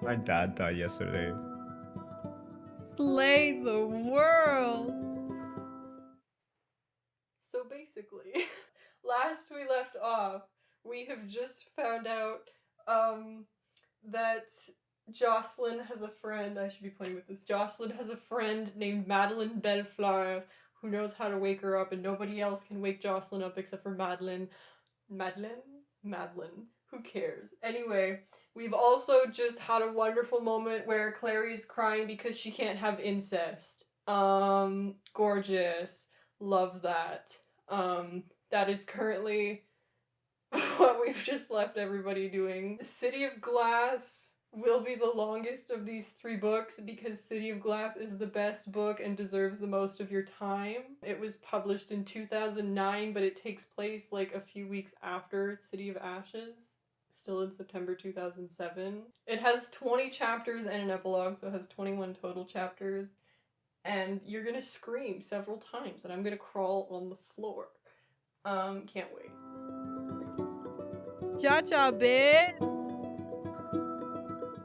My dad died yesterday. Slay the world! So basically, last we left off, we have just found out that Jocelyn has a friend. I should be pointing with this. Jocelyn has a friend named Madeline Bellefleur who knows how to wake her up, and nobody else can wake Jocelyn up except for Madeline. Madeline? Who cares? Anyway, we've also just had a wonderful moment where Clary's crying because she can't have incest. Gorgeous. Love that. That is currently what we've just left everybody doing. City of Glass will be the longest of these 3 books because City of Glass is the best book and deserves the most of your time. It was published in 2009, but it takes place like a few weeks after City of Ashes, still in September 2007. It has 20 chapters and an epilogue, so it has 21 total chapters. And you're gonna scream several times, and I'm gonna crawl on the floor. Can't wait. Cha-cha, bitch!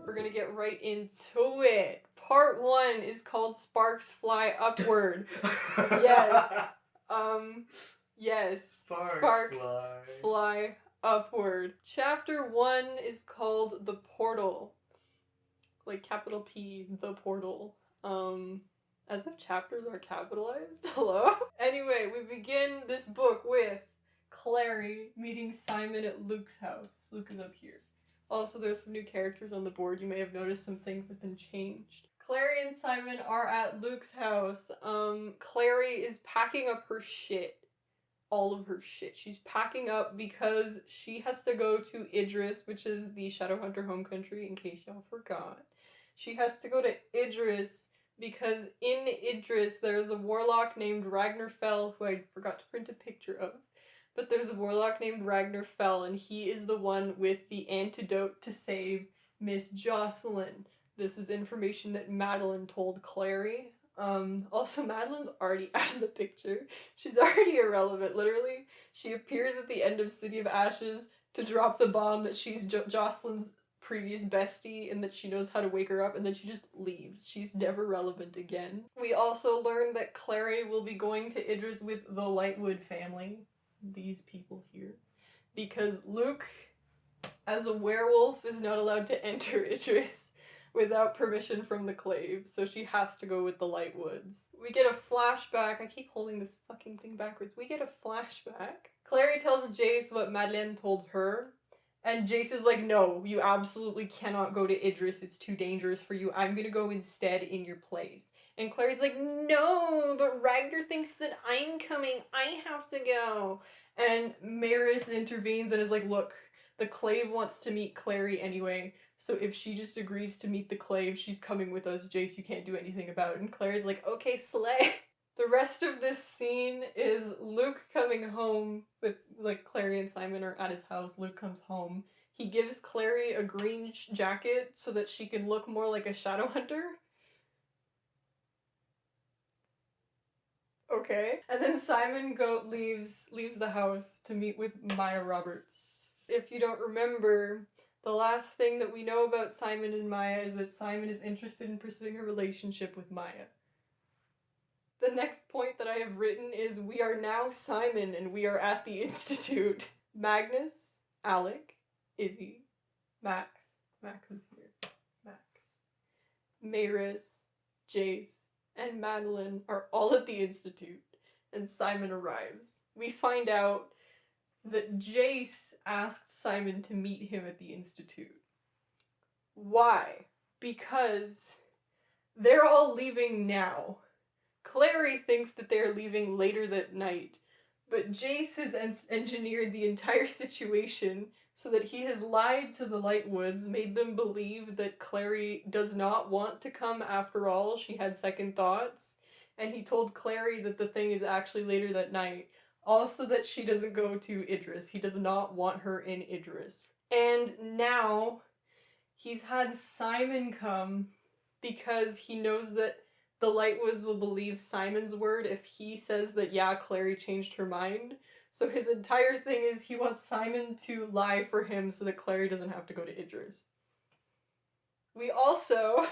We're gonna get right into it. Part 1 is called Sparks Fly Upward. Yes. Yes. Sparks fly upward. Chapter 1 is called The Portal. Like capital P, The Portal. As if chapters are capitalized. Hello? Anyway, we begin this book with Clary meeting Simon at Luke's house. Luke is up here. Also, there's some new characters on the board. You may have noticed some things have been changed. Clary and Simon are at Luke's house. Clary is packing up her shit. All of her shit. She's packing up because she has to go to Idris, which is the Shadowhunter home country, in case y'all forgot. She has to go to Idris because in Idris there's a warlock named Ragnar Fell, who I forgot to print a picture of. But there's a warlock named Ragnar Fell, and he is the one with the antidote to save Miss Jocelyn. This is information that Madeline told Clary. Also, Madeline's already out of the picture. She's already irrelevant, literally. She appears at the end of City of Ashes to drop the bomb that she's Jocelyn's previous bestie and that she knows how to wake her up, and then she just leaves. She's never relevant again. We also learn that Clary will be going to Idris with the Lightwood family. These people here. Because Luke, as a werewolf, is not allowed to enter Idris without permission from the Clave, so she has to go with the Lightwoods. We get a flashback. I keep holding this fucking thing backwards. We get a flashback. Clary tells Jace what Madeleine told her, and Jace is like, no, you absolutely cannot go to Idris. It's too dangerous for you. I'm gonna go instead in your place. And Clary's like, no, but Ragnar thinks that I'm coming. I have to go. And Maris intervenes and is like, look, the Clave wants to meet Clary anyway, so if she just agrees to meet the Clave, she's coming with us, Jace, you can't do anything about it. And Clary's like, okay, slay. The rest of this scene is Luke coming home with, like, Clary and Simon are at his house. Luke comes home. He gives Clary a green jacket so that she can look more like a shadowhunter. Okay. And then Simon leaves the house to meet with Maya Roberts. If you don't remember, the last thing that we know about Simon and Maya is that Simon is interested in pursuing a relationship with Maya. The next point that I have written is, we are now Simon and we are at the Institute. Magnus, Alec, Izzy, Max is here, Max, Maris, Jace, and Madeline are all at the Institute, and Simon arrives. We find out that Jace asked Simon to meet him at the Institute. Why? Because they're all leaving now. Clary thinks that they're leaving later that night, but Jace has engineered the entire situation so that he has lied to the Lightwoods, made them believe that Clary does not want to come after all. She had second thoughts, and he told Clary that the thing is actually later that night. Also that she doesn't go to Idris. He does not want her in Idris. And now he's had Simon come because he knows that the Lightwoods will believe Simon's word if he says that, yeah, Clary changed her mind. So his entire thing is he wants Simon to lie for him so that Clary doesn't have to go to Idris. We also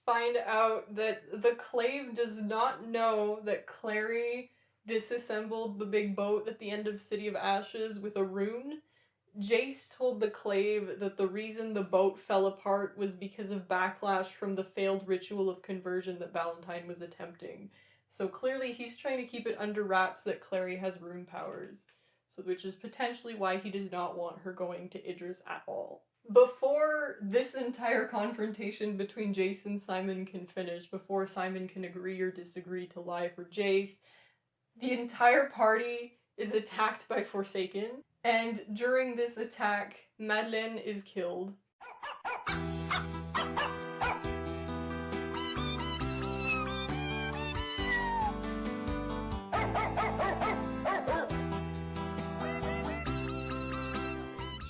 find out that the Clave does not know that Clary disassembled the big boat at the end of City of Ashes with a rune. Jace told the Clave that the reason the boat fell apart was because of backlash from the failed ritual of conversion that Valentine was attempting. So clearly he's trying to keep it under wraps that Clary has rune powers. So which is potentially why he does not want her going to Idris at all. Before this entire confrontation between Jace and Simon can finish, before Simon can agree or disagree to lie for Jace, the entire party is attacked by Forsaken, and during this attack, Madeleine is killed.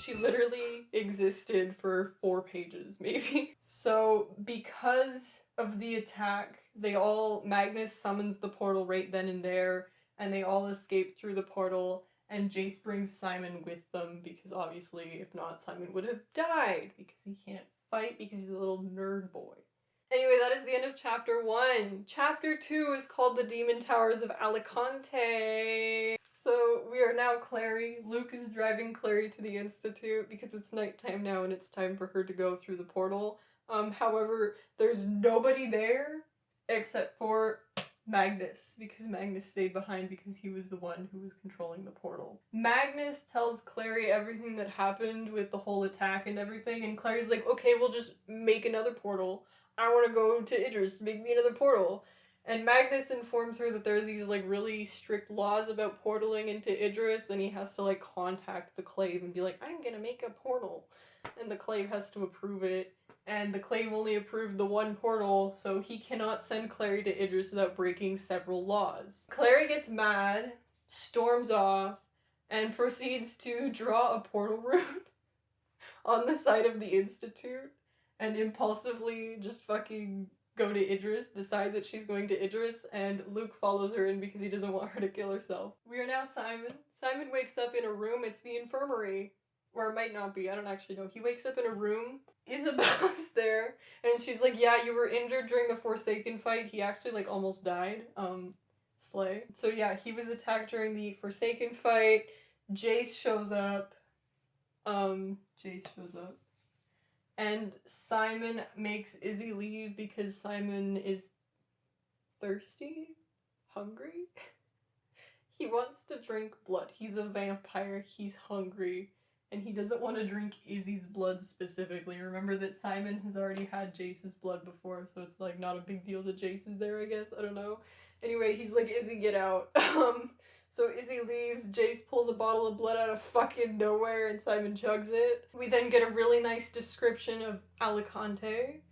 She literally existed for 4 pages, maybe. So, because of the attack, Magnus summons the portal right then and there, and they all escape through the portal, and Jace brings Simon with them, because obviously, if not, Simon would have died, because he can't fight, because he's a little nerd boy. Anyway, that is the end of chapter 1. Chapter 2 is called The Demon Towers of Alicante. So we are now Clary. Luke is driving Clary to the Institute because it's nighttime now and it's time for her to go through the portal. However, there's nobody there except for Magnus, because Magnus stayed behind because he was the one who was controlling the portal. Magnus tells Clary everything that happened with the whole attack and everything, and Clary's like, okay, we'll just make another portal. I want to go to Idris, make me another portal. And Magnus informs her that there are these, like, really strict laws about portaling into Idris, and he has to, like, contact the Clave and be like, I'm gonna make a portal. And the Clave has to approve it, and the Clave only approved the one portal, so he cannot send Clary to Idris without breaking several laws. Clary gets mad, storms off, and proceeds to draw a portal rune on the side of the Institute, and impulsively just fucking go to Idris, decide that she's going to Idris, and Luke follows her in because he doesn't want her to kill herself. We are now Simon. Simon wakes up in a room, it's the infirmary. Or it might not be, I don't actually know. He wakes up in a room, Isabella's there, and she's like, yeah, you were injured during the Forsaken fight. He actually, like, almost died. Slay. So yeah, he was attacked during the Forsaken fight. Jace shows up. And Simon makes Izzy leave because Simon is thirsty? Hungry? He wants to drink blood. He's a vampire, he's hungry, and he doesn't want to drink Izzy's blood specifically. Remember that Simon has already had Jace's blood before, so it's like not a big deal that Jace is there, I guess. I don't know. Anyway, he's like, Izzy, get out. So Izzy leaves, Jace pulls a bottle of blood out of fucking nowhere, and Simon chugs it. We then get a really nice description of Alicante.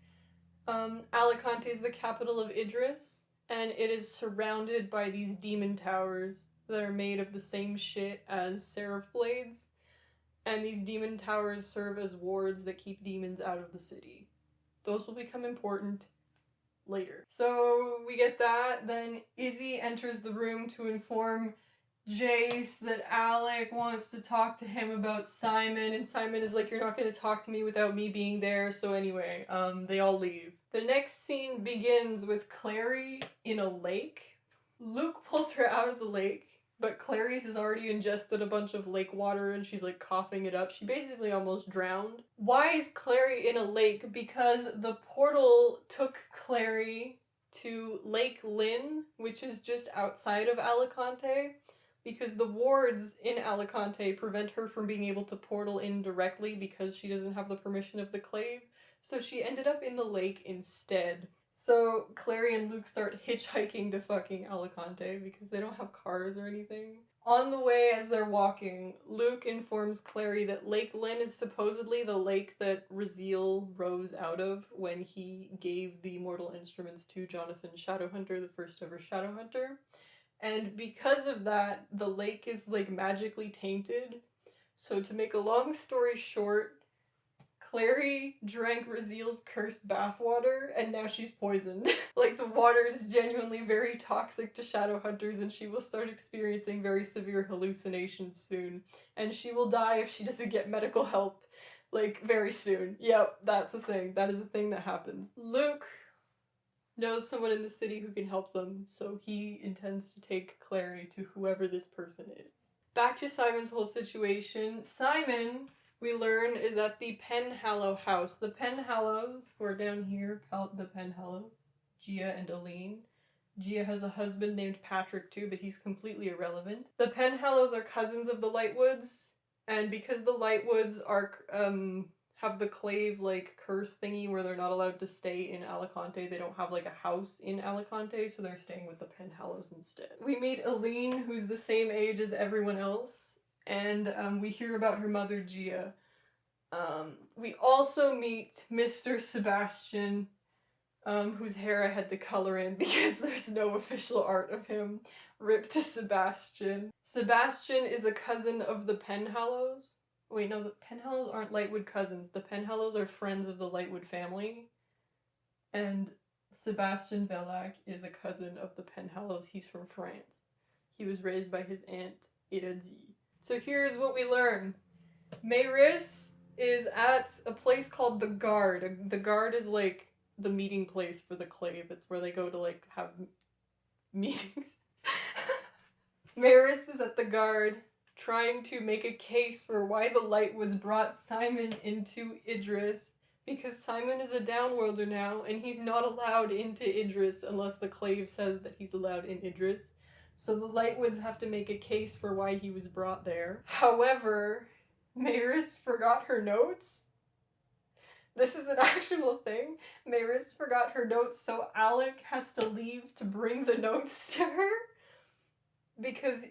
Alicante is the capital of Idris, and it is surrounded by these demon towers that are made of the same shit as seraph blades. And these demon towers serve as wards that keep demons out of the city. Those will become important later. So we get that, then Izzy enters the room to inform Jace that Alec wants to talk to him about Simon, and Simon is like, you're not going to talk to me without me being there. So anyway, they all leave. The next scene begins with Clary in a lake. Luke pulls her out of the lake, but Clary has already ingested a bunch of lake water and she's like coughing it up. She basically almost drowned. Why is Clary in a lake? Because the portal took Clary to Lake Lynn, which is just outside of Alicante, because the wards in Alicante prevent her from being able to portal in directly because she doesn't have the permission of the Clave, so she ended up in the lake instead. So Clary and Luke start hitchhiking to fucking Alicante because they don't have cars or anything. On the way, as they're walking, Luke informs Clary that Lake Lynn is supposedly the lake that Raziel rose out of when he gave the mortal instruments to Jonathan Shadowhunter, the first ever Shadowhunter. And because of that, the lake is, like, magically tainted. So to make a long story short, Clary drank Raziel's cursed bathwater, and now she's poisoned. Like, the water is genuinely very toxic to Shadowhunters, and she will start experiencing very severe hallucinations soon. And she will die if she doesn't get medical help. Like, very soon. Yep, that's a thing. That is a thing that happens. Luke knows someone in the city who can help them, so he intends to take Clary to whoever this person is. Back to Simon's whole situation. Simon, we learn, is at the Penhallow house. The Penhallows, who are down here, the Penhallows, Gia and Aline. Gia has a husband named Patrick too, but he's completely irrelevant. The Penhallows are cousins of the Lightwoods, and because the Lightwoods are, have the clave, like, curse thingy where they're not allowed to stay in Alicante. They don't have, like, a house in Alicante, so they're staying with the Penhallows instead. We meet Aline, who's the same age as everyone else, and we hear about her mother, Gia. We also meet Mr. Sebastian, whose hair I had to color in because there's no official art of him. Rip to Sebastian. Sebastian is a cousin of the Penhallows. Wait, no, the Penhallows aren't Lightwood cousins. The Penhallows are friends of the Lightwood family. And Sebastian Vellac is a cousin of the Penhallows. He's from France. He was raised by his aunt, Iradzi. So here's what we learn. Mayris is at a place called the Guard. The Guard is like the meeting place for the clave. It's where they go to like have meetings. Mayris is at the Guard trying to make a case for why the Lightwoods brought Simon into Idris, because Simon is a downworlder now, and he's not allowed into Idris unless the clave says that he's allowed in Idris. So the Lightwoods have to make a case for why he was brought there. However, Mayris forgot her notes. This is an actual thing. Mayris forgot her notes, so Alec has to leave to bring the notes to her. Because,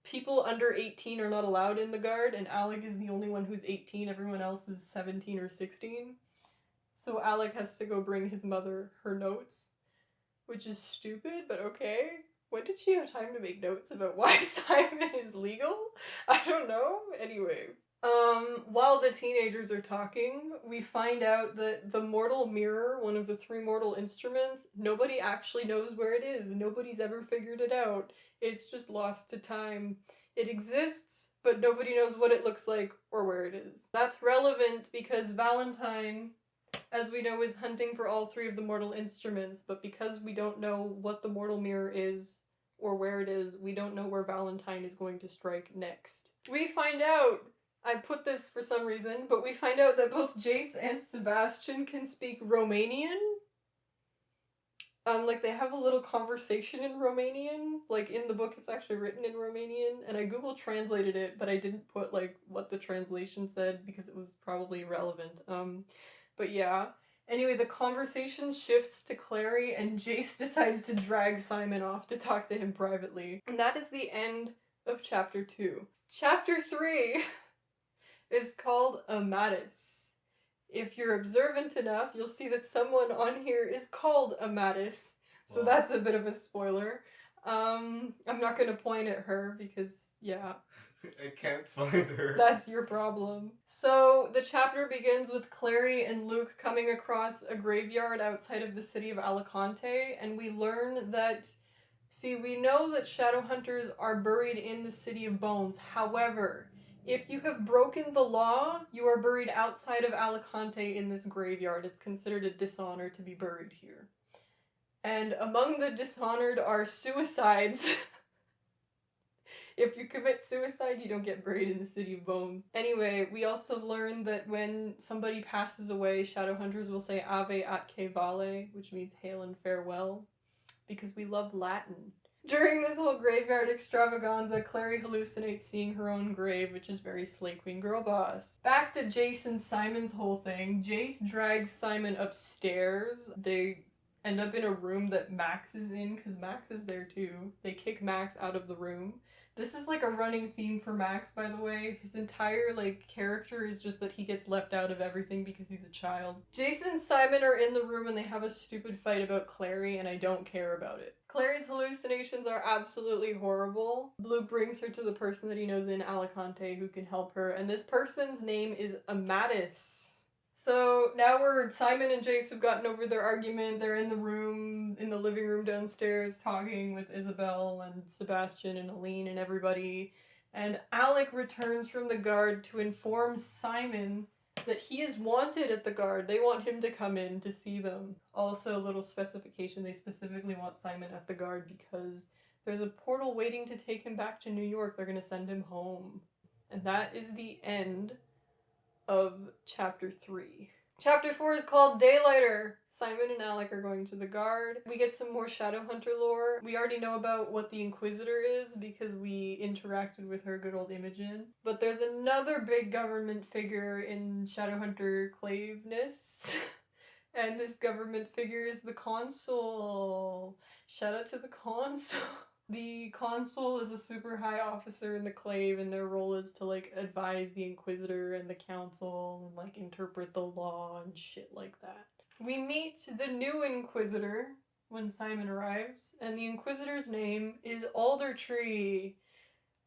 people under 18 are not allowed in the Guard, and Alec is the only one who's 18. Everyone else is 17 or 16. So Alec has to go bring his mother her notes, which is stupid, but okay. When did she have time to make notes about why Simon is legal? I don't know. Anyway. While the teenagers are talking, we find out that the mortal mirror, one of the 3 mortal instruments, nobody actually knows where it is. Nobody's ever figured it out. It's just lost to time. It exists, but nobody knows what it looks like or where it is. That's relevant because Valentine, as we know, is hunting for all 3 of the mortal instruments, but because we don't know what the mortal mirror is or where it is, we don't know where Valentine is going to strike next. We find out, I put this for some reason, but we find out that both Jace and Sebastian can speak Romanian. Like, they have a little conversation in Romanian. Like, in the book, it's actually written in Romanian, and I Google translated it, but I didn't put, like, what the translation said, because it was probably irrelevant. But yeah. Anyway, the conversation shifts to Clary, and Jace decides to drag Simon off to talk to him privately. And that is the end of Chapter 2. Chapter 3 is called Amatis. If you're observant enough, you'll see that someone on here is called Amatis. So that's a bit of a spoiler. I'm not gonna point at her because, yeah. I can't find her. That's your problem. So the chapter begins with Clary and Luke coming across a graveyard outside of the city of Alicante, and we learn that, we know that shadowhunters are buried in the City of Bones. However, if you have broken the law, you are buried outside of Alicante in this graveyard. It's considered a dishonor to be buried here. And among the dishonored are suicides. If you commit suicide, you don't get buried in the City of Bones. Anyway, we also learned that when somebody passes away, shadowhunters will say Ave atque vale, which means hail and farewell, because we love Latin. During this whole graveyard extravaganza, Clary hallucinates seeing her own grave, which is very Slay Queen Girl Boss. Back to Jace and Simon's whole thing. Jace drags Simon upstairs. They end up in a room that Max is in, because Max is there too. They kick Max out of the room. This is like a running theme for Max, by the way. His entire, character is just that he gets left out of everything because he's a child. Jace and Simon are in the room and they have a stupid fight about Clary, and I don't care about it. Clary's hallucinations are absolutely horrible. Blue brings her to the person that he knows in Alicante who can help her, and this person's name is Amatis. So now Simon and Jace have gotten over their argument. They're in the living room downstairs, talking with Isabel and Sebastian and Aline and everybody. And Alec returns from the guard to inform Simon that he is wanted at the guard. They want him to come in to see them. Also, a little specification, they specifically want Simon at the guard because there's a portal waiting to take him back to New York. They're going to send him home. And that is the end of chapter 3. Chapter 4 is called Daylighter. Simon and Alec are going to the guard. We get some more Shadowhunter lore. We already know about what the Inquisitor is because we interacted with her good old Imogen. But there's another big government figure in Shadowhunter claveness. And this government figure is the Consul. Shout out to the Consul. The Consul is a super high officer in the Clave, and their role is to, like, advise the Inquisitor and the Council and, like, interpret the law and shit like that. We meet the new Inquisitor when Simon arrives, and the Inquisitor's name is Aldertree.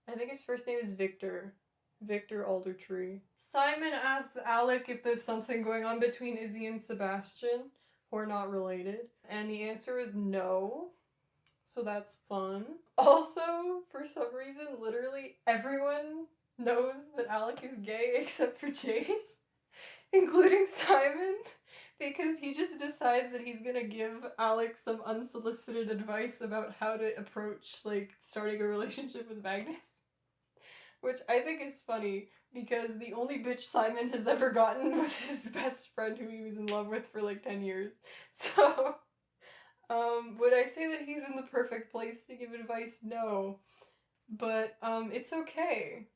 I think his first name is Victor. Victor Aldertree. Simon asks Alec if there's something going on between Izzy and Sebastian, who are not related, and the answer is no. So that's fun. Also, for some reason, literally everyone knows that Alec is gay except for Chase, including Simon, because he just decides that he's gonna give Alec some unsolicited advice about how to approach, like, starting a relationship with Magnus. Which I think is funny, because the only bitch Simon has ever gotten was his best friend who he was in love with for like 10 years. So... would I say that he's in the perfect place to give advice? No. But, it's okay.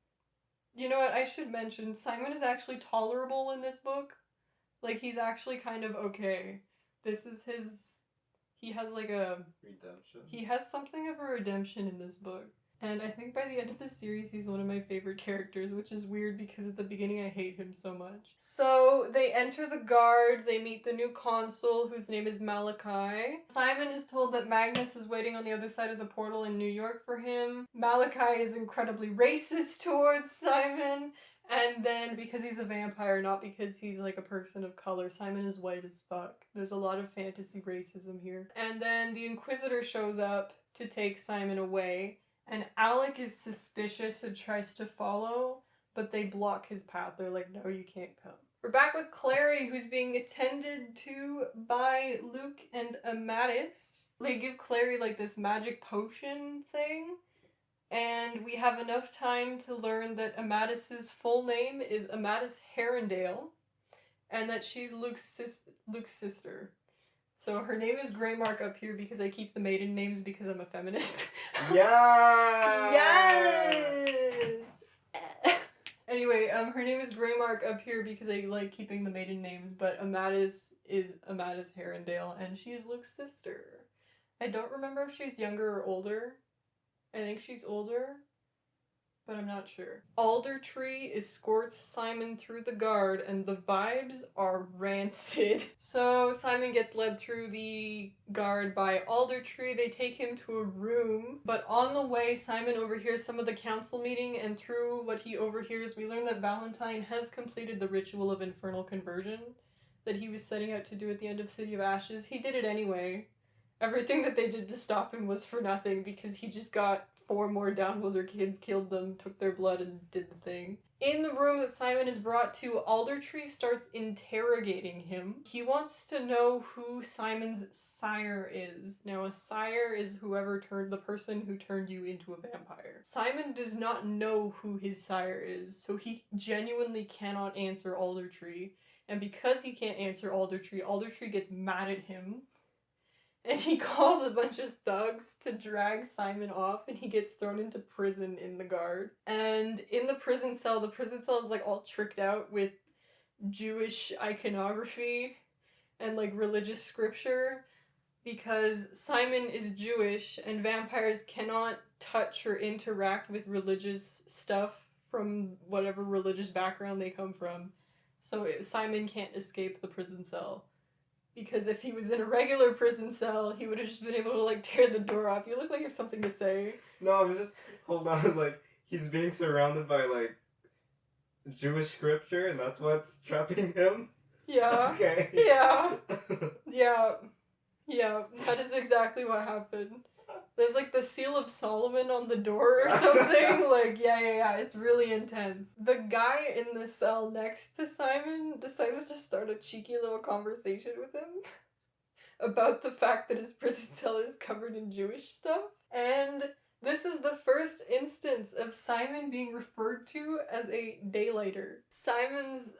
You know what, I should mention, Simon is actually tolerable in this book. Like, he's actually kind of okay. This is his... He has, like, a... Redemption. He has something of a redemption in this book. And I think by the end of the series, he's one of my favorite characters, which is weird because at the beginning I hate him so much. So they enter the guard, they meet the new consul, whose name is Malachi. Simon is told that Magnus is waiting on the other side of the portal in New York for him. Malachi is incredibly racist towards Simon, and then because he's a vampire, not because he's like a person of color, Simon is white as fuck. There's a lot of fantasy racism here. And then the Inquisitor shows up to take Simon away. And Alec is suspicious and tries to follow, but they block his path. They're like, no, you can't come. We're back with Clary, who's being attended to by Luke and Amatis. They give Clary, like, this magic potion thing, and we have enough time to learn that Amatis's full name is Amatis Herondale, and that she's Luke's sister. So her name is Greymark up here because I keep the maiden names because I'm a feminist. Yeah. Yes! Anyway, her name is Greymark up here because I like keeping the maiden names, but Amatis is Amatis Herondale, and she's Luke's sister. I don't remember if she's younger or older. I think she's older, but I'm not sure. Aldertree escorts Simon through the guard, and the vibes are rancid. So Simon gets led through the guard by Aldertree. They take him to a room, but on the way, Simon overhears some of the council meeting, and through what he overhears, we learn that Valentine has completed the ritual of infernal conversion that he was setting out to do at the end of City of Ashes. He did it anyway. Everything that they did to stop him was for nothing because he just got 4 more Downwilder kids, killed them, took their blood, and did the thing. In the room that Simon is brought to, Aldertree starts interrogating him. He wants to know who Simon's sire is. Now, a sire is the person who turned you into a vampire. Simon does not know who his sire is, so he genuinely cannot answer Aldertree. And because he can't answer Aldertree, Aldertree gets mad at him. And he calls a bunch of thugs to drag Simon off, and he gets thrown into prison in the guard. And in the prison cell is like all tricked out with Jewish iconography and like religious scripture, because Simon is Jewish and vampires cannot touch or interact with religious stuff from whatever religious background they come from. So Simon can't escape the prison cell. Because if he was in a regular prison cell, he would have just been able to, like, tear the door off. You look like you have something to say. No, I'm just... Hold on, like, he's being surrounded by, like, Jewish scripture, and that's what's trapping him? Yeah. Okay. Yeah. Yeah. Yeah. That is exactly what happened. There's like the seal of Solomon on the door or something. Like, yeah, it's really intense. The guy in the cell next to Simon decides to start a cheeky little conversation with him about the fact that his prison cell is covered in Jewish stuff. And this is the first instance of Simon being referred to as a daylighter. Simon's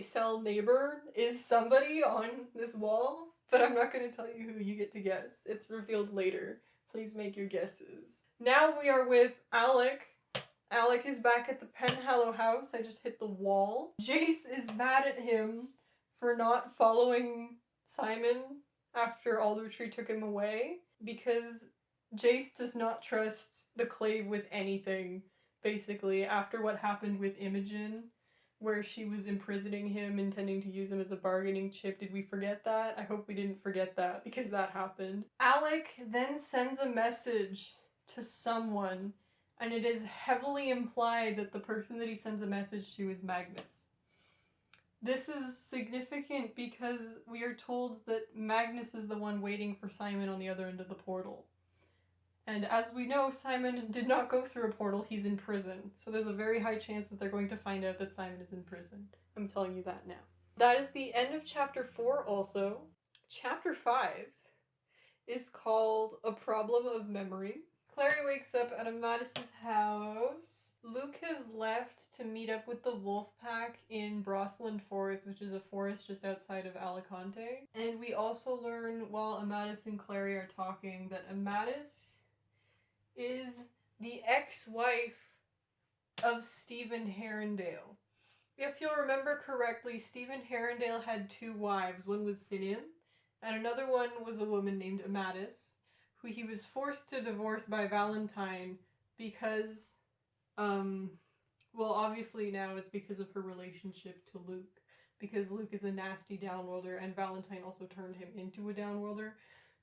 cell neighbor is somebody on this wall, but I'm not going to tell you who. You get to guess. It's revealed later. Please make your guesses. Now we are with Alec. Alec is back at the Penhallow house. I just hit the wall. Jace is mad at him for not following Simon after Aldertree took him away, because Jace does not trust the Clave with anything, basically, after what happened with Imogen, where she was imprisoning him, intending to use him as a bargaining chip. Did we forget that? I hope we didn't forget that, because that happened. Alec then sends a message to someone, and it is heavily implied that the person that he sends a message to is Magnus. This is significant because we are told that Magnus is the one waiting for Simon on the other end of the portal. And as we know, Simon did not go through a portal, he's in prison. So there's a very high chance that they're going to find out that Simon is in prison. I'm telling you that now. That is the end of chapter 4 also. Chapter 5 is called A Problem of Memory. Clary wakes up at Amadis's house. Luke has left to meet up with the wolf pack in Brosland Forest, which is a forest just outside of Alicante. And we also learn while Amadis and Clary are talking that Amadis is the ex-wife of Stephen Herondale. If you'll remember correctly, Stephen Herondale had 2 wives. One was Sinin, and another one was a woman named Amadis, who he was forced to divorce by Valentine because, well, obviously now it's because of her relationship to Luke, because Luke is a nasty downworlder, and Valentine also turned him into a downworlder,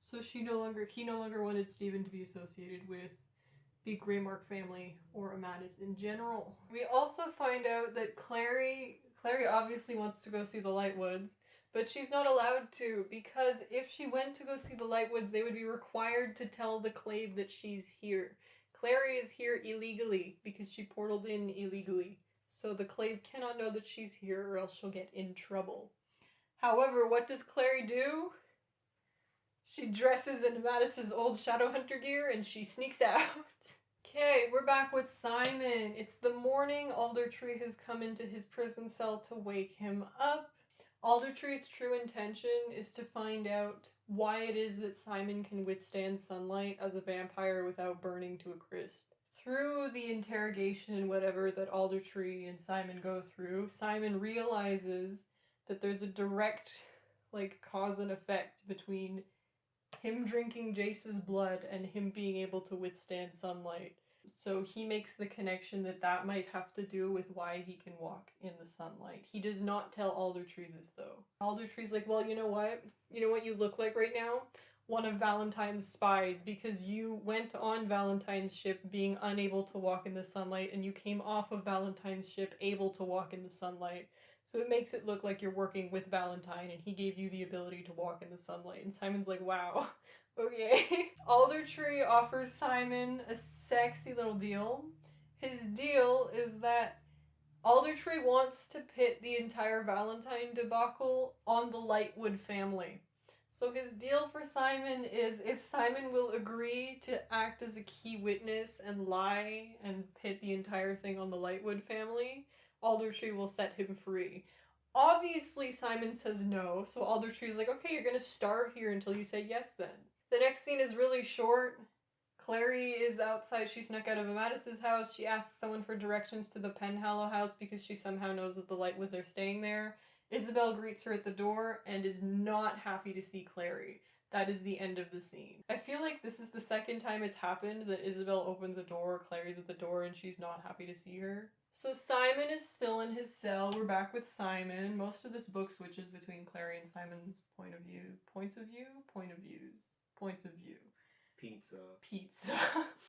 so he no longer wanted Stephen to be associated with the Greymark family or Amadis in general. We also find out that Clary obviously wants to go see the Lightwoods, but she's not allowed to, because if she went to go see the Lightwoods, they would be required to tell the Clave that she's here. Clary is here illegally because she portaled in illegally, so the Clave cannot know that she's here or else she'll get in trouble. However, what does Clary do? She dresses in Amadis's old Shadowhunter gear and she sneaks out. Okay, we're back with Simon. It's the morning. Aldertree has come into his prison cell to wake him up. Aldertree's true intention is to find out why it is that Simon can withstand sunlight as a vampire without burning to a crisp. Through the interrogation and whatever that Aldertree and Simon go through, Simon realizes that there's a direct, cause and effect between him drinking Jace's blood and him being able to withstand sunlight. So he makes the connection that might have to do with why he can walk in the sunlight. He does not tell Aldertree this, though. Aldertree's like, well, you know what? You know what you look like right now? One of Valentine's spies, because you went on Valentine's ship being unable to walk in the sunlight, and you came off of Valentine's ship able to walk in the sunlight. So it makes it look like you're working with Valentine, and he gave you the ability to walk in the sunlight. And Simon's like, wow, okay. Aldertree offers Simon a sexy little deal. His deal is that Aldertree wants to pit the entire Valentine debacle on the Lightwood family. So his deal for Simon is if Simon will agree to act as a key witness and lie and pit the entire thing on the Lightwood family, Aldertree will set him free. Obviously, Simon says no, so Aldertree's like, okay, you're gonna starve here until you say yes then. The next scene is really short. Clary is outside. She snuck out of Amadis's house. She asks someone for directions to the Penhallow house because she somehow knows that the Lightwoods are staying there. Isabel greets her at the door and is not happy to see Clary. That is the end of the scene. I feel like this is the second time it's happened that Isabel opens the door, Clary's at the door, and she's not happy to see her. So Simon is still in his cell. We're back with Simon. Most of this book switches between Clary and Simon's point of view. Points of view? Point of views. Points of view. Pizza.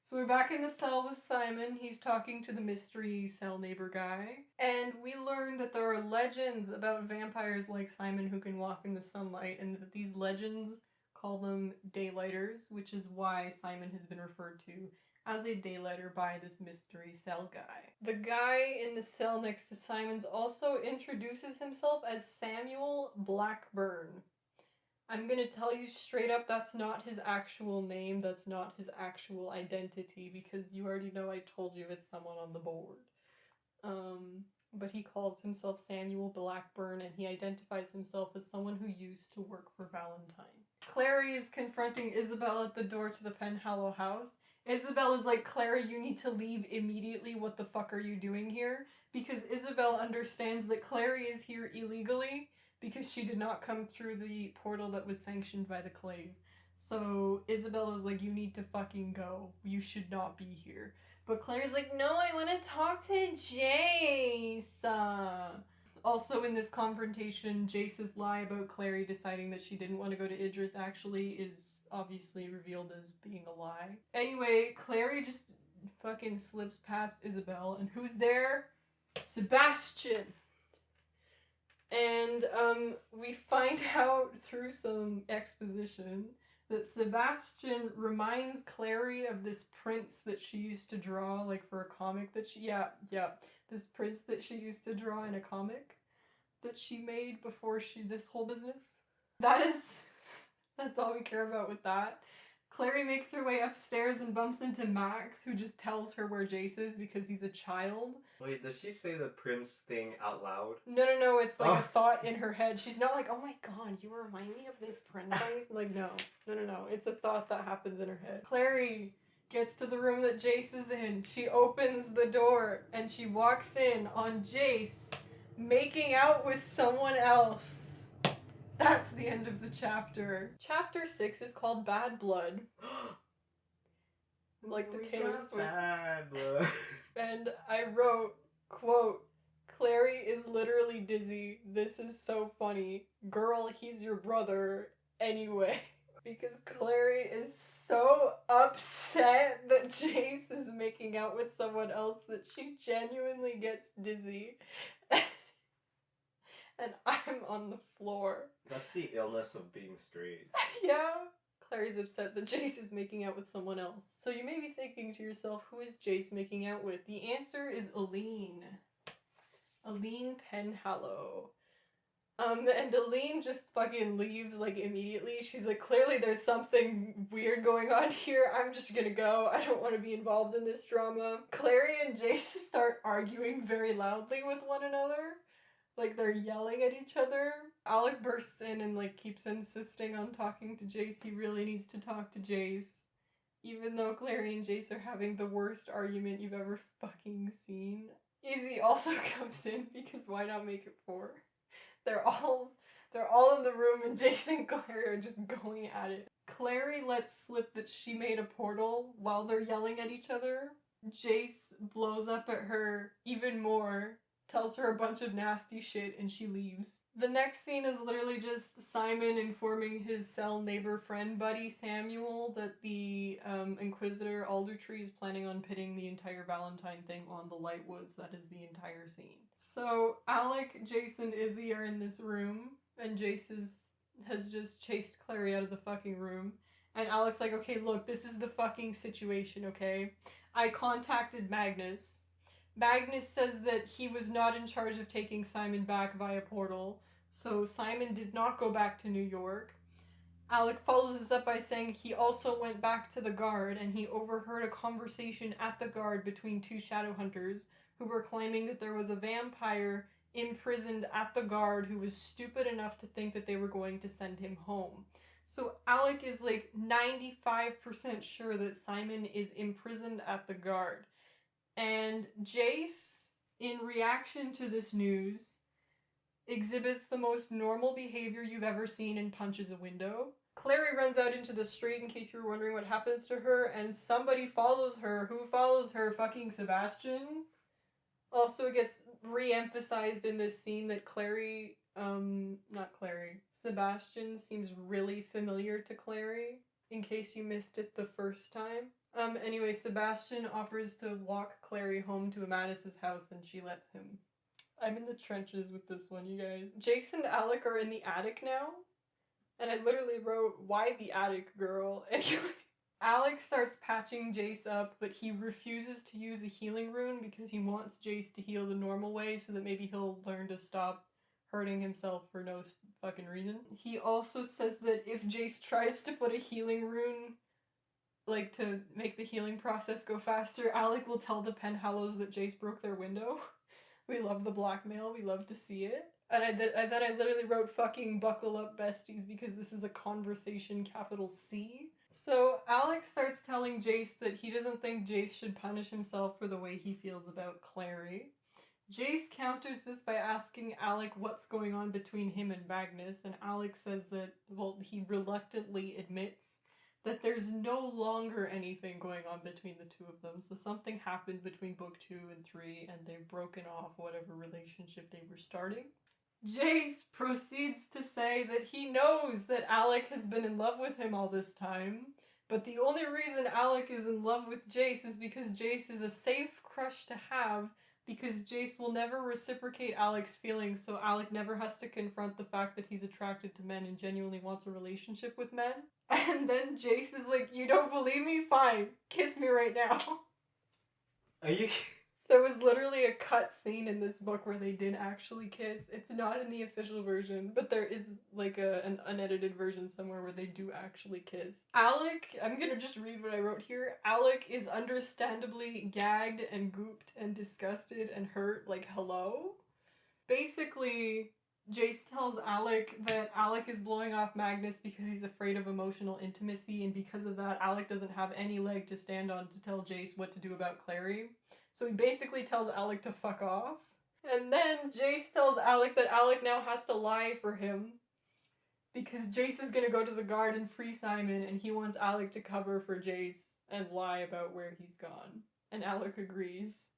So we're back in the cell with Simon. He's talking to the mystery cell neighbor guy. And we learn that there are legends about vampires like Simon who can walk in the sunlight, and that these legends call them daylighters, which is why Simon has been referred to as a daylighter by this mystery cell guy. The guy in the cell next to Simon's also introduces himself as Samuel Blackburn. I'm gonna tell you straight up, that's not his actual name, that's not his actual identity, because you already know I told you it's someone on the board. But he calls himself Samuel Blackburn, and he identifies himself as someone who used to work for Valentine. Clary is confronting Isabel at the door to the Penhallow house. Isabel is like, Clary, you need to leave immediately. What the fuck are you doing here? Because Isabel understands that Clary is here illegally because she did not come through the portal that was sanctioned by the Clave. So Isabel is like, you need to fucking go. You should not be here. But Claire's like, no, I want to talk to Jace. Also in this confrontation, Jace's lie about Clary deciding that she didn't want to go to Idris actually is obviously revealed as being a lie. Anyway, Clary just fucking slips past Isabel, and who's there? Sebastian! And we find out through some exposition that Sebastian reminds Clary of this prince that she used to draw, like for a comic that she, this prince that she used to draw in a comic that she made before this whole business. That's all we care about with that. Clary makes her way upstairs and bumps into Max, who just tells her where Jace is because he's a child. Wait, does she say the prince thing out loud? No, it's like a thought in her head. She's not like, oh my god, you remind me of this prince I used to... Like, no. It's a thought that happens in her head. Clary gets to the room that Jace is in. She opens the door and she walks in on Jace making out with someone else. That's the end of the chapter. Chapter 6 is called Bad Blood. Like the Taylor Swift. Bad Blood. And I wrote, quote, Clary is literally dizzy. This is so funny. Girl, he's your brother. Anyway. Because Clary is so upset that Jace is making out with someone else that she genuinely gets dizzy. And I'm on the floor. That's the illness of being straight. Yeah. Clary's upset that Jace is making out with someone else. So you may be thinking to yourself, who is Jace making out with? The answer is Aline. Aline Penhallow. And Aline just fucking leaves, like, immediately. She's like, clearly there's something weird going on here. I'm just gonna go. I don't want to be involved in this drama. Clary and Jace start arguing very loudly with one another. Like, they're yelling at each other. Alec bursts in and, like, keeps insisting on talking to Jace. He really needs to talk to Jace. Even though Clary and Jace are having the worst argument you've ever fucking seen. Izzy also comes in, because why not make it 4? They're all in the room and Jace and Clary are just going at it. Clary lets slip that she made a portal while they're yelling at each other. Jace blows up at her even more, tells her a bunch of nasty shit, and she leaves. The next scene is literally just Simon informing his cell neighbor friend buddy Samuel that the Inquisitor Aldertree is planning on pitting the entire Valentine thing on the Lightwoods. That is the entire scene. So Alec, Jace, and Izzy are in this room, and Jace has just chased Clary out of the fucking room. And Alec's like, okay, look, this is the fucking situation, okay? I contacted Magnus. Magnus says that he was not in charge of taking Simon back via portal, so Simon did not go back to New York. Alec follows this up by saying he also went back to the guard and he overheard a conversation at the guard between 2 shadowhunters who were claiming that there was a vampire imprisoned at the guard who was stupid enough to think that they were going to send him home. So Alec is like 95% sure that Simon is imprisoned at the guard. And Jace, in reaction to this news, exhibits the most normal behavior you've ever seen and punches a window. Clary runs out into the street in case you were wondering what happens to her, and somebody follows her. Who follows her? Fucking Sebastian. Also, it gets re-emphasized in this scene that Sebastian seems really familiar to Clary, in case you missed it the first time. Anyway, Sebastian offers to walk Clary home to Amadis's house and she lets him. I'm in the trenches with this one, you guys. Jace and Alec are in the attic now, And I literally wrote, why the attic girl? Anyway, Alex starts patching Jace up, but he refuses to use a healing rune because he wants Jace to heal the normal way so that maybe he'll learn to stop hurting himself for no fucking reason. He also says that if Jace tries to put a healing rune, like to make the healing process go faster, Alec will tell the Penhallows that Jace broke their window. We love the blackmail, we love to see it. And then I literally wrote fucking buckle up besties because this is a conversation capital C. So Alex starts telling Jace that he doesn't think Jace should punish himself for the way he feels about Clary. Jace counters this by asking Alec what's going on between him and Magnus, and Alec says that, well, he reluctantly admits that there's no longer anything going on between the two of them, so something happened between book 2 and 3, and they've broken off whatever relationship they were starting. Jace proceeds to say that he knows that Alec has been in love with him all this time, but the only reason Alec is in love with Jace is because Jace is a safe crush to have, because Jace will never reciprocate Alec's feelings, so Alec never has to confront the fact that he's attracted to men and genuinely wants a relationship with men. And then Jace is like, you don't believe me? Fine. Kiss me right now. Are you... There was literally a cut scene in this book where they did actually kiss. It's not in the official version, but there is like an unedited version somewhere where they do actually kiss. Alec, I'm gonna just read what I wrote here. Alec is understandably gagged and gooped and disgusted and hurt, like hello? Basically, Jace tells Alec that Alec is blowing off Magnus because he's afraid of emotional intimacy, and because of that, Alec doesn't have any leg to stand on to tell Jace what to do about Clary. So he basically tells Alec to fuck off. And then Jace tells Alec that Alec now has to lie for him because Jace is gonna go to the guard and free Simon, and he wants Alec to cover for Jace and lie about where he's gone. And Alec agrees.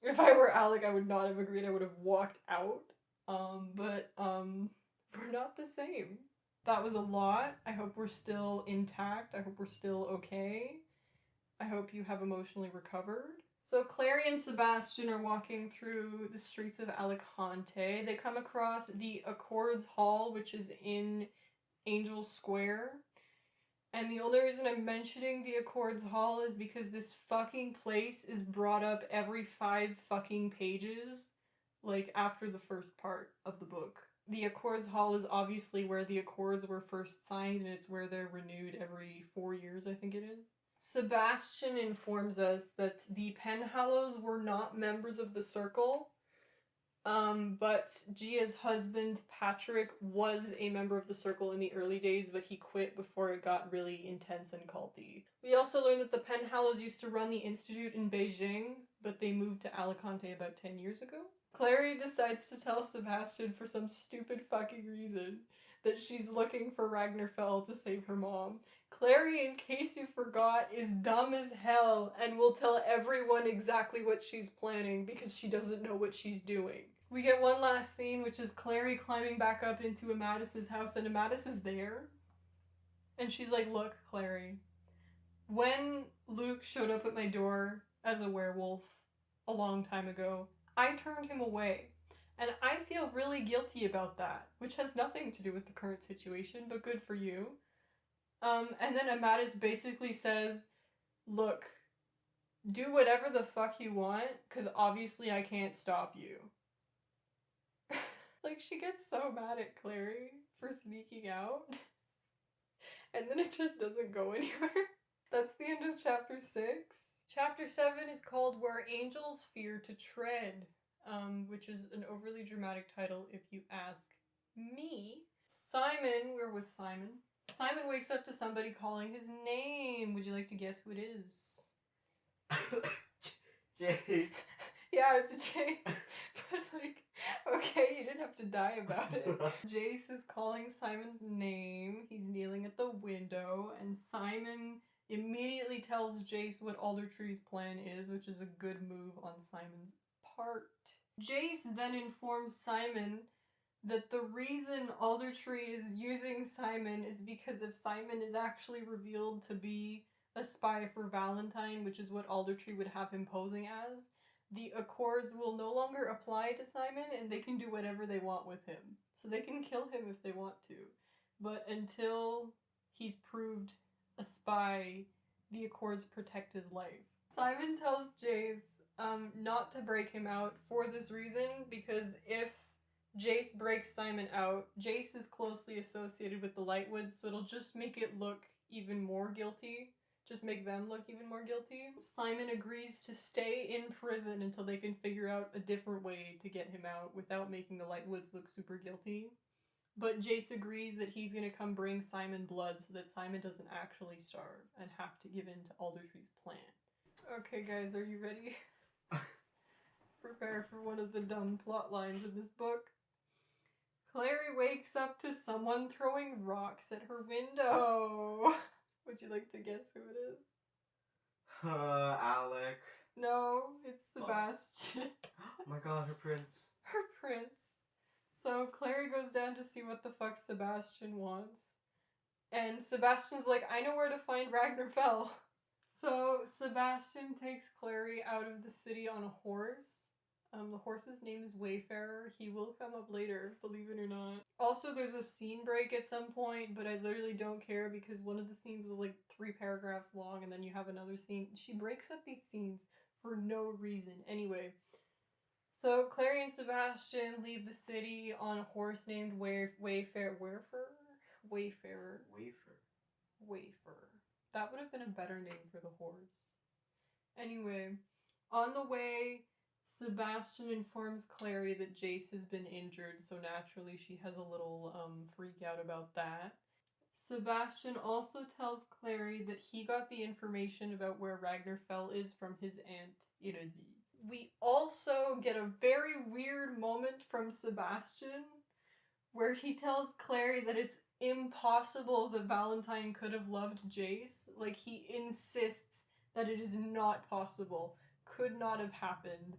If I were Alec, I would not have agreed. I would have walked out. But we're not the same. That was a lot. I hope we're still intact. I hope we're still okay. I hope you have emotionally recovered. So Clary and Sebastian are walking through the streets of Alicante. They come across the Accords Hall, which is in Angel Square. And the only reason I'm mentioning the Accords Hall is because this fucking place is brought up every 5 fucking pages, like after the first part of the book. The Accords Hall is obviously where the Accords were first signed, and it's where they're renewed every 4 years, I think it is. Sebastian informs us that the Penhallows were not members of the Circle, but Gia's husband, Patrick, was a member of the Circle in the early days, but he quit before it got really intense and culty. We also learned that the Penhallows used to run the Institute in Beijing, but they moved to Alicante about 10 years ago. Clary decides to tell Sebastian for some stupid fucking reason that she's looking for Ragnarfell to save her mom. Clary, in case you forgot, is dumb as hell and will tell everyone exactly what she's planning because she doesn't know what she's doing. We get one last scene, which is Clary climbing back up into Amadis's house, and Amadis is there. And she's like, look, Clary, when Luke showed up at my door as a werewolf a long time ago, I turned him away. And I feel really guilty about that, which has nothing to do with the current situation, but good for you. And then Amadis basically says, look, do whatever the fuck you want, because obviously I can't stop you. Like, she gets so mad at Clary for sneaking out. And then it just doesn't go anywhere. That's the end of chapter 6. Chapter 7 is called Where Angels Fear to Tread, which is an overly dramatic title if you ask me. Simon, we're with Simon. Simon wakes up to somebody calling his name. Would you like to guess who it is? Jace. Yeah, it's Jace. But like, okay, you didn't have to die about it. Jace is calling Simon's name. He's kneeling at the window, and Simon immediately tells Jace what Aldertree's plan is, which is a good move on Simon's part. Jace then informs Simon that the reason Aldertree is using Simon is because if Simon is actually revealed to be a spy for Valentine, which is what Aldertree would have him posing as, the Accords will no longer apply to Simon, and they can do whatever they want with him. So they can kill him if they want to. but until he's proved a spy, the Accords protect his life. Simon tells Jace not to break him out for this reason, because if Jace breaks Simon out, Jace is closely associated with the Lightwoods, so it'll just make it look even more guilty. Just make them look even more guilty. Simon agrees to stay in prison until they can figure out a different way to get him out without making the Lightwoods look super guilty. But Jace agrees that he's gonna come bring Simon blood so that Simon doesn't actually starve and have to give in to Aldertree's plan. Okay guys, are you ready? Prepare for one of the dumb plot lines in this book. Clary wakes up to someone throwing rocks at her window. Would you like to guess who it is? Alec. No, it's Sebastian. Oh my god, her prince. Her prince. So Clary goes down to see what the fuck Sebastian wants. And Sebastian's like, I know where to find Ragnar Fell. So Sebastian takes Clary out of the city on a horse. The horse's name is Wayfarer. He will come up later, believe it or not. Also, there's a scene break at some point, but I literally don't care because one of the scenes was like 3 paragraphs long and then you have another scene. She breaks up these scenes for no reason. Anyway, so Clary and Sebastian leave the city on a horse named Wayfarer. That would have been a better name for the horse. Anyway, on the way, Sebastian informs Clary that Jace has been injured, so naturally she has a little freak out about that. Sebastian also tells Clary that he got the information about where Ragnar Fell is from his aunt Irizi. We also get a very weird moment from Sebastian where he tells Clary that it's impossible that Valentine could have loved Jace. Like, he insists that it is not possible. Could not have happened.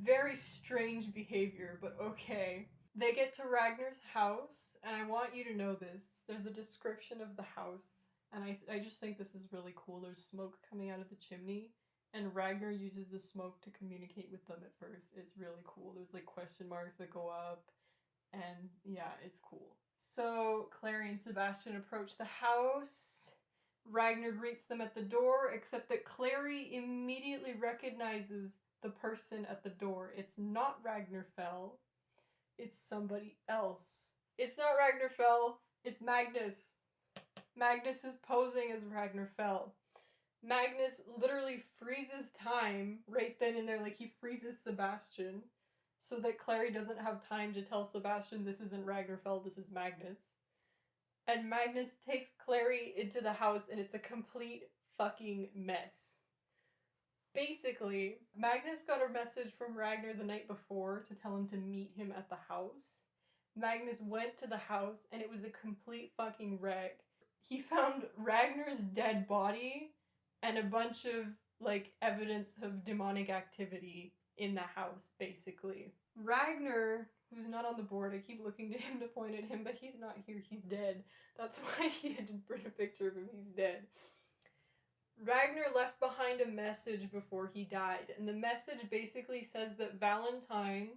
Very strange behavior, but okay. They get to Ragnar's house, and I want you to know this. There's a description of the house, and I just think this is really cool. There's smoke coming out of the chimney, and Ragnar uses the smoke to communicate with them at first. It's really cool. There's like question marks that go up, and yeah, it's cool. So Clary and Sebastian approach the house. Ragnar greets them at the door, except that Clary immediately recognizes the person at the door. It's not Ragnar Fell. It's somebody else. It's not Ragnar Fell. It's Magnus. Magnus is posing as Ragnar Fell. Magnus literally freezes time right then and there. Like, he freezes Sebastian so that Clary doesn't have time to tell Sebastian this isn't Ragnar Fell, this is Magnus. And Magnus takes Clary into the house and it's a complete fucking mess. Basically, Magnus got a message from Ragnar the night before to tell him to meet him at the house. Magnus went to the house and it was a complete fucking wreck. He found Ragnar's dead body and a bunch of, like, evidence of demonic activity in the house, basically. Ragnar, who's not on the board, I keep looking to him to point at him, but he's not here, he's dead. That's why he had to print a picture of him, he's dead. Ragnar left behind a message before he died, and the message basically says that Valentine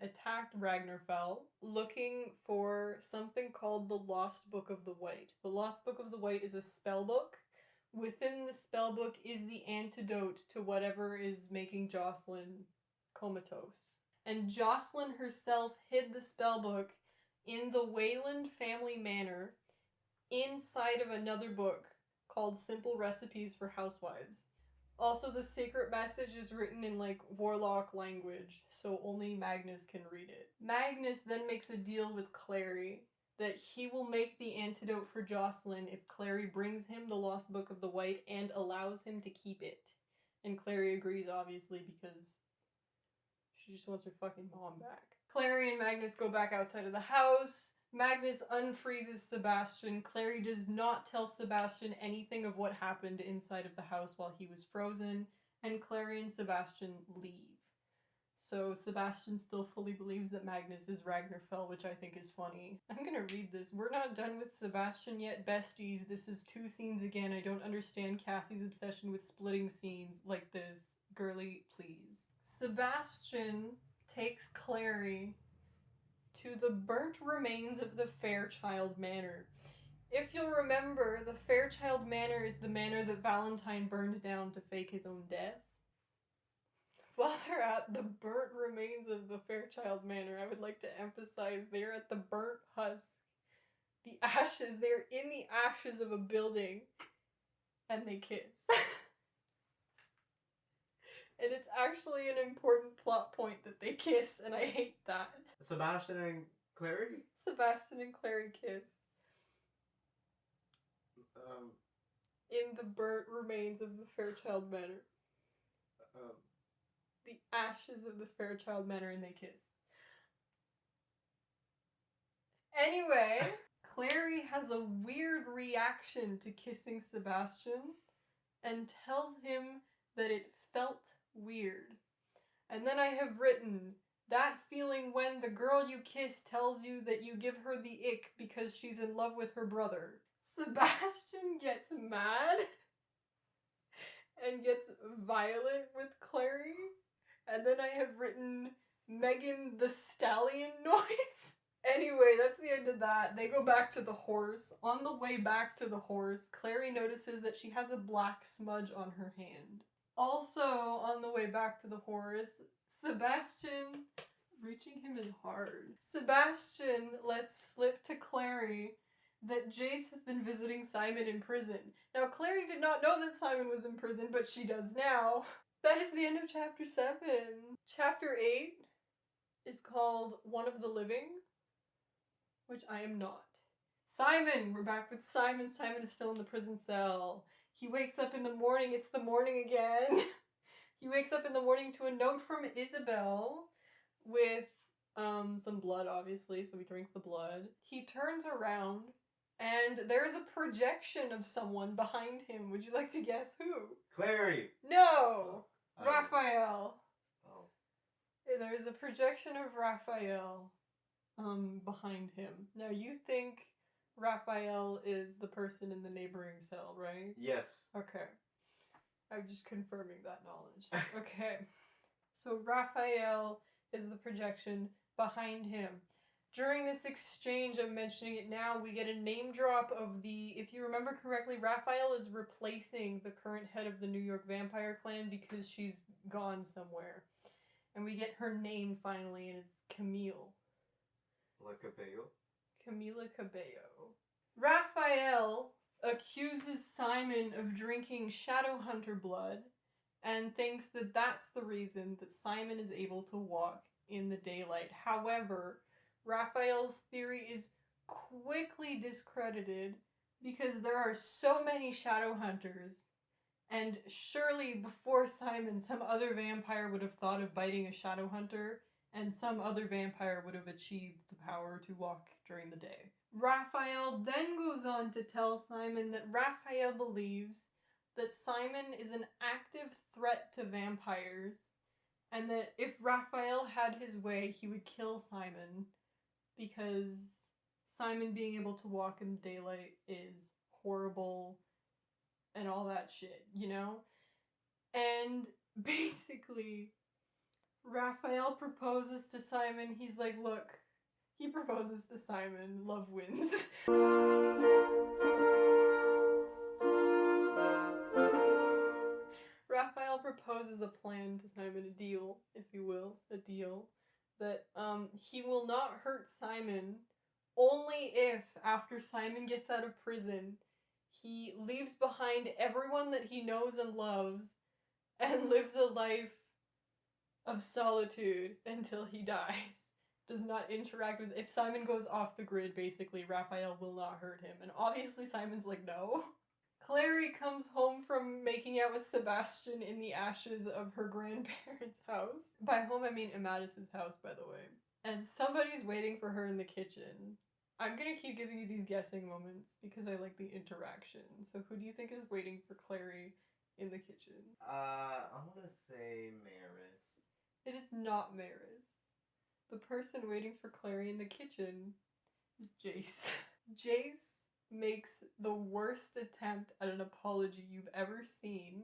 attacked Ragnar Fell looking for something called the Lost Book of the White. The Lost Book of the White is a spell book. Within the spell book is the antidote to whatever is making Jocelyn comatose. And Jocelyn herself hid the spell book in the Wayland family manor inside of another book called Simple Recipes for Housewives. Also, the secret message is written in, like, warlock language, so only Magnus can read it. Magnus then makes a deal with Clary that he will make the antidote for Jocelyn if Clary brings him the Lost Book of the White and allows him to keep it. And Clary agrees, obviously, because she just wants her fucking mom back. Clary and Magnus go back outside of the house. Magnus unfreezes Sebastian. Clary does not tell Sebastian anything of what happened inside of the house while he was frozen, and Clary and Sebastian leave. So Sebastian still fully believes that Magnus is Ragnar Fell, which I think is funny. I'm gonna read this. We're not done with Sebastian yet, besties. This is 2 scenes again. I don't understand Cassie's obsession with splitting scenes like this. Girly, please. Sebastian takes Clary to the burnt remains of the Fairchild Manor. If you'll remember, the Fairchild Manor is the manor that Valentine burned down to fake his own death. While they're at the burnt remains of the Fairchild Manor, I would like to emphasize they're at the burnt husk. The ashes, they're in the ashes of a building, and they kiss. And it's actually an important plot point that they kiss, and I hate that. Sebastian and Clary? Sebastian and Clary kiss. In the burnt remains of the Fairchild Manor. The ashes of the Fairchild Manor, and they kiss. Anyway, Clary has a weird reaction to kissing Sebastian and tells him that it felt weird. And then I have written, that feeling when the girl you kiss tells you that you give her the ick because she's in love with her brother. Sebastian gets mad and gets violent with Clary. And then I have written Megan the Stallion noise. Anyway, that's the end of that. They go back to the horse. On the way back to the horse, Clary notices that she has a black smudge on her hand. Also, on the way back to the horse, Sebastian, reaching him is hard. Sebastian lets slip to Clary that Jace has been visiting Simon in prison. Now, Clary did not know that Simon was in prison, but she does now. That is the end of chapter 7. Chapter 8 is called One of the Living, which I am not. Simon! We're back with Simon. Simon is still in the prison cell. He wakes up in the morning. It's the morning again. He wakes up in the morning to a note from Isabel with some blood, obviously, so he drinks the blood. He turns around, and there's a projection of someone behind him. Would you like to guess who? Clary! No! Raphael. Oh. There's a projection of Raphael behind him. Now, you think Raphael is the person in the neighboring cell, right? Yes. Okay. I'm just confirming that knowledge. Okay. So Raphael is the projection behind him. During this exchange, I'm mentioning it now, we get a name drop of the, if you remember correctly, Raphael is replacing the current head of the New York Vampire Clan because she's gone somewhere. And we get her name finally, and it's Camille. Like a bagel? Camila Cabello. Raphael accuses Simon of drinking Shadowhunter blood and thinks that that's the reason that Simon is able to walk in the daylight. However, Raphael's theory is quickly discredited because there are so many Shadowhunters, and surely before Simon, some other vampire would have thought of biting a Shadowhunter, and some other vampire would have achieved the power to walk during the day. Raphael then goes on to tell Simon that Raphael believes that Simon is an active threat to vampires, and that if Raphael had his way, he would kill Simon, because Simon being able to walk in the daylight is horrible and all that shit, you know? And basically, Raphael proposes to Simon. He's like, look, he proposes to Simon. Love wins. Raphael proposes a plan to Simon, a deal, if you will, a deal, that he will not hurt Simon only if, after Simon gets out of prison, he leaves behind everyone that he knows and loves and lives a life of solitude until he dies. Does not interact with... If Simon goes off the grid, basically, Raphael will not hurt him. And obviously Simon's like, no. Clary comes home from making out with Sebastian in the ashes of her grandparents' house. By home, I mean Amatis's house, by the way. And somebody's waiting for her in the kitchen. I'm gonna keep giving you these guessing moments because I like the interaction. So who do you think is waiting for Clary in the kitchen? I wanna say Maris. It is not Maris. The person waiting for Clary in the kitchen is Jace. Jace makes the worst attempt at an apology you've ever seen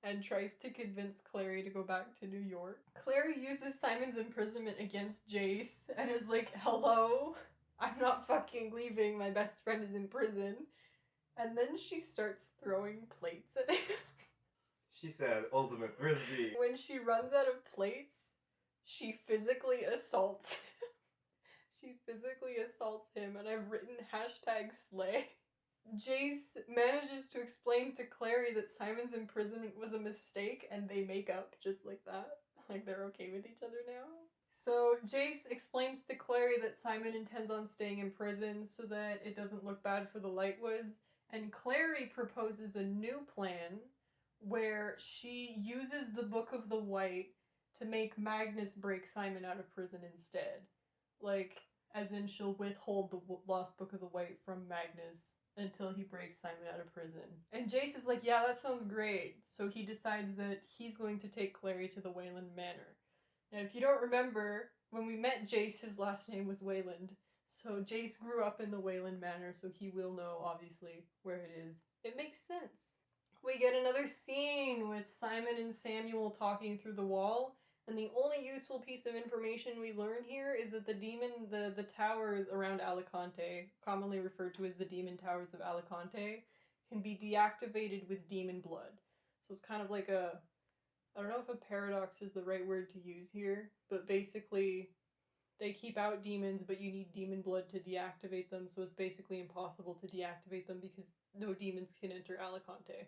and tries to convince Clary to go back to New York. Clary uses Simon's imprisonment against Jace and is like, hello, I'm not fucking leaving, my best friend is in prison. And then she starts throwing plates at him. She said, ultimate frisbee. When she runs out of plates, she physically assaults him. She physically assaults him, and I've written #slay. Jace manages to explain to Clary that Simon's imprisonment was a mistake, and they make up just like that. Like, they're okay with each other now. So Jace explains to Clary that Simon intends on staying in prison so that it doesn't look bad for the Lightwoods, and Clary proposes a new plan where she uses the Book of the White to make Magnus break Simon out of prison instead. Like, as in she'll withhold the Lost Book of the White from Magnus until he breaks Simon out of prison. And Jace is like, yeah, that sounds great. So he decides that he's going to take Clary to the Wayland Manor. Now, if you don't remember, when we met Jace, his last name was Wayland. So Jace grew up in the Wayland Manor, so he will know, obviously, where it is. It makes sense. We get another scene with Simon and Samuel talking through the wall, and the only useful piece of information we learn here is that the towers around Alicante, commonly referred to as the Demon Towers of Alicante, can be deactivated with demon blood. So it's kind of like a, I don't know if a paradox is the right word to use here, but basically they keep out demons, but you need demon blood to deactivate them, so it's basically impossible to deactivate them because no demons can enter Alicante.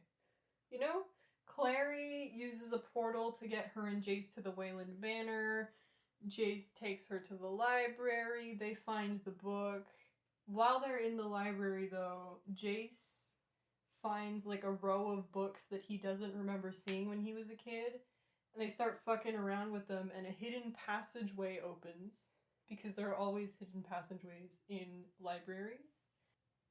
You know? Clary uses a portal to get her and Jace to the Wayland Manor. Jace takes her to the library. They find the book. While they're in the library, though, Jace finds like a row of books that he doesn't remember seeing when he was a kid. And they start fucking around with them, and a hidden passageway opens. Because there are always hidden passageways in libraries.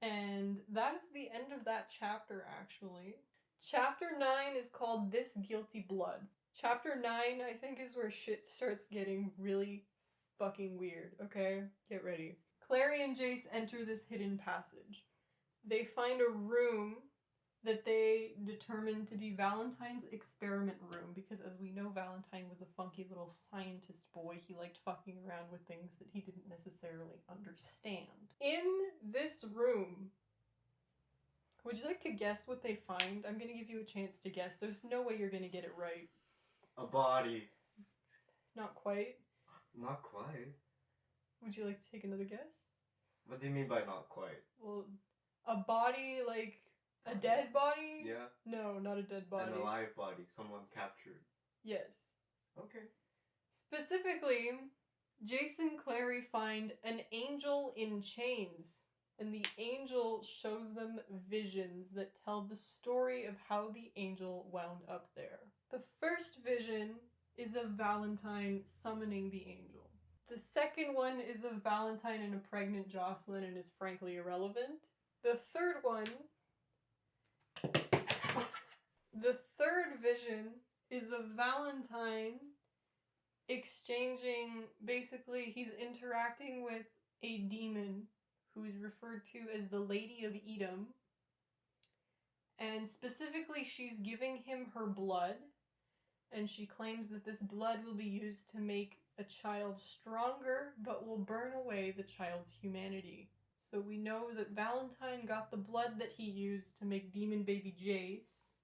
And that is the end of that chapter, actually. Chapter 9 is called This Guilty Blood. Chapter 9, I think, is where shit starts getting really fucking weird, okay? Get ready. Clary and Jace enter this hidden passage. They find a room that they determine to be Valentine's experiment room, because as we know, Valentine was a funky little scientist boy. He liked fucking around with things that he didn't necessarily understand. In this room, would you like to guess what they find? I'm gonna give you a chance to guess. There's no way you're gonna get it right. A body. Not quite. Not quite. Would you like to take another guess? What do you mean by not quite? Well, a body, like a dead body? Yeah. No, not a dead body. An alive body. Someone captured. Yes. Okay. Specifically, Jason and Clary find an angel in chains. And the angel shows them visions that tell the story of how the angel wound up there. The first vision is of Valentine summoning the angel. The second one is of Valentine and a pregnant Jocelyn and is frankly irrelevant. The third vision is of Valentine exchanging, basically he's interacting with a demon who is referred to as the Lady of Edom. And specifically, she's giving him her blood, and she claims that this blood will be used to make a child stronger, but will burn away the child's humanity. So we know that Valentine got the blood that he used to make demon baby Jace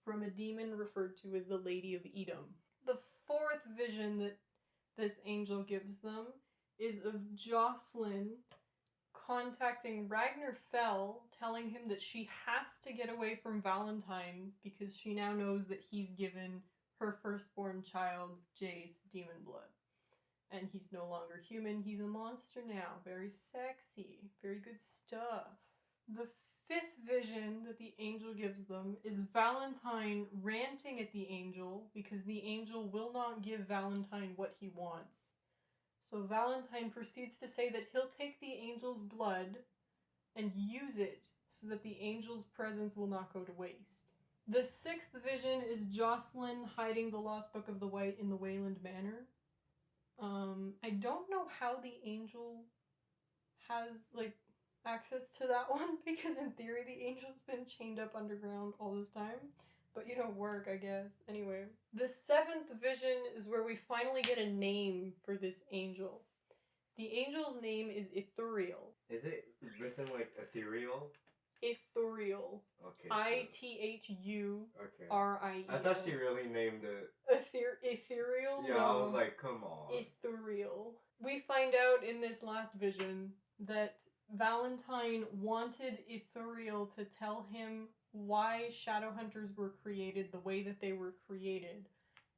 from a demon referred to as the Lady of Edom. The fourth vision that this angel gives them is of Jocelyn contacting Ragnar Fell, telling him that she has to get away from Valentine because she now knows that he's given her firstborn child, Jace, demon blood. And he's no longer human, he's a monster now. Very sexy. Very good stuff. The fifth vision that the angel gives them is Valentine ranting at the angel because the angel will not give Valentine what he wants. So Valentine proceeds to say that he'll take the angel's blood and use it so that the angel's presence will not go to waste. The sixth vision is Jocelyn hiding the Lost Book of the White in the Wayland Manor. I don't know how the angel has, access to that one, because in theory the angel's been chained up underground all this time. But work, I guess. Anyway. The 7th vision is where we finally get a name for this angel. The angel's name is Ithuriel. Is it written like ethereal? Ithuriel. Okay. Ithuriel. Okay. I thought she really named it. Ethereal? Yeah, No. I was like, come on. Ithuriel. We find out in this last vision that Valentine wanted Ithuriel to tell him why Shadowhunters were created the way that they were created,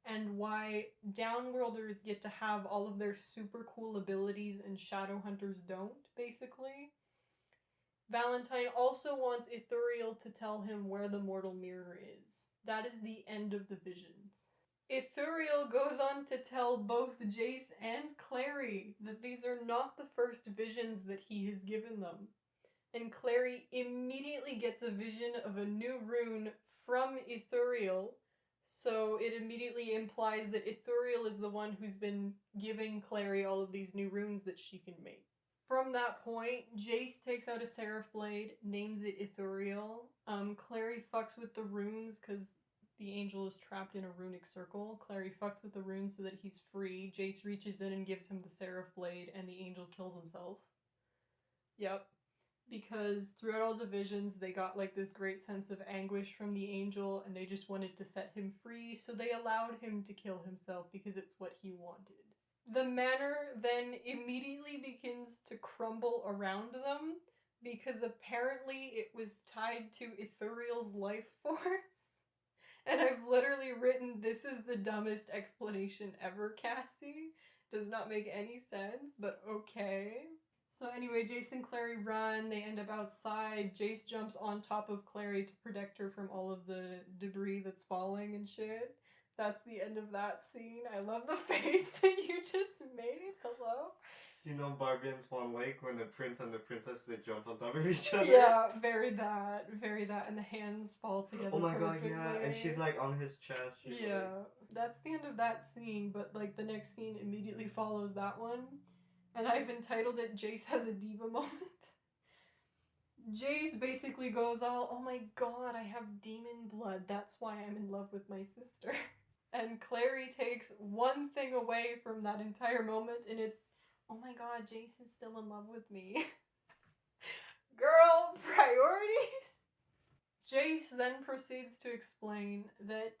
and why Downworlders get to have all of their super cool abilities and Shadowhunters don't, basically. Valentine also wants Ithuriel to tell him where the mortal mirror is. That is the end of the visions. Ithuriel goes on to tell both Jace and Clary that these are not the first visions that he has given them. And Clary immediately gets a vision of a new rune from Ithuriel, so it immediately implies that Ithuriel is the one who's been giving Clary all of these new runes that she can make. From that point, Jace takes out a Seraph Blade, names it Ithuriel. Clary fucks with the runes because the angel is trapped in a runic circle. Clary fucks with the runes so that he's free. Jace reaches in and gives him the Seraph Blade, and the angel kills himself. Yep. Because throughout all the visions, they got like this great sense of anguish from the angel, and they just wanted to set him free, so they allowed him to kill himself because it's what he wanted. The manor then immediately begins to crumble around them, because apparently it was tied to Ithuriel's life force. And I've literally written, this is the dumbest explanation ever, Cassie. Does not make any sense, but okay. So anyway, Jace and Clary run, they end up outside. Jace jumps on top of Clary to protect her from all of the debris that's falling and shit. That's the end of that scene. I love the face that you just made. Hello? You know Barbie and Swan Lake when the prince and the princess, they jump on top of each other? Yeah, very that. And the hands fall together perfectly. God, yeah. And she's like on his chest. Yeah. That's the end of that scene, but like the next scene immediately follows that one. And I've entitled it Jace Has a Diva Moment. Jace basically goes all, oh my god, I have demon blood. That's why I'm in love with my sister. And Clary takes one thing away from that entire moment, and it's, oh my god, Jace is still in love with me. Girl, priorities! Jace then proceeds to explain that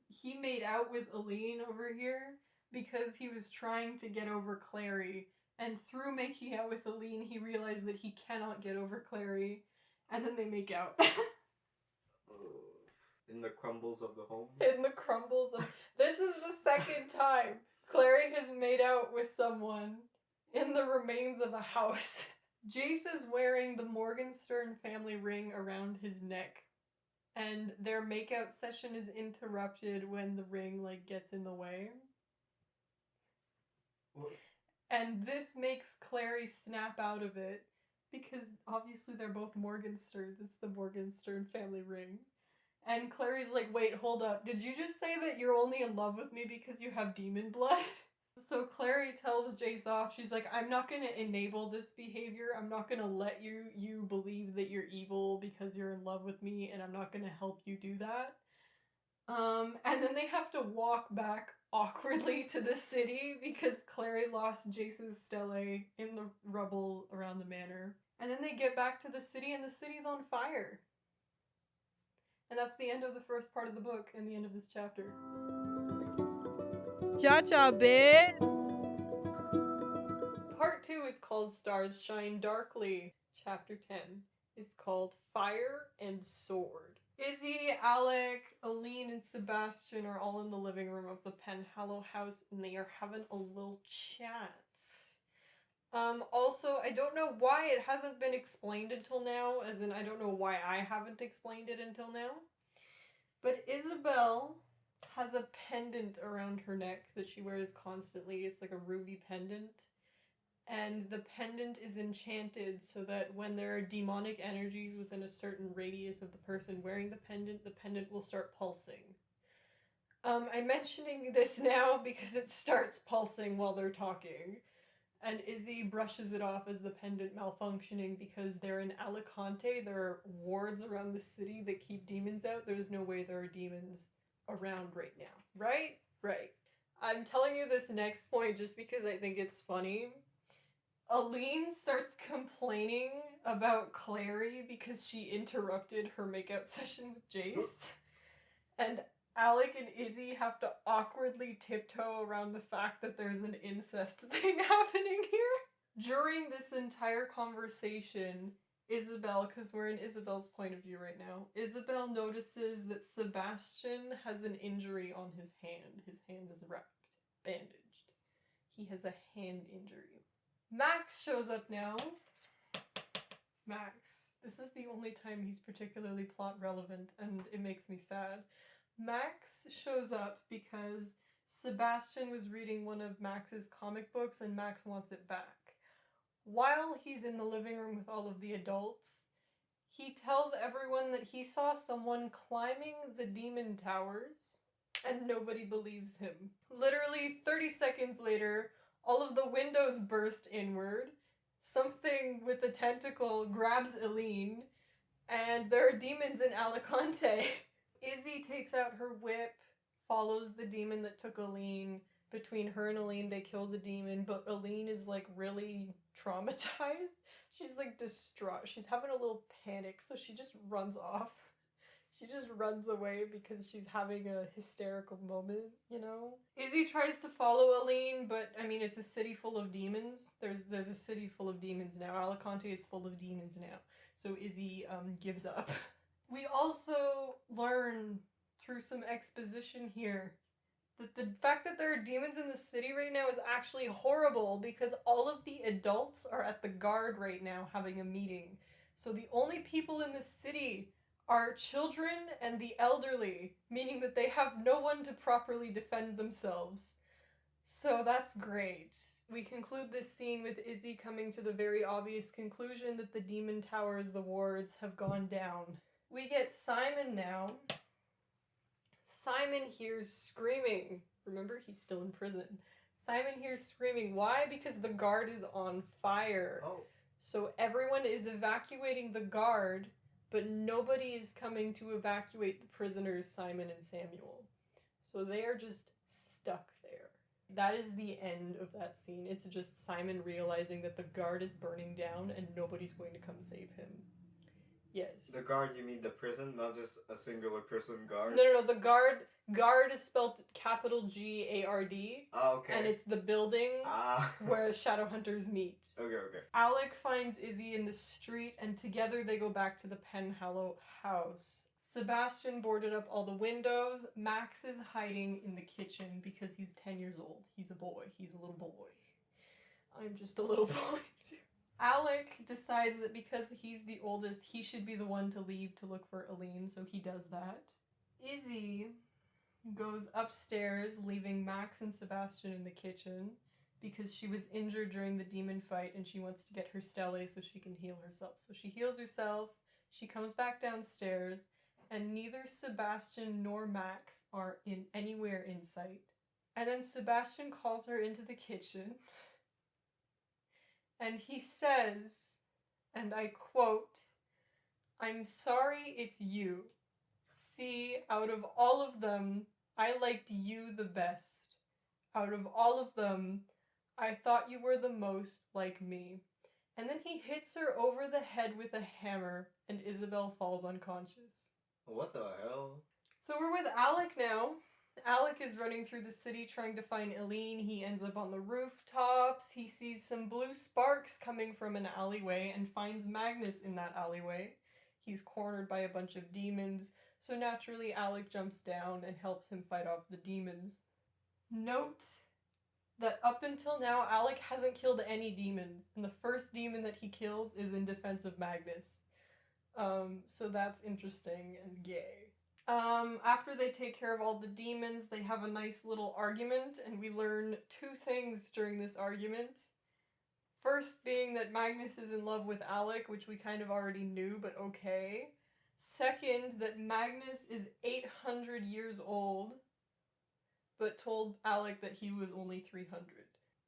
he made out with Aline over here because he was trying to get over Clary, and through making out with Aline, he realized that he cannot get over Clary, and then they make out. In the crumbles of the home? In the crumbles of... This is the second time Clary has made out with someone in the remains of a house. Jace is wearing the Morgenstern family ring around his neck, and their makeout session is interrupted when the ring, like, gets in the way. What? And this makes Clary snap out of it, because obviously they're both Morgensterns. It's the Morgenstern family ring. And Clary's like, wait, hold up. Did you just say that you're only in love with me because you have demon blood? So Clary tells Jace off. She's like, I'm not going to enable this behavior. I'm not going to let you believe that you're evil because you're in love with me, and I'm not going to help you do that. And then they have to walk back awkwardly to the city because Clary lost Jace's stele in the rubble around the manor. And then they get back to the city, and the city's on fire. And that's the end of the first part of the book and the end of this chapter. Cha-cha, bitch! Part 2 is called Stars Shine Darkly. Chapter 10 is called Fire and Sword. Izzy, Alec, Aline, and Sebastian are all in the living room of the Penhallow house, and they are having a little chat. Also, I don't know why it hasn't been explained until now, as in I don't know why I haven't explained it until now. But Isabel has a pendant around her neck that she wears constantly. It's like a ruby pendant. And the pendant is enchanted so that when there are demonic energies within a certain radius of the person wearing the pendant will start pulsing. I'm mentioning this now because it starts pulsing while they're talking. And Izzy brushes it off as the pendant malfunctioning because they're in Alicante. There are wards around the city that keep demons out. There's no way there are demons around right now. Right? Right. I'm telling you this next point just because I think it's funny. Aline starts complaining about Clary because she interrupted her makeout session with Jace. And Alec and Izzy have to awkwardly tiptoe around the fact that there's an incest thing happening here. During this entire conversation, Isabel, because we're in Isabel's point of view right now, Isabel notices that Sebastian has an injury on his hand. His hand is wrapped, bandaged. He has a hand injury. Max shows up now. Max. This is the only time he's particularly plot relevant, and it makes me sad. Max shows up because Sebastian was reading one of Max's comic books and Max wants it back. While he's in the living room with all of the adults, he tells everyone that he saw someone climbing the demon towers and nobody believes him. Literally 30 seconds later, all of the windows burst inward, something with a tentacle grabs Aline, and there are demons in Alicante. Izzy takes out her whip, follows the demon that took Aline. Between her and Aline, they kill the demon, but Aline is like really traumatized. She's like distraught. She's having a little panic, so she just runs off. She just runs away because she's having a hysterical moment, you know? Izzy tries to follow Aline, but I mean, it's a city full of demons. There's a city full of demons now. Alicante is full of demons now. So Izzy gives up. We also learn through some exposition here that the fact that there are demons in the city right now is actually horrible because all of the adults are at the guard right now having a meeting. So the only people in the city are children and the elderly, meaning that they have no one to properly defend themselves. So that's great. We conclude this scene with Izzy coming to the very obvious conclusion that the demon towers, the wards, have gone down. We get Simon now. Simon hears screaming. Remember, he's still in prison. Simon hears screaming. Why? Because the guard is on fire. Oh. So everyone is evacuating the guard, but nobody is coming to evacuate the prisoners, Simon and Samuel. So they are just stuck there. That is the end of that scene. It's just Simon realizing that the guard is burning down and nobody's going to come save him. Yes. The guard, you mean the prison, not just a singular person guard? No. The guard is spelled capital G-A-R-D. Oh, okay. And it's the building where shadowhunters meet. Okay. Alec finds Izzy in the street, and together they go back to the Penhallow house. Sebastian boarded up all the windows. Max is hiding in the kitchen because he's 10 years old. He's a boy. He's a little boy. I'm just a little boy, too. Alec decides that because he's the oldest, he should be the one to leave to look for Aline, so he does that. Izzy goes upstairs, leaving Max and Sebastian in the kitchen because she was injured during the demon fight and she wants to get her stele so she can heal herself. So she heals herself, she comes back downstairs, and neither Sebastian nor Max are anywhere in sight. And then Sebastian calls her into the kitchen. And he says, and I quote, "I'm sorry it's you. See, out of all of them, I liked you the best. Out of all of them, I thought you were the most like me." And then he hits her over the head with a hammer, and Isabel falls unconscious. What the hell? So we're with Alec now. Alec is running through the city trying to find Aline. He ends up on the rooftops. He sees some blue sparks coming from an alleyway and finds Magnus in that alleyway. He's cornered by a bunch of demons, so naturally Alec jumps down and helps him fight off the demons. Note that up until now, Alec hasn't killed any demons, and the first demon that he kills is in defense of Magnus. So that's interesting and gay. After they take care of all the demons, they have a nice little argument, and we learn two things during this argument. First being that Magnus is in love with Alec, which we kind of already knew, but okay. Second, that Magnus is 800 years old, but told Alec that he was only 300.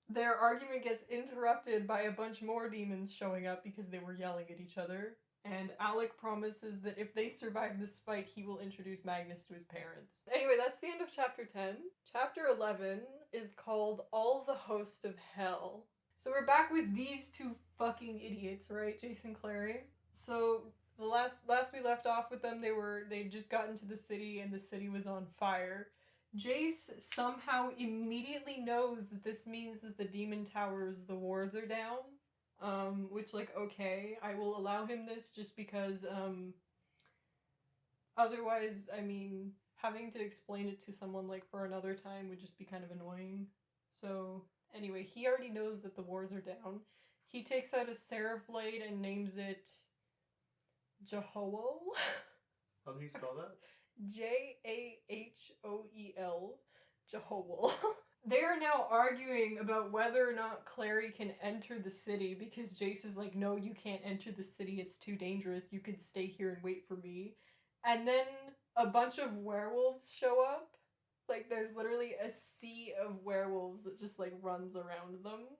Their argument gets interrupted by a bunch more demons showing up because they were yelling at each other. And Alec promises that if they survive this fight, he will introduce Magnus to his parents. Anyway, that's the end of chapter 10. Chapter 11 is called All the Host of Hell. So we're back with these two fucking idiots, right? Jason Clary. So the last we left off with them, they'd just gotten to the city and the city was on fire. Jace somehow immediately knows that this means that the demon towers, the wards are down. Which, like, okay, I will allow him this just because, otherwise, I mean, having to explain it to someone, like, for another time would just be kind of annoying. So, anyway, he already knows that the wards are down. He takes out a seraph blade and names it Jehoel. How do you spell that? Jahoel. Jehoel. They are now arguing about whether or not Clary can enter the city because Jace is like, no, you can't enter the city, it's too dangerous, you could stay here and wait for me. And then a bunch of werewolves show up. Like, there's literally a sea of werewolves that just, like, runs around them.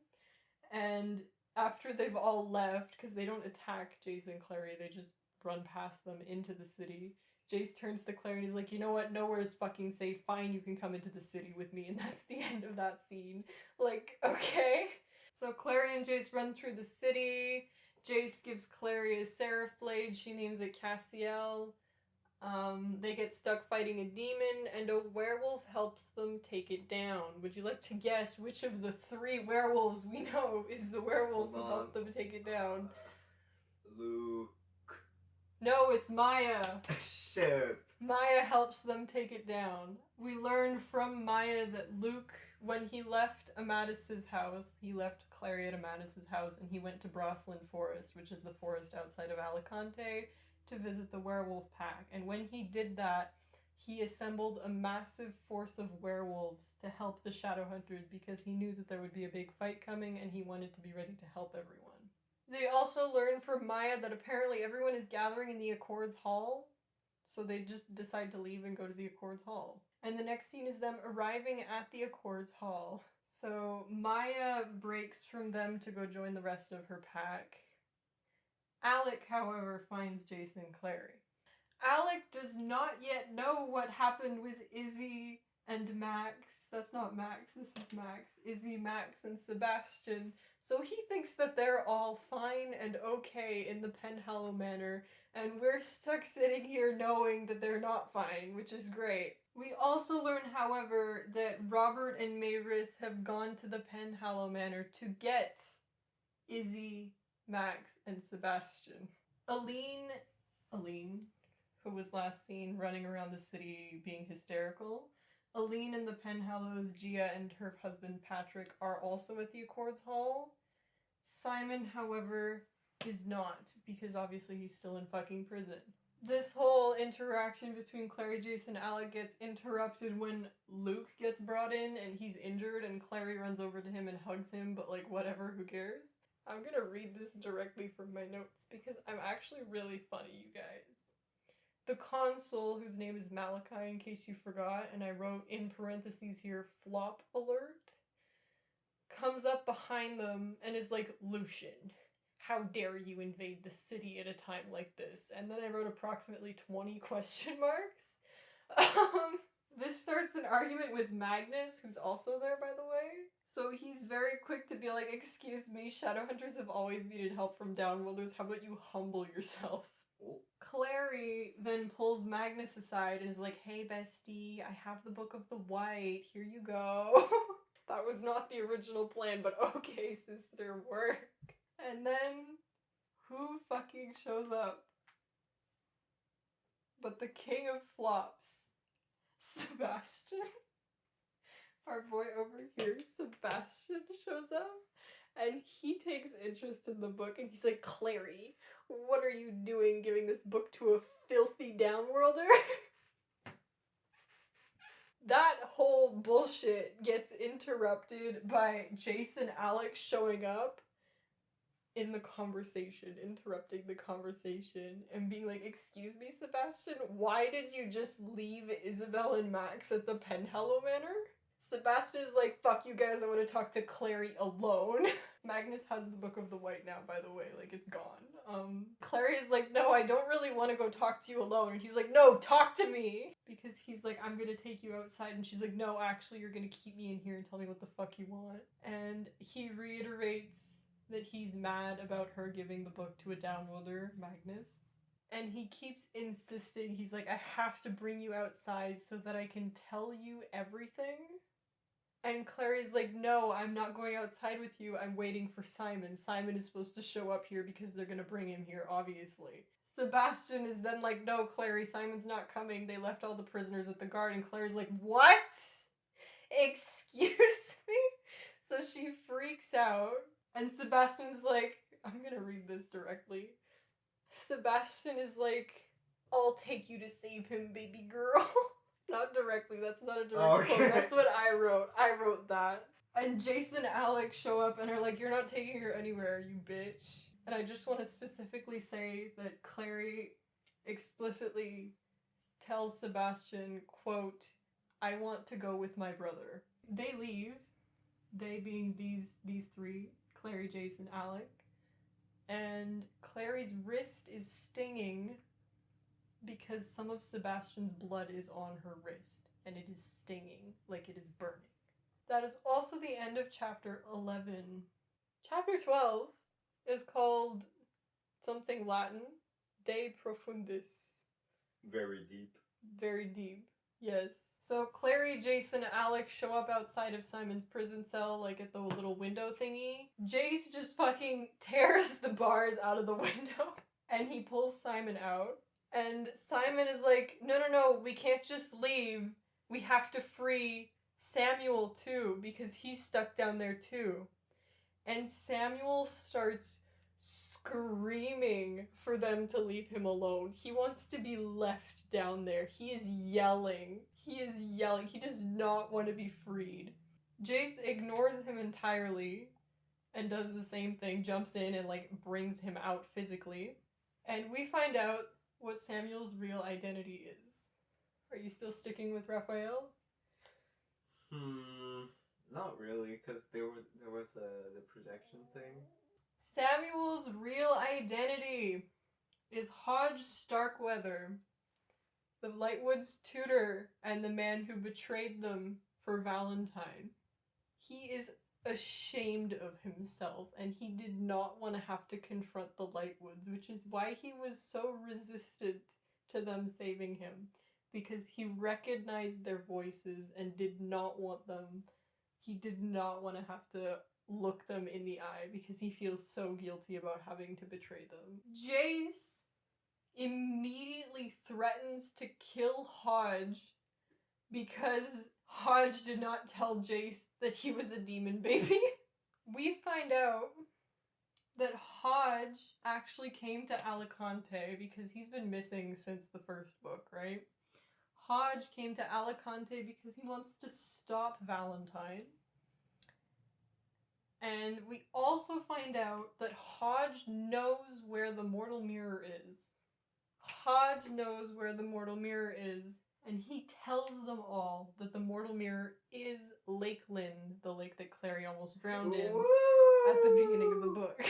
And after they've all left, because they don't attack Jace and Clary, they just run past them into the city. Jace turns to Clary and he's like, you know what, nowhere is fucking safe, fine, you can come into the city with me, and that's the end of that scene. Like, okay. So Clary and Jace run through the city, Jace gives Clary a seraph blade, she names it Cassiel. They get stuck fighting a demon, and a werewolf helps them take it down. Would you like to guess which of the 3 werewolves we know is the werewolf who helped them take it down? Luke. No, it's Maya. Shit. Maya helps them take it down. We learn from Maya that Luke, when he left Amadis's house, he left Clary at Amadis's house, and he went to Broslin Forest, which is the forest outside of Alicante, to visit the werewolf pack. And when he did that, he assembled a massive force of werewolves to help the Shadowhunters because he knew that there would be a big fight coming and he wanted to be ready to help everyone. They also learn from Maya that apparently everyone is gathering in the Accords Hall, so they just decide to leave and go to the Accords Hall. And the next scene is them arriving at the Accords Hall. So Maya breaks from them to go join the rest of her pack. Alec, however, finds Jason and Clary. Alec does not yet know what happened with Izzy and Max. That's not Max, this is Max. Izzy, Max, and Sebastian. So he thinks that they're all fine and okay in the Penhallow Manor, and we're stuck sitting here knowing that they're not fine, which is great. We also learn, however, that Robert and Mayrus have gone to the Penhallow Manor to get Izzy, Max, and Sebastian. Aline, who was last seen running around the city being hysterical. Aline and the Penhallows, Gia and her husband Patrick are also at the Accords Hall. Simon, however, is not, because obviously he's still in fucking prison. This whole interaction between Clary, Jace, and Alec gets interrupted when Luke gets brought in and he's injured and Clary runs over to him and hugs him, but like, whatever, who cares? I'm gonna read this directly from my notes because I'm actually really funny, you guys. The consul, whose name is Malachi in case you forgot, and I wrote in parentheses here, flop alert, comes up behind them and is like, Lucian, how dare you invade the city at a time like this? And then I wrote approximately 20 question marks. This starts an argument with Magnus, who's also there, by the way. So he's very quick to be like, excuse me, Shadowhunters have always needed help from Downworlders, how about you humble yourself? Oh. Clary then pulls Magnus aside and is like, hey bestie, I have the Book of the White, here you go. That was not the original plan, but okay, sister, work. And then, who fucking shows up? But the king of flops, Sebastian. Our boy over here, Sebastian, shows up. And he takes interest in the book and he's like, Clary, what are you doing giving this book to a filthy downworlder? That whole bullshit gets interrupted by Jason Alex showing up in the conversation, interrupting the conversation and being like, excuse me, Sebastian, why did you just leave Isabel and Max at the Penhallow Manor? Sebastian is like, fuck you guys, I want to talk to Clary alone. Magnus has the Book of the White now, by the way, like, it's gone. Clary is like, no, I don't really want to go talk to you alone. And he's like, no, talk to me! Because he's like, I'm gonna take you outside. And she's like, no, actually, you're gonna keep me in here and tell me what the fuck you want. And he reiterates that he's mad about her giving the book to a downworlder, Magnus. And he keeps insisting, he's like, I have to bring you outside so that I can tell you everything. And Clary's like, no, I'm not going outside with you. I'm waiting for Simon. Simon is supposed to show up here because they're gonna bring him here, obviously. Sebastian is then like, no, Clary, Simon's not coming. They left all the prisoners at the guard. And Clary's like, what? Excuse me? So she freaks out. And Sebastian's like, I'm gonna read this directly. Sebastian is like, I'll take you to save him, baby girl. Not directly, that's not a direct quote. That's what I wrote. I wrote that. And Jason and Alex show up and are like, you're not taking her anywhere, you bitch. And I just want to specifically say that Clary explicitly tells Sebastian, quote, I want to go with my brother. They leave, they being these three, Clary, Jason, Alec. And Clary's wrist is stinging because some of Sebastian's blood is on her wrist, and it is stinging, like it is burning. That is also the end of chapter 11. Chapter 12 is called something Latin, De Profundis. Very deep. Very deep, yes. So Clary, Jason, and Alex show up outside of Simon's prison cell, like at the little window thingy. Jace just fucking tears the bars out of the window, and he pulls Simon out. And Simon is like, no, we can't just leave. We have to free Samuel too, because he's stuck down there too. And Samuel starts screaming for them to leave him alone. He wants to be left down there. He is yelling. He does not want to be freed. Jace ignores him entirely and does the same thing, jumps in and like brings him out physically. And we find out what Samuel's real identity is. Are you still sticking with Raphael? Not really, because there was the projection thing. Samuel's real identity is Hodge Starkweather, the Lightwood's tutor and the man who betrayed them for Valentine. He is ashamed of himself, and he did not want to have to confront the Lightwoods, which is why he was so resistant to them saving him, because he recognized their voices and did not want them. He did not want to have to look them in the eye because he feels so guilty about having to betray them. Jace immediately threatens to kill Hodge because Hodge did not tell Jace that he was a demon baby. We find out that Hodge actually came to Alicante because he's been missing since the first book, right? Hodge came to Alicante because he wants to stop Valentine. And we also find out that Hodge knows where the mortal mirror is. Hodge knows where the mortal mirror is, and he tells them all that the mortal mirror is Lake Lynn, the lake that Clary almost drowned in at the beginning of the book.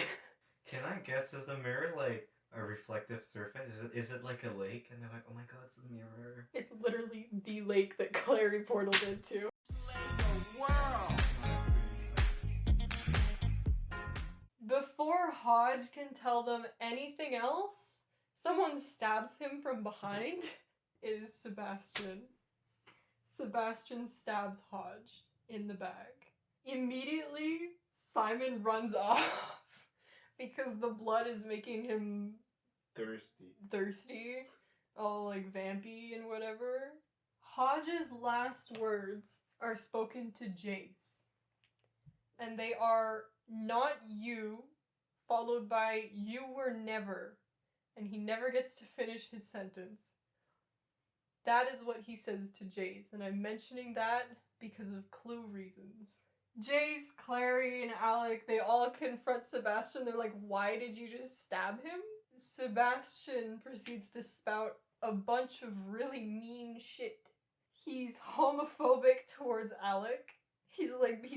Can I guess, is the mirror like a reflective surface? Is it like a lake? And they're like, oh my god, it's a mirror. It's literally the lake that Clary portaled into. Before Hodge can tell them anything else, someone stabs him from behind. It is Sebastian. Sebastian stabs Hodge in the back. Immediately, Simon runs off because the blood is making him thirsty, all like vampy and whatever. Hodge's last words are spoken to Jace, and they are, not you, followed by you were never, and he never gets to finish his sentence. That is what he says to Jace, and I'm mentioning that because of clue reasons. Jace, Clary, and Alec, they all confront Sebastian. They're like, why did you just stab him? Sebastian proceeds to spout a bunch of really mean shit. He's homophobic towards Alec. He's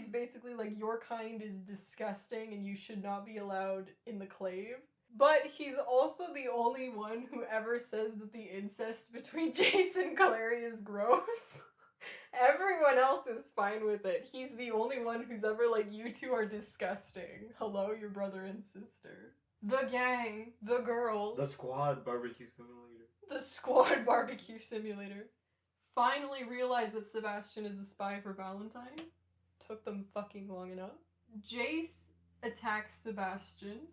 basically like, your kind is disgusting and you should not be allowed in the clave. But he's also the only one who ever says that the incest between Jace and Clary is gross. Everyone else is fine with it. He's the only one who's ever like, you two are disgusting. Hello, your brother and sister. The gang, the girls. The squad barbecue simulator. The squad barbecue simulator. Finally realized that Sebastian is a spy for Valentine. Took them fucking long enough. Jace attacks Sebastian.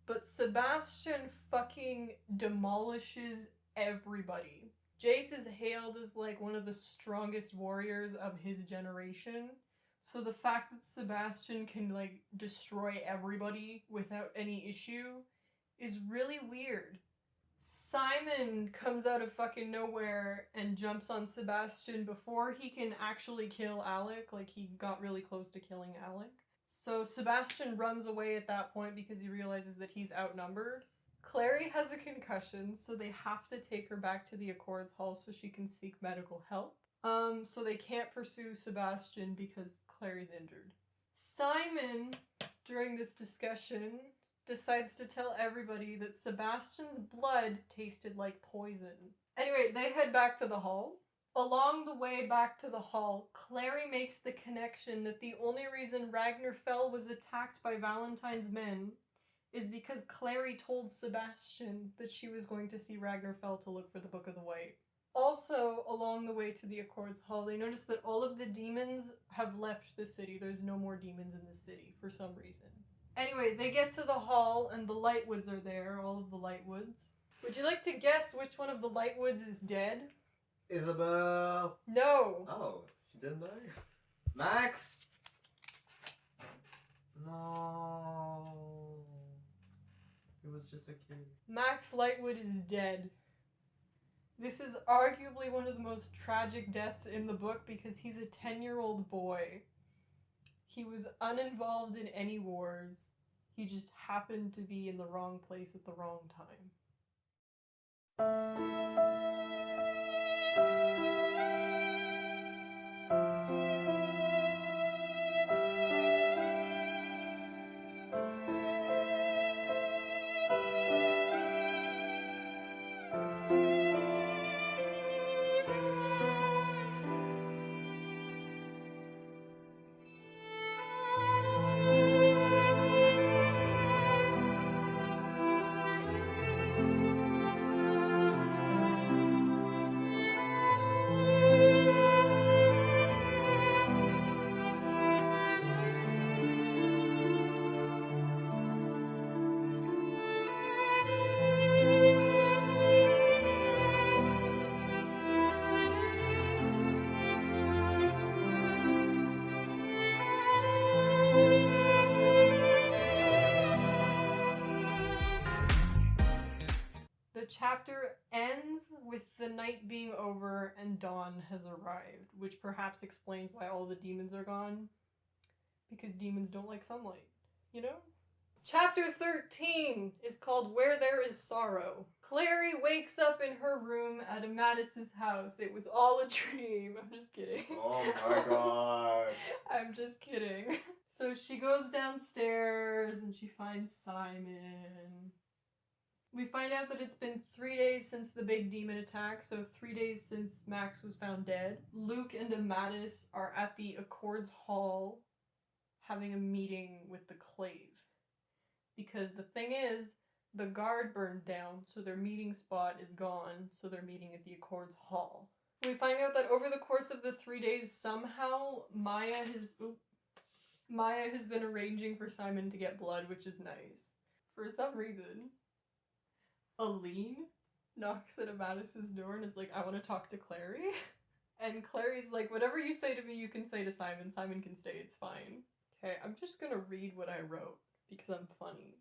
But Sebastian fucking demolishes everybody. Jace is hailed as like one of the strongest warriors of his generation. So the fact that Sebastian can like destroy everybody without any issue is really weird. Simon comes out of fucking nowhere and jumps on Sebastian before he can actually kill Alec. Like, he got really close to killing Alec. So Sebastian runs away at that point because he realizes that he's outnumbered. Clary has a concussion, so they have to take her back to the Accords Hall so she can seek medical help. So they can't pursue Sebastian because Clary's injured. Simon, during this discussion, decides to tell everybody that Sebastian's blood tasted like poison. Anyway, they head back to the hall. Along the way back to the hall, Clary makes the connection that the only reason Ragnarfell was attacked by Valentine's men is because Clary told Sebastian that she was going to see Ragnarfell to look for the Book of the White. Also, along the way to the Accords Hall, they notice that all of the demons have left the city. There's no more demons in the city for some reason. Anyway, they get to the hall and the Lightwoods are there, all of the Lightwoods. Would you like to guess which one of the Lightwoods is dead? Isabel! No! Oh, she didn't die? Max! No. He was just a kid. Max Lightwood is dead. This is arguably one of the most tragic deaths in the book because he's a 10-year-old boy. He was uninvolved in any wars. He just happened to be in the wrong place at the wrong time. The chapter ends with the night being over and dawn has arrived, which perhaps explains why all the demons are gone. Because demons don't like sunlight, you know? Chapter 13 is called Where There Is Sorrow. Clary wakes up in her room at Amadis's house. It was all a dream. I'm just kidding. Oh my god. I'm just kidding. So she goes downstairs and she finds Simon. We find out that it's been 3 days since the big demon attack, so 3 days since Max was found dead. Luke and Amadis are at the Accords Hall having a meeting with the Clave. Because the thing is, the guard burned down, so their meeting spot is gone, so they're meeting at the Accords Hall. We find out that over the course of the 3 days, somehow Maya has been arranging for Simon to get blood, which is nice. For some reason, Aline knocks at Amadis's door and is like, I want to talk to Clary. And Clary's like, whatever you say to me, you can say to Simon. Simon can stay, it's fine. Okay, I'm just gonna read what I wrote because I'm funny.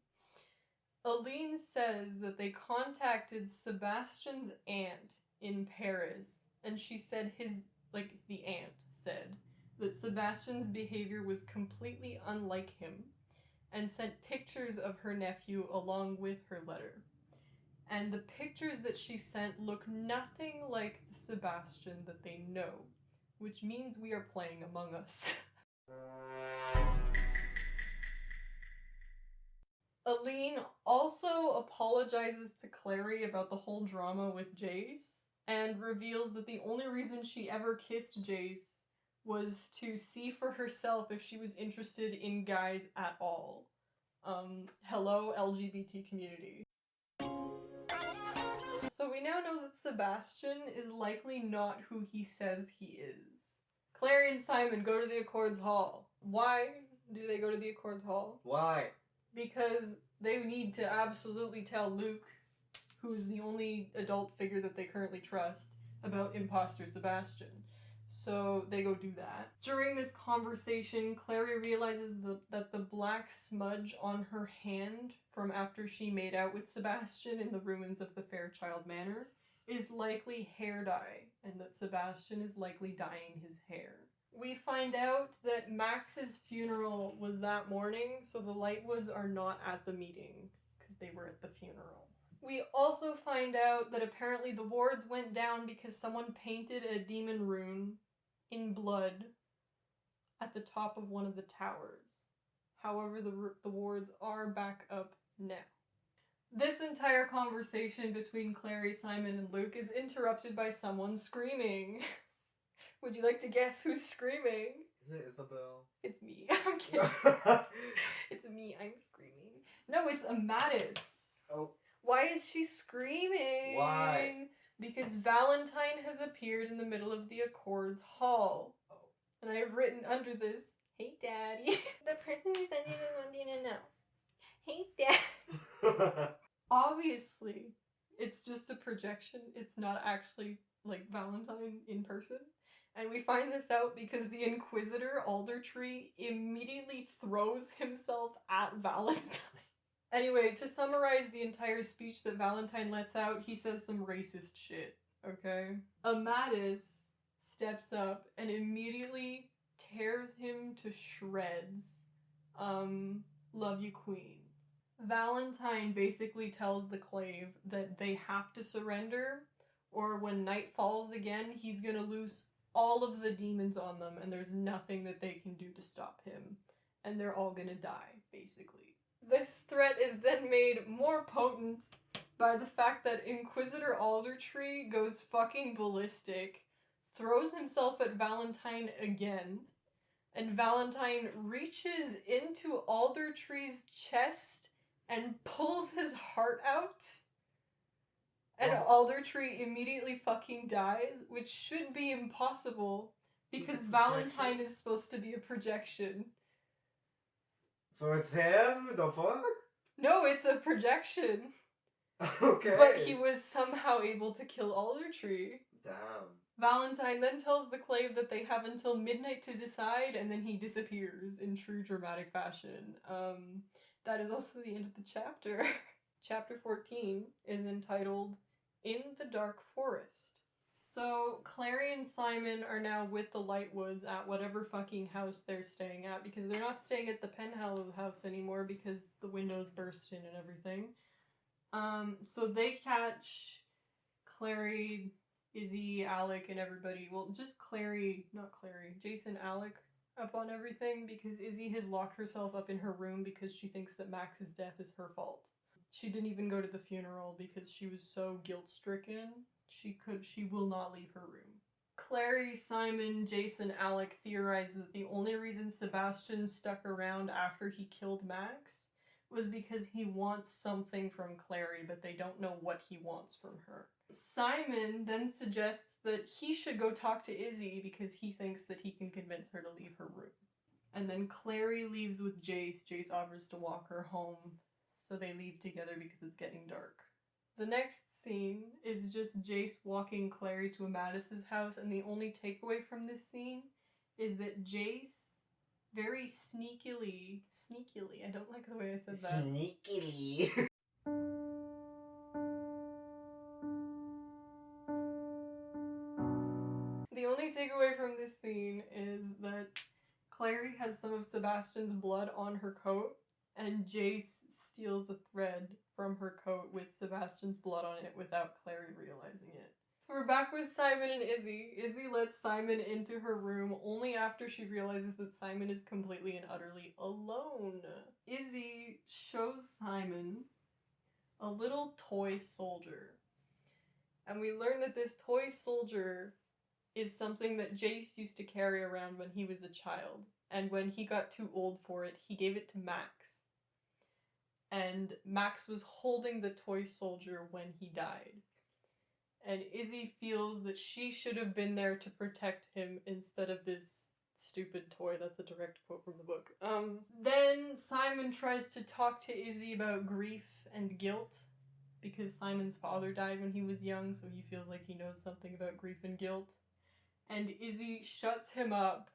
Aline says that they contacted Sebastian's aunt in Paris, and she said the aunt said that Sebastian's behavior was completely unlike him, and sent pictures of her nephew along with her letter. and the pictures that she sent look nothing like the Sebastian that they know, which means we are playing Among Us. Aline also apologizes to Clary about the whole drama with Jace, and reveals that the only reason she ever kissed Jace was to see for herself if she was interested in guys at all. Hello, LGBT community. So we now know that Sebastian is likely not who he says he is. Clary and Simon go to the Accords Hall. Why do they go to the Accords Hall? Why? Because they need to absolutely tell Luke, who's the only adult figure that they currently trust, about imposter Sebastian. So they go do that. During this conversation, Clary realizes that the black smudge on her hand from after she made out with Sebastian in the ruins of the Fairchild Manor is likely hair dye, and that Sebastian is likely dyeing his hair. We find out that Max's funeral was that morning, so the Lightwoods are not at the meeting, because they were at the funeral. We also find out that apparently the wards went down because someone painted a demon rune in blood at the top of one of the towers. However, the wards are back up now. This entire conversation between Clary, Simon, and Luke is interrupted by someone screaming. Would you like to guess who's screaming? Is it Isabel? It's me. I'm kidding. It's me. I'm screaming. No, it's Amadis. Oh. Why is she screaming? Why? Because Valentine has appeared in the middle of the Accords Hall. Oh. And I have written under this, "Hey Daddy." The person who sent you this wanting to know. Hey Dad. Obviously, it's just a projection. It's not actually like Valentine in person. And we find this out because the Inquisitor, Aldertree, immediately throws himself at Valentine. Anyway, to summarize the entire speech that Valentine lets out, he says some racist shit, okay? Amadis steps up and immediately tears him to shreds. Love you, Queen. Valentine basically tells the Clave that they have to surrender, or when night falls again, he's gonna lose all of the demons on them, and there's nothing that they can do to stop him. And they're all gonna die, basically. This threat is then made more potent by the fact that Inquisitor Aldertree goes fucking ballistic, throws himself at Valentine again, and Valentine reaches into Aldertree's chest and pulls his heart out. And Aldertree immediately fucking dies, which should be impossible because Valentine is supposed to be a projection. So it's him? The fuck? No, it's a projection. Okay. But he was somehow able to kill Aldertree. Damn. Valentine then tells the Clave that they have until midnight to decide, and then he disappears in true dramatic fashion. That is also the end of the chapter. Chapter 14 is entitled In the Dark Forest. So, Clary and Simon are now with the Lightwoods at whatever fucking house they're staying at, because they're not staying at the penthouse house anymore because the windows burst in and everything. So they catch Clary, Izzy, Alec, and everybody. Well, just Clary, not Clary, Jason, Alec up on everything because Izzy has locked herself up in her room because she thinks that Max's death is her fault. She didn't even go to the funeral because she was so guilt-stricken. She will not leave her room. Clary, Simon, Jason, Alec theorize that the only reason Sebastian stuck around after he killed Max was because he wants something from Clary, but they don't know what he wants from her. Simon then suggests that he should go talk to Izzy because he thinks that he can convince her to leave her room. And then Clary leaves with Jace. Jace offers to walk her home, so they leave together because it's getting dark. The next scene is just Jace walking Clary to Amadis's house, and the only takeaway from this scene is that Jace very sneakily, I don't like the way I said that. Sneakily. The only takeaway from this scene is that Clary has some of Sebastian's blood on her coat, and Jace steals a thread from her coat with Sebastian's blood on it without Clary realizing it. So we're back with Simon and Izzy. Izzy lets Simon into her room only after she realizes that Simon is completely and utterly alone. Izzy shows Simon a little toy soldier. And we learn that this toy soldier is something that Jace used to carry around when he was a child. And when he got too old for it, he gave it to Max. And Max was holding the toy soldier when he died. And Izzy feels that she should have been there to protect him instead of this stupid toy. That's a direct quote from the book. Then Simon tries to talk to Izzy about grief and guilt, because Simon's father died when he was young, so he feels like he knows something about grief and guilt. And Izzy shuts him up,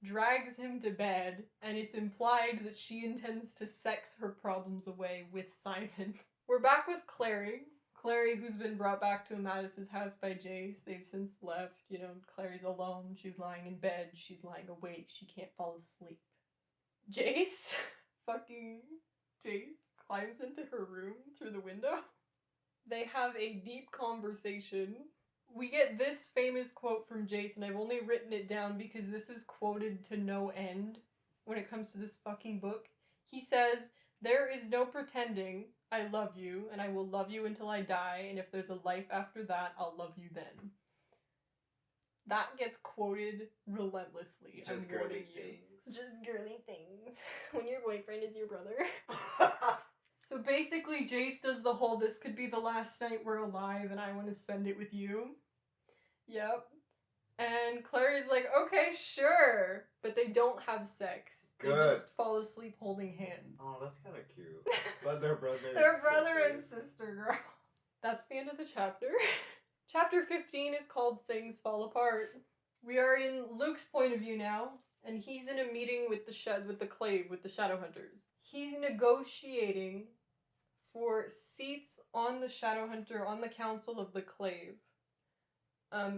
drags him to bed, and it's implied that she intends to sex her problems away with Simon. We're back with Clary. Clary, who's been brought back to Amadis's house by Jace. They've since left. You know, Clary's alone. She's lying in bed. She's lying awake. She can't fall asleep. Jace, fucking Jace, climbs into her room through the window. They have a deep conversation. We get this famous quote from Jace, and I've only written it down because this is quoted to no end when it comes to this fucking book. He says, "There is no pretending. I love you, and I will love you until I die, and if there's a life after that, I'll love you then." That gets quoted relentlessly. Just girly things. Just girly things. When your boyfriend is your brother. So basically, Jace does the whole, this could be the last night we're alive, and I want to spend it with you. Yep. And Clary's like, okay, sure. But they don't have sex. Good. They just fall asleep holding hands. Oh, that's kind of cute. But they're brother They're brother and sister, girl. That's the end of the chapter. Chapter 15 is called Things Fall Apart. We are in Luke's point of view now, and he's in a meeting with the Clave, with the Shadowhunters. He's negotiating for seats on the Shadowhunter, on the Council of the Clave.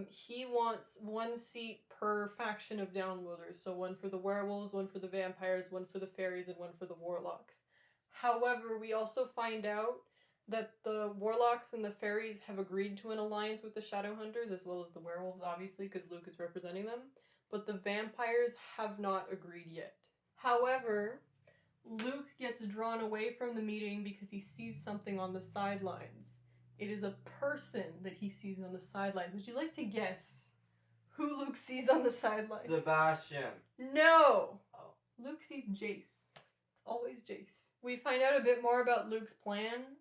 He wants one seat per faction of downloaders, so one for the werewolves, one for the vampires, one for the fairies, and one for the warlocks. However, we also find out that the warlocks and the fairies have agreed to an alliance with the Shadowhunters, as well as the werewolves, obviously, because Luke is representing them, but the vampires have not agreed yet. However, Luke gets drawn away from the meeting because he sees something on the sidelines. It is a person that he sees on the sidelines. Would you like to guess who Luke sees on the sidelines? Sebastian. No! Oh. Luke sees Jace. It's always Jace. We find out a bit more about Luke's plan,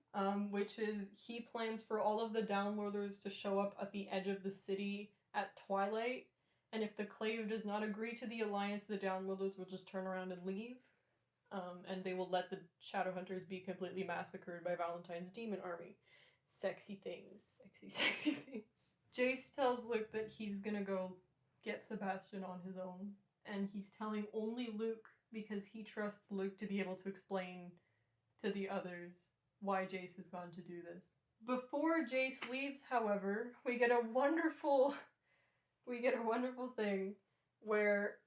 which is he plans for all of the downloaders to show up at the edge of the city at twilight, and if the Clave does not agree to the alliance, the downloaders will just turn around and leave. And they will let the Shadowhunters be completely massacred by Valentine's demon army. Sexy things. Sexy, sexy things. Jace tells Luke that he's gonna go get Sebastian on his own. And he's telling only Luke because he trusts Luke to be able to explain to the others why Jace has gone to do this. Before Jace leaves, however, we get a wonderful thing where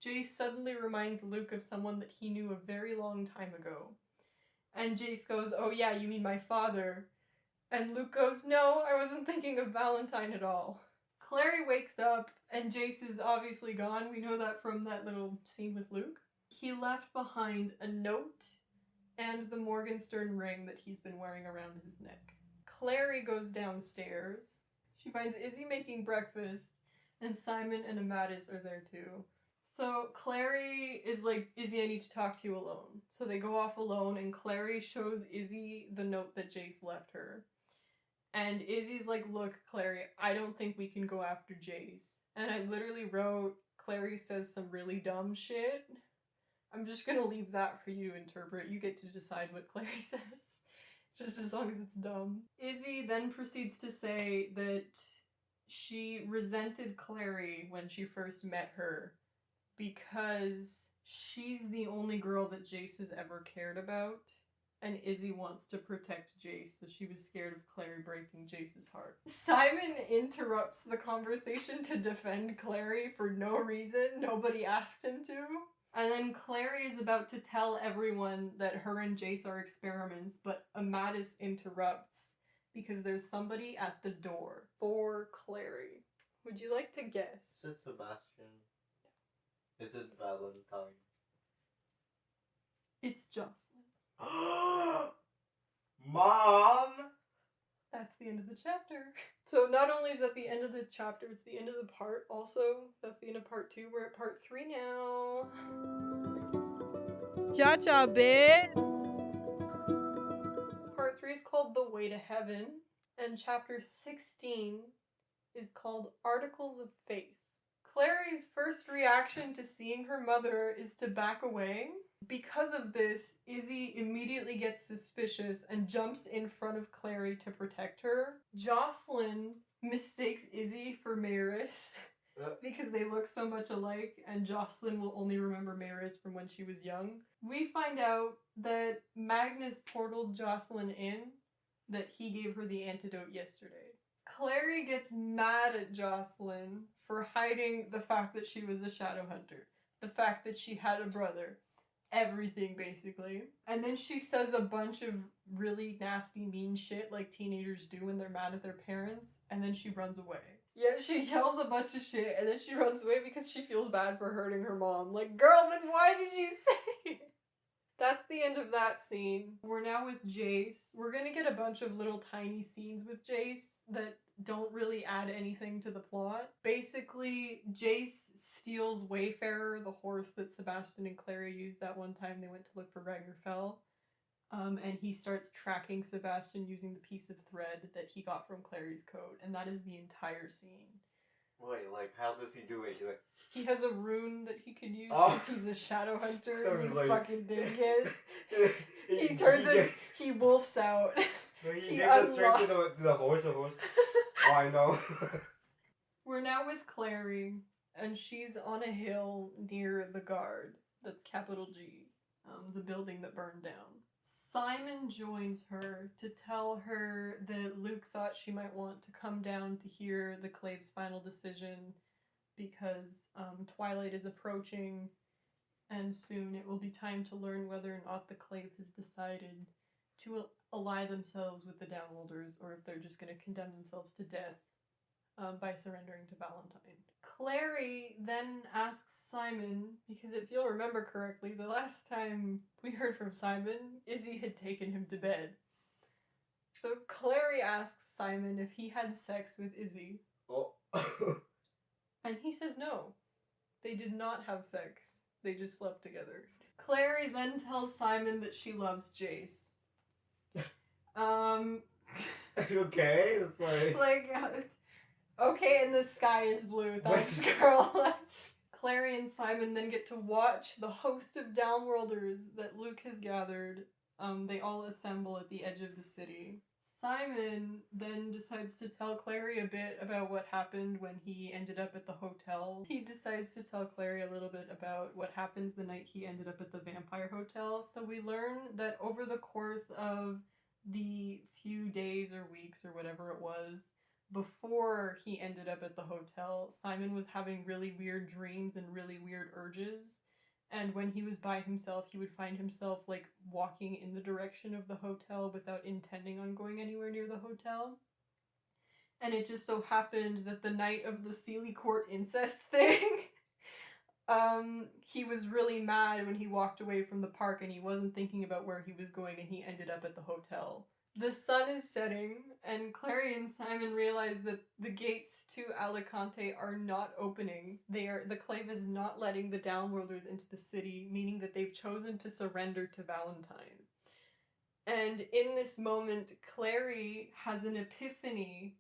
Jace suddenly reminds Luke of someone that he knew a very long time ago. And Jace goes, "Oh yeah, you mean my father?" And Luke goes, "No, I wasn't thinking of Valentine at all." Clary wakes up, and Jace is obviously gone. We know that from that little scene with Luke. He left behind a note and the Morgenstern ring that he's been wearing around his neck. Clary goes downstairs. She finds Izzy making breakfast, and Simon and Amadis are there too. So Clary is like, "Izzy, I need to talk to you alone." So they go off alone, and Clary shows Izzy the note that Jace left her. And Izzy's like, "Look, Clary, I don't think we can go after Jace." And I literally wrote, Clary says some really dumb shit. I'm just gonna leave that for you to interpret. You get to decide what Clary says. Just as long as it's dumb. Izzy then proceeds to say that she resented Clary when she first met her because she's the only girl that Jace has ever cared about, and Izzy wants to protect Jace, so she was scared of Clary breaking Jace's heart. Simon interrupts the conversation to defend Clary for no reason. Nobody asked him to. And then Clary is about to tell everyone that her and Jace are experiments, but Amadis interrupts because there's somebody at the door for Clary. Would you like to guess? Is it Sebastian? Is it Valentine? It's Jocelyn. Mom! That's the end of the chapter. So not only is that the end of the chapter, it's the end of the part also. That's the end of part 2. We're at part 3 now. Cha-cha, bitch! Part 3 is called The Way to Heaven, and chapter 16 is called Articles of Faith. Clary's first reaction to seeing her mother is to back away. Because of this, Izzy immediately gets suspicious and jumps in front of Clary to protect her. Jocelyn mistakes Izzy for Maris because they look so much alike, and Jocelyn will only remember Maris from when she was young. We find out that Magnus portaled Jocelyn in, that he gave her the antidote yesterday. Clary gets mad at Jocelyn for hiding the fact that she was a shadowhunter, the fact that she had a brother, everything basically. And then she says a bunch of really nasty, mean shit like teenagers do when they're mad at their parents, and then she runs away. Yeah, she yells a bunch of shit, and then she runs away because she feels bad for hurting her mom. Like, girl, then why did you say it? That's the end of that scene. We're now with Jace. We're gonna get a bunch of little tiny scenes with Jace that don't really add anything to the plot. Basically, Jace steals Wayfarer, the horse that Sebastian and Clary used that one time they went to look for Ragnarfell. And he starts tracking Sebastian using the piece of thread that he got from Clary's coat, and that is the entire scene. Wait, like, how does he do it? He has a rune that he can use because he's a shadow hunter, So you like, fucking dingus. He turns it, he wolfs out. No, he gave the strength to the horse, Oh, I know. We're now with Clary, and she's on a hill near the guard. That's capital G, the building that burned down. Simon joins her to tell her that Luke thought she might want to come down to hear the Clave's final decision because Twilight is approaching, and soon it will be time to learn whether or not the Clave has decided to ally themselves with the Downworlders, or if they're just going to condemn themselves to death by surrendering to Valentine. Clary then asks Simon, because if you'll remember correctly, the last time we heard from Simon, Izzy had taken him to bed. So Clary asks Simon if he had sex with Izzy. Oh. And he says no. They did not have sex. They just slept together. Clary then tells Simon that she loves Jace. Okay, it's like... Okay, and the sky is blue. Thanks, girl. Clary and Simon then get to watch the host of Downworlders that Luke has gathered. They all assemble at the edge of the city. Simon then decides to tell Clary a bit about what happened when he ended up at the hotel. He decides to tell Clary a little bit about what happened the night he ended up at the vampire hotel. So we learn that over the course of the few days or weeks or whatever it was, before he ended up at the hotel, Simon was having really weird dreams and really weird urges. And when he was by himself, he would find himself, like, walking in the direction of the hotel without intending on going anywhere near the hotel. And it just so happened that the night of the Sealy Court incest thing, he was really mad when he walked away from the park and he wasn't thinking about where he was going, and he ended up at the hotel. The sun is setting, and Clary and Simon realize that the gates to Alicante are not opening. The Clave is not letting the Downworlders into the city, meaning that they've chosen to surrender to Valentine. And in this moment, Clary has an epiphany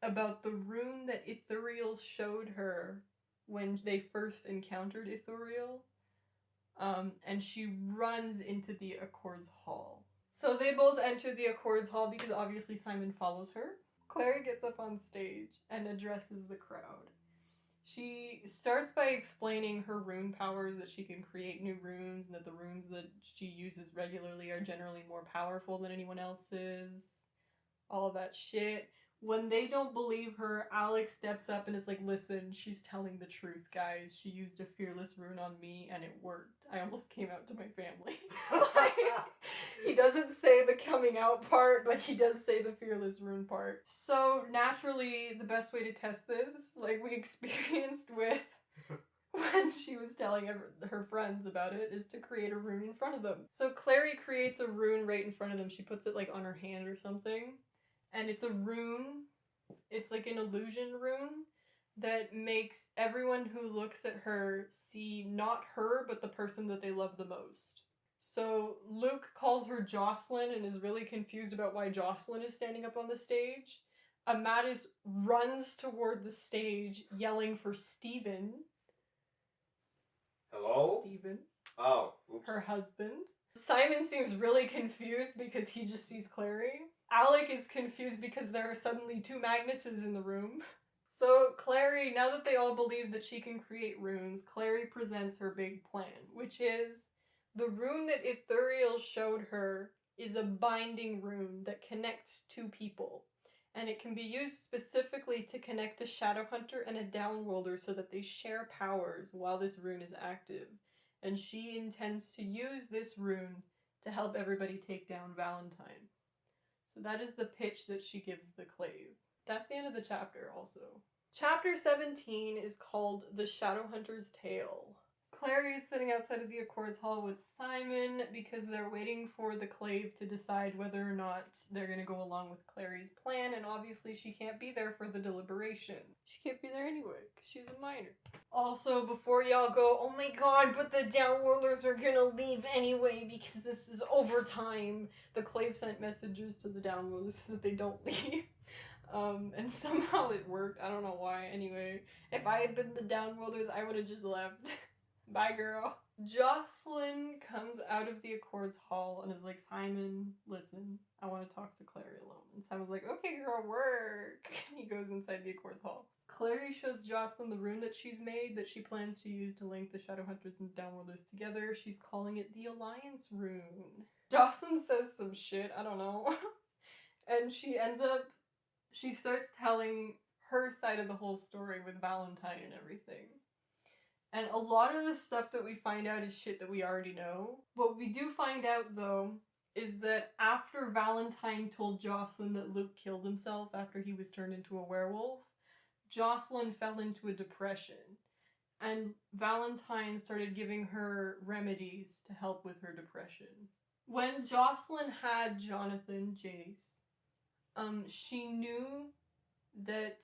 about the rune that Ithuriel showed her when they first encountered Ithuriel. And she runs into the Accords Hall. So they both enter the Accords Hall because obviously Simon follows her. Clary gets up on stage and addresses the crowd. She starts by explaining her rune powers, that she can create new runes, and that the runes that she uses regularly are generally more powerful than anyone else's. All of that shit. When they don't believe her, Alex steps up and is like, listen, she's telling the truth, guys. She used a fearless rune on me and it worked. I almost came out to my family. Like, he doesn't say the coming out part, but he does say the fearless rune part. So naturally, the best way to test this, like we experienced with when she was telling her friends about it, is to create a rune in front of them. So Clary creates a rune right in front of them. She puts it like on her hand or something. And it's a rune, it's like an illusion rune that makes everyone who looks at her see not her, but the person that they love the most. So Luke calls her Jocelyn and is really confused about why Jocelyn is standing up on the stage. Amadis runs toward the stage yelling for Stephen. Hello? Stephen. Oh, oops. Her husband. Simon seems really confused because he just sees Clary. Alec is confused because there are suddenly 2 Magnuses in the room. So Clary, now that they all believe that she can create runes, Clary presents her big plan, which is the rune that Ithuriel showed her is a binding rune that connects 2 people. And it can be used specifically to connect a Shadowhunter and a Downworlder so that they share powers while this rune is active. And she intends to use this rune to help everybody take down Valentine. So that is the pitch that she gives the Clave. That's the end of the chapter also. Chapter 17 is called The Shadowhunter's Tale. Clary is sitting outside of the Accords Hall with Simon because they're waiting for the Clave to decide whether or not they're going to go along with Clary's plan, and obviously she can't be there for the deliberation. She can't be there anyway because she's a minor. Also, before y'all go, oh my god, but the Downworlders are gonna leave anyway because this is overtime. The Clave sent messages to the Downworlders so that they don't leave. And somehow it worked. I don't know why. Anyway, if I had been the Downworlders, I would have just left. Bye, girl. Jocelyn comes out of the Accords Hall and is like, Simon, listen, I want to talk to Clary alone. And Simon's like, okay, girl, work. He goes inside the Accords Hall. Clary shows Jocelyn the rune that she's made that she plans to use to link the Shadowhunters and Downworlders together. She's calling it the Alliance rune. Jocelyn says some shit, I don't know. And she starts telling her side of the whole story with Valentine and everything. And a lot of the stuff that we find out is shit that we already know. What we do find out, though, is that after Valentine told Jocelyn that Luke killed himself after he was turned into a werewolf, Jocelyn fell into a depression. And Valentine started giving her remedies to help with her depression. When Jocelyn had Jonathan, Jace, she knew that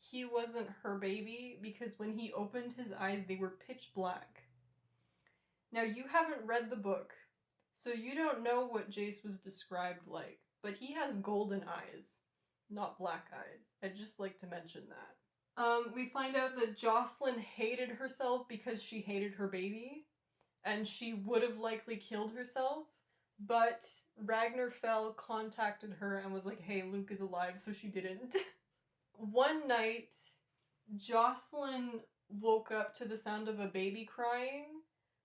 he wasn't her baby because when he opened his eyes, they were pitch black. Now, you haven't read the book, so you don't know what Jace was described like, but he has golden eyes, not black eyes. I'd just like to mention that. We find out that Jocelyn hated herself because she hated her baby, and she would have likely killed herself, but Ragnarfell contacted her and was like, hey, Luke is alive, so she didn't. One night, Jocelyn woke up to the sound of a baby crying,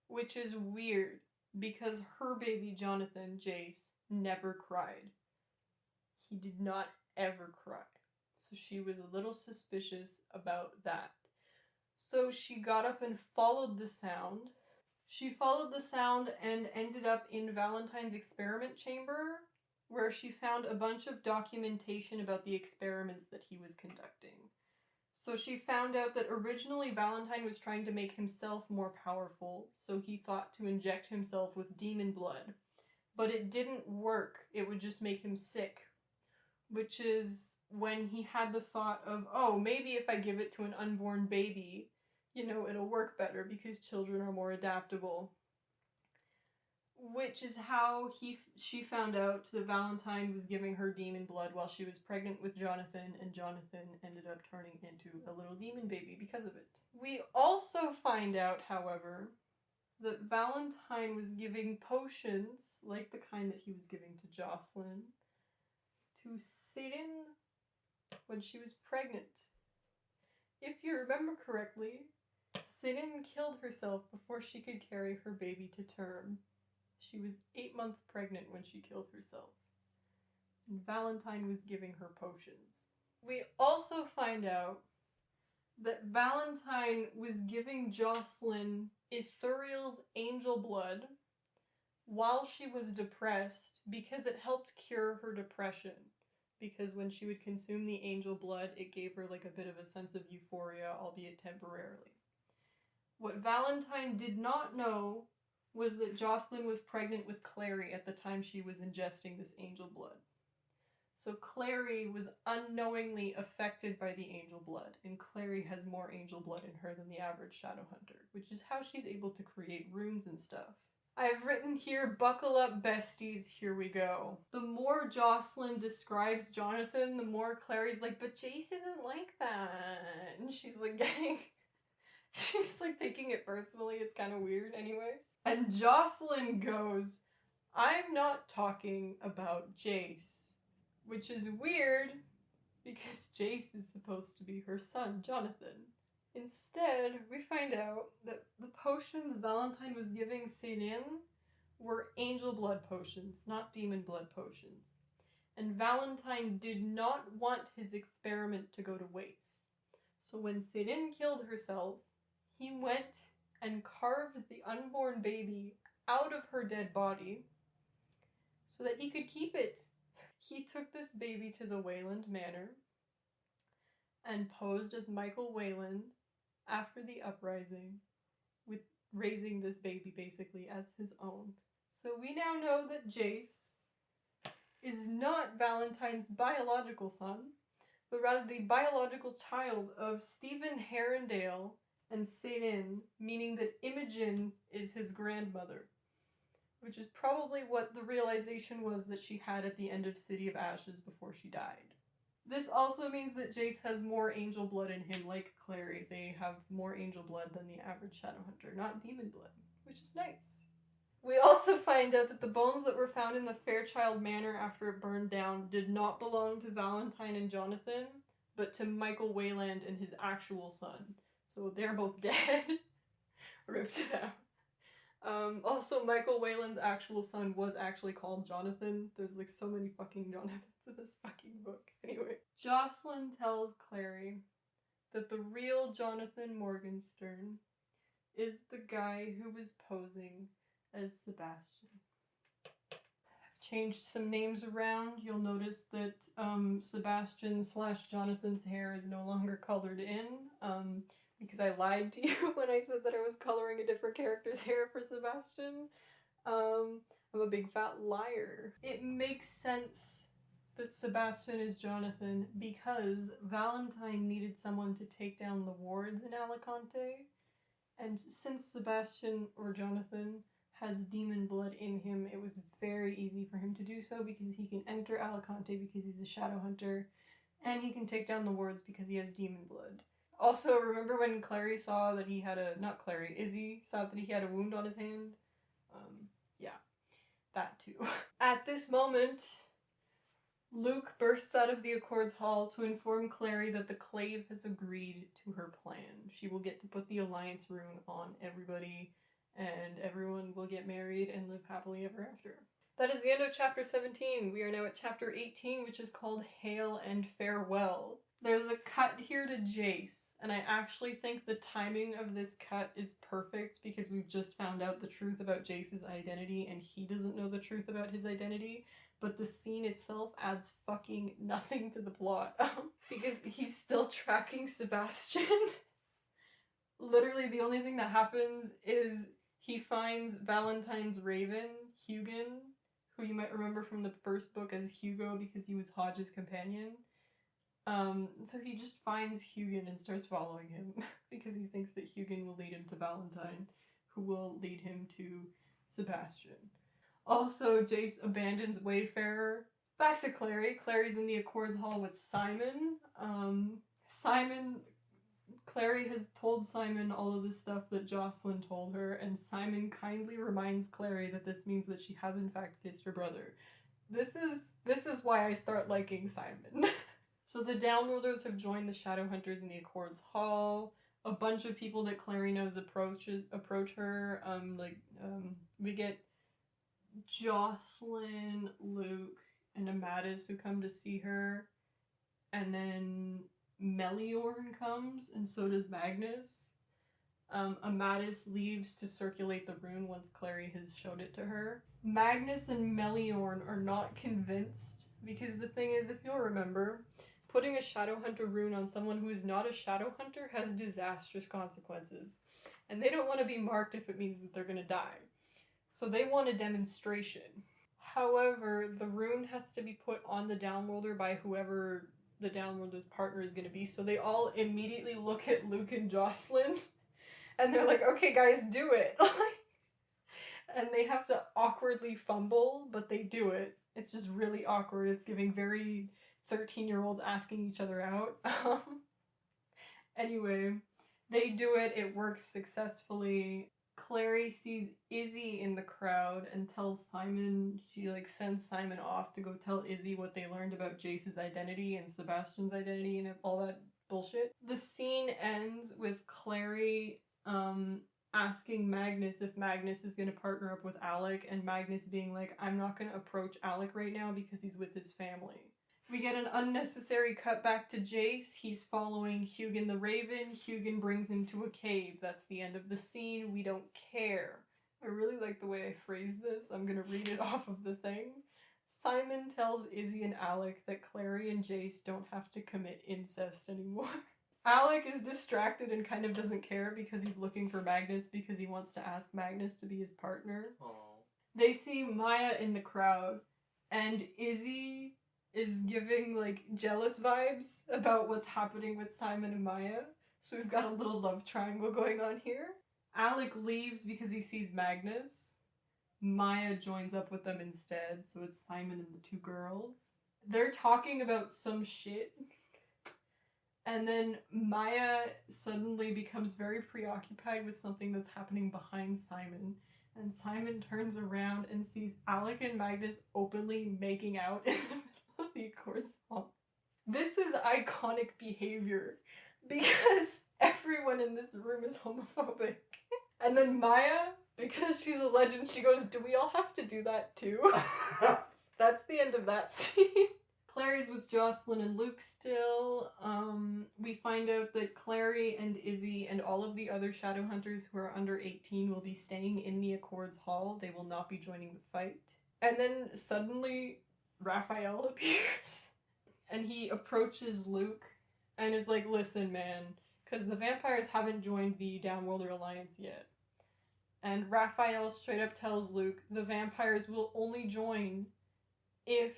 which is weird because her baby, Jonathan, Jace, never cried. He did not ever cry. So she was a little suspicious about that. So she got up and followed the sound. She followed the sound and ended up in Valentine's experiment chamber, where she found a bunch of documentation about the experiments that he was conducting. So she found out that originally Valentine was trying to make himself more powerful, so he thought to inject himself with demon blood. But it didn't work, it would just make him sick. Which is when he had the thought of, oh, maybe if I give it to an unborn baby, it'll work better because children are more adaptable. Which is how she found out that Valentine was giving her demon blood while she was pregnant with Jonathan, and Jonathan ended up turning into a little demon baby because of it. We also find out, however, that Valentine was giving potions, like the kind that he was giving to Jocelyn, to Satan when she was pregnant. If you remember correctly, Satan killed herself before she could carry her baby to term. She was 8 months pregnant when she killed herself. And Valentine was giving her potions. We also find out that Valentine was giving Jocelyn Ithuriel's angel blood while she was depressed because it helped cure her depression. Because when she would consume the angel blood, it gave her like a bit of a sense of euphoria, albeit temporarily. What Valentine did not know was that Jocelyn was pregnant with Clary at the time she was ingesting this angel blood. So Clary was unknowingly affected by the angel blood, and Clary has more angel blood in her than the average Shadowhunter, which is how she's able to create runes and stuff. I've written here, buckle up besties, here we go. The more Jocelyn describes Jonathan, the more Clary's like, but Jace isn't like that. And she's like she's like taking it personally, it's kind of weird anyway. And Jocelyn goes, I'm not talking about Jace. Which is weird, because Jace is supposed to be her son, Jonathan. Instead, we find out that the potions Valentine was giving Céline were angel blood potions, not demon blood potions. And Valentine did not want his experiment to go to waste. So when Céline killed herself, he went and carved the unborn baby out of her dead body so that he could keep it. He took this baby to the Wayland Manor and posed as Michael Wayland after the uprising, with raising this baby basically as his own. So we now know that Jace is not Valentine's biological son, but rather the biological child of Stephen Herondale and Céline, meaning that Imogen is his grandmother. Which is probably what the realization was that she had at the end of City of Ashes before she died. This also means that Jace has more angel blood in him, like Clary. They have more angel blood than the average Shadowhunter, not demon blood, which is nice. We also find out that the bones that were found in the Fairchild Manor after it burned down did not belong to Valentine and Jonathan, but to Michael Wayland and his actual son. So they're both dead. Rip to them. Also, Michael Wayland's actual son was actually called Jonathan. There's like so many fucking Jonathans in this fucking book. Anyway, Jocelyn tells Clary that the real Jonathan Morgenstern is the guy who was posing as Sebastian. I've changed some names around. You'll notice that Sebastian/Jonathan's hair is no longer colored in. Because I lied to you when I said that I was coloring a different character's hair for Sebastian. I'm a big fat liar. It makes sense that Sebastian is Jonathan because Valentine needed someone to take down the wards in Alicante. And since Sebastian, or Jonathan, has demon blood in him, it was very easy for him to do so because he can enter Alicante because he's a Shadowhunter, and he can take down the wards because he has demon blood. Also, remember when Clary saw that he had Izzy saw that he had a wound on his hand? Yeah, that too. At this moment, Luke bursts out of the Accords Hall to inform Clary that the Clave has agreed to her plan. She will get to put the Alliance rune on everybody, and everyone will get married and live happily ever after. That is the end of chapter 17. We are now at chapter 18, which is called Hail and Farewell. There's a cut here to Jace, and I actually think the timing of this cut is perfect because we've just found out the truth about Jace's identity and he doesn't know the truth about his identity, but the scene itself adds fucking nothing to the plot because he's still tracking Sebastian. Literally the only thing that happens is he finds Valentine's raven, Hugin, who you might remember from the first book as Hugo because he was Hodge's companion. So he just finds Hugin and starts following him because he thinks that Hugin will lead him to Valentine, who will lead him to Sebastian. Also, Jace abandons Wayfarer. Back to Clary. Clary's in the Accords Hall with Simon. Clary has told Simon all of the stuff that Jocelyn told her, and Simon kindly reminds Clary that this means that she has in fact kissed her brother. This is why I start liking Simon. So the Downworlders have joined the Shadowhunters in the Accords Hall. A bunch of people that Clary knows approach her. We get Jocelyn, Luke, and Amadis who come to see her. and then Meliorn comes, and so does Magnus. Amadis leaves to circulate the rune once Clary has showed it to her. Magnus and Meliorn are not convinced, because the thing is, if you'll remember, putting a Shadowhunter rune on someone who is not a Shadowhunter has disastrous consequences. And they don't want to be marked if it means that they're going to die. So they want a demonstration. However, the rune has to be put on the downworlder by whoever the downworlder's partner is going to be. So they all immediately look at Luke and Jocelyn. And they're like, okay guys, do it. And they have to awkwardly fumble, but they do it. It's just really awkward. It's giving very 13-year-olds asking each other out. Anyway, they do it. It works successfully. Clary sees Izzy in the crowd and tells Simon, she sends Simon off to go tell Izzy what they learned about Jace's identity and Sebastian's identity and all that bullshit. The scene ends with Clary asking Magnus if Magnus is going to partner up with Alec, and Magnus being like, I'm not going to approach Alec right now because he's with his family. We get an unnecessary cut back to Jace. He's following Hugin the Raven. Hugin brings him to a cave. That's the end of the scene. We don't care. I really like the way I phrased this. I'm going to read it off of the thing. Simon tells Izzy and Alec that Clary and Jace don't have to commit incest anymore. Alec is distracted and kind of doesn't care because he's looking for Magnus because he wants to ask Magnus to be his partner. Aww. They see Maya in the crowd, and Izzy is giving jealous vibes about what's happening with Simon and Maya. So we've got a little love triangle going on here. Alec leaves because he sees Magnus. Maya joins up with them instead, so it's Simon and the two girls. They're talking about some shit. And then Maya suddenly becomes very preoccupied with something that's happening behind Simon. And Simon turns around and sees Alec and Magnus openly making out in the middle of the Accords Hall. This is iconic behavior because everyone in this room is homophobic. And then Maya, because she's a legend, she goes, do we all have to do that too? That's the end of that scene. Clary's with Jocelyn and Luke still. We find out that Clary and Izzy and all of the other Shadowhunters who are under 18 will be staying in the Accords Hall. They will not be joining the fight. And then suddenly Raphael appears. And he approaches Luke and is like, listen man, because the vampires haven't joined the Downworlder Alliance yet. And Raphael straight up tells Luke the vampires will only join if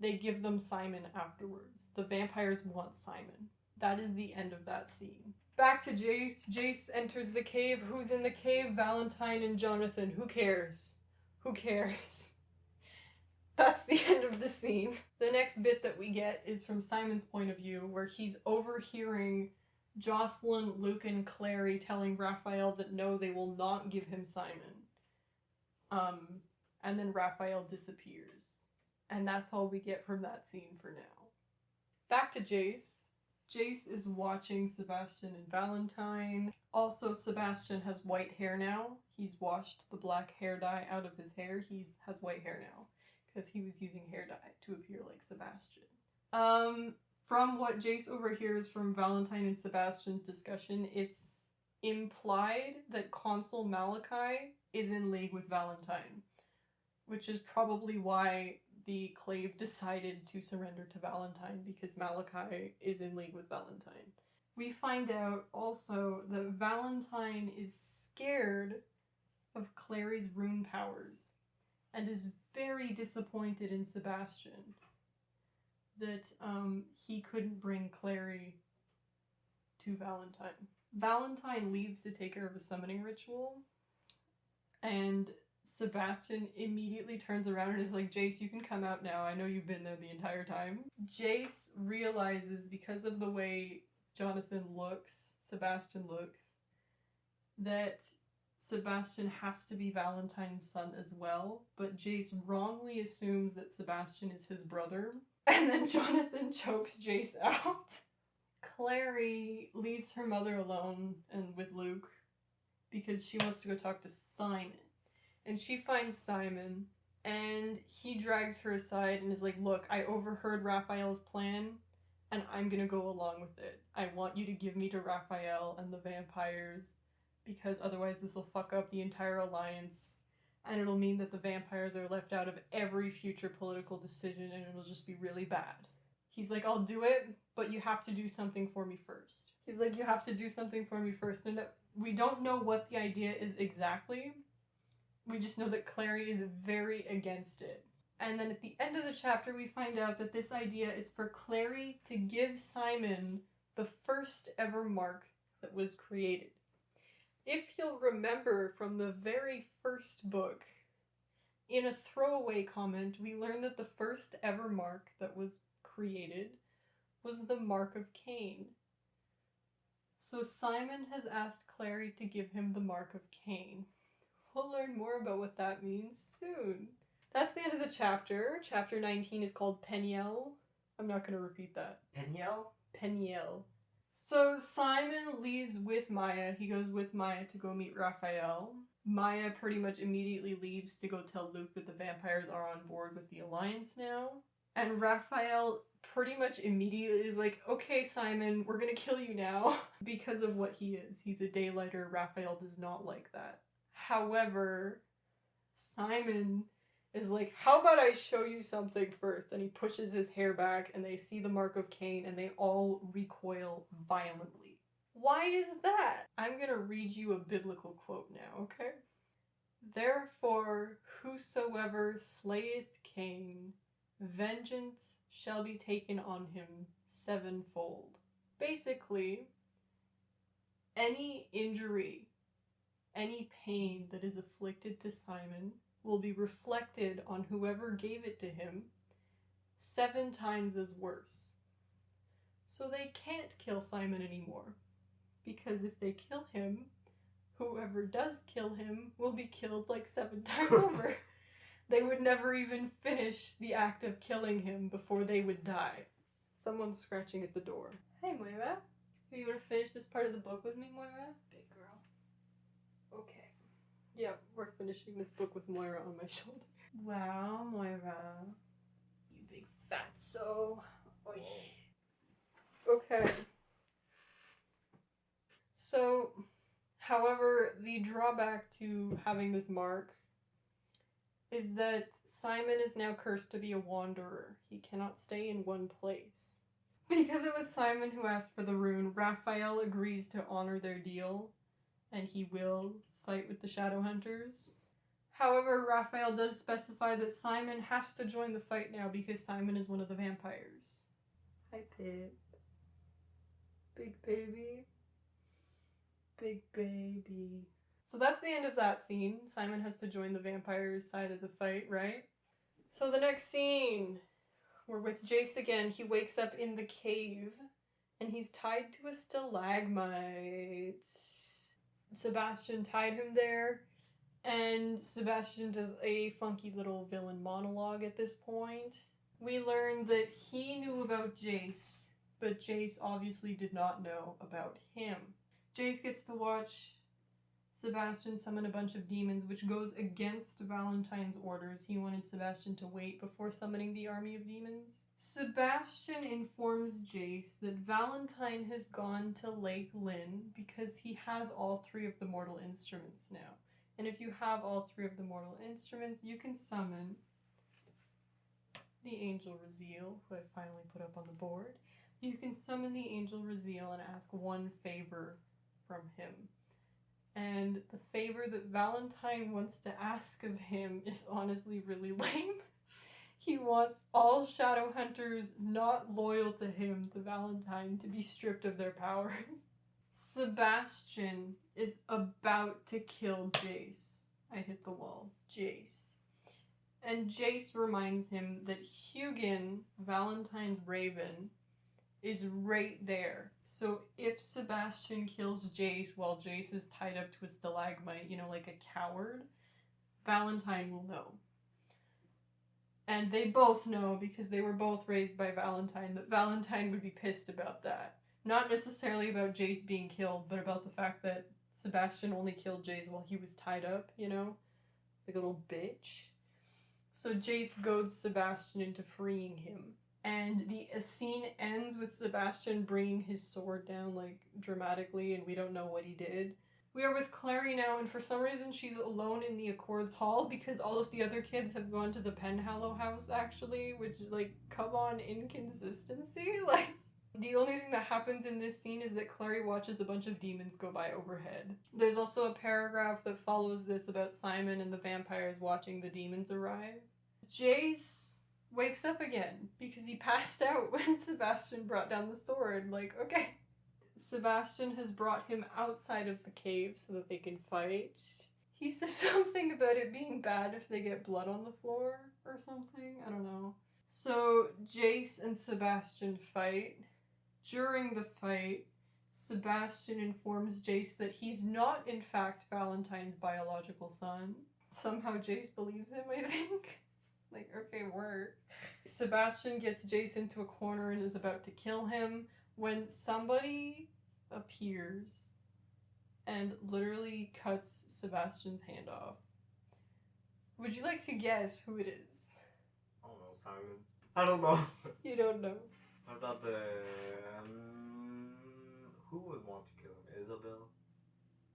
they give them Simon afterwards. The vampires want Simon. That is the end of that scene. Back to Jace. Jace enters the cave. Who's in the cave? Valentine and Jonathan. Who cares? Who cares? That's the end of the scene. The next bit that we get is from Simon's point of view, where he's overhearing Jocelyn, Luke, and Clary telling Raphael that no, they will not give him Simon. And then Raphael disappears. And that's all we get from that scene for now. Back to Jace. Jace is watching Sebastian and Valentine. Also, Sebastian has white hair now. He's washed the black hair dye out of his hair. He has white hair now because he was using hair dye to appear like Sebastian. From what Jace overhears from Valentine and Sebastian's discussion, it's implied that Consul Malachi is in league with Valentine, which is probably why the Clave decided to surrender to Valentine, because Malachi is in league with Valentine. We find out also that Valentine is scared of Clary's rune powers and is very disappointed in Sebastian that he couldn't bring Clary to Valentine. Valentine leaves to take care of a summoning ritual, and Sebastian immediately turns around and is like, Jace, you can come out now. I know you've been there the entire time. Jace realizes, because of the way Jonathan looks, Sebastian looks, that Sebastian has to be Valentine's son as well, but Jace wrongly assumes that Sebastian is his brother, and then Jonathan chokes Jace out. Clary leaves her mother alone and with Luke because she wants to go talk to Simon. And she finds Simon, and he drags her aside and is like, look, I overheard Raphael's plan, and I'm gonna go along with it. I want you to give me to Raphael and the vampires, because otherwise this will fuck up the entire alliance, and it'll mean that the vampires are left out of every future political decision, and it'll just be really bad. He's like, I'll do it, but you have to do something for me first. He's like, you have to do something for me first. And we don't know what the idea is exactly. We just know that Clary is very against it. And then at the end of the chapter, we find out that this idea is for Clary to give Simon the first ever mark that was created. If you'll remember from the very first book, in a throwaway comment, we learned that the first ever mark that was created was the Mark of Cain. So Simon has asked Clary to give him the Mark of Cain. We'll learn more about what that means soon. That's the end of the chapter. Chapter 19 is called Peniel. I'm not going to repeat that. Peniel? Peniel. So Simon leaves with Maya. He goes with Maya to go meet Raphael. Maya pretty much immediately leaves to go tell Luke that the vampires are on board with the Alliance now. And Raphael pretty much immediately is like, okay, Simon, we're gonna kill you now. Because of what he is. He's a daylighter. Raphael does not like that. However, Simon is like, how about I show you something first? And he pushes his hair back and they see the Mark of Cain and they all recoil violently. Why is that? I'm gonna read you a biblical quote now, okay? Therefore, whosoever slayeth Cain, vengeance shall be taken on him sevenfold. Basically, any injury, any pain that is afflicted to Simon will be reflected on whoever gave it to him 7 times as worse. So they can't kill Simon anymore, because if they kill him, whoever does kill him will be killed like 7 times over. They would never even finish the act of killing him before they would die. Someone's scratching at the door. Hey, Moira. Are you gonna finish this part of the book with me, Moira? Big girl. Okay. Yeah, we're finishing this book with Moira on my shoulder. Wow, Moira. You big fatso. Oy. Okay. So, however, the drawback to having this mark is that Simon is now cursed to be a wanderer. He cannot stay in one place. Because it was Simon who asked for the rune, Raphael agrees to honor their deal, and he will fight with the shadowhunters. However, Raphael does specify that Simon has to join the fight now because Simon is one of the vampires. Hi, Pip. Big baby. Big baby. So that's the end of that scene. Simon has to join the vampires' side of the fight, right? So the next scene, we're with Jace again. He wakes up in the cave, and he's tied to a stalagmite. Sebastian tied him there, and Sebastian does a funky little villain monologue at this point. We learn that he knew about Jace, but Jace obviously did not know about him. Jace gets to watch Sebastian summon a bunch of demons, which goes against Valentine's orders. He wanted Sebastian to wait before summoning the army of demons. Sebastian informs Jace that Valentine has gone to Lake Lynn because he has all 3 of the mortal instruments now. And if you have all 3 of the mortal instruments, you can summon the Angel Raziel, who I finally put up on the board. You can summon the Angel Raziel and ask one favor from him. And the favor that Valentine wants to ask of him is honestly really lame. He wants all Shadowhunters not loyal to him, to Valentine, to be stripped of their powers. Sebastian is about to kill Jace. I hit the wall. Jace. And Jace reminds him that Hugin, Valentine's raven, is right there. So if Sebastian kills Jace while Jace is tied up to a stalagmite, like a coward, Valentine will know. And they both know, because they were both raised by Valentine, that Valentine would be pissed about that. Not necessarily about Jace being killed, but about the fact that Sebastian only killed Jace while he was tied up, like a little bitch. So Jace goads Sebastian into freeing him. And the scene ends with Sebastian bringing his sword down, like, dramatically, and we don't know what he did. We are with Clary now, and for some reason she's alone in the Accords Hall because all of the other kids have gone to the Penhallow house, actually, which, like, come on, inconsistency? Like, the only thing that happens in this scene is that Clary watches a bunch of demons go by overhead. There's also a paragraph that follows this about Simon and the vampires watching the demons arrive. Jace wakes up again because he passed out when Sebastian brought down the sword. Like, okay. Sebastian has brought him outside of the cave so that they can fight. He says something about it being bad if they get blood on the floor or something. I don't know. So Jace and Sebastian fight. During the fight, Sebastian informs Jace that he's not, in fact, Valentine's biological son. Somehow Jace believes him, I think. Like, okay, work. Sebastian gets Jace into a corner and is about to kill him when somebody appears and literally cuts Sebastian's hand off. Would you like to guess who it is? I don't know, Simon. I don't know. You don't know. What about the... who would want to kill him? Isabel?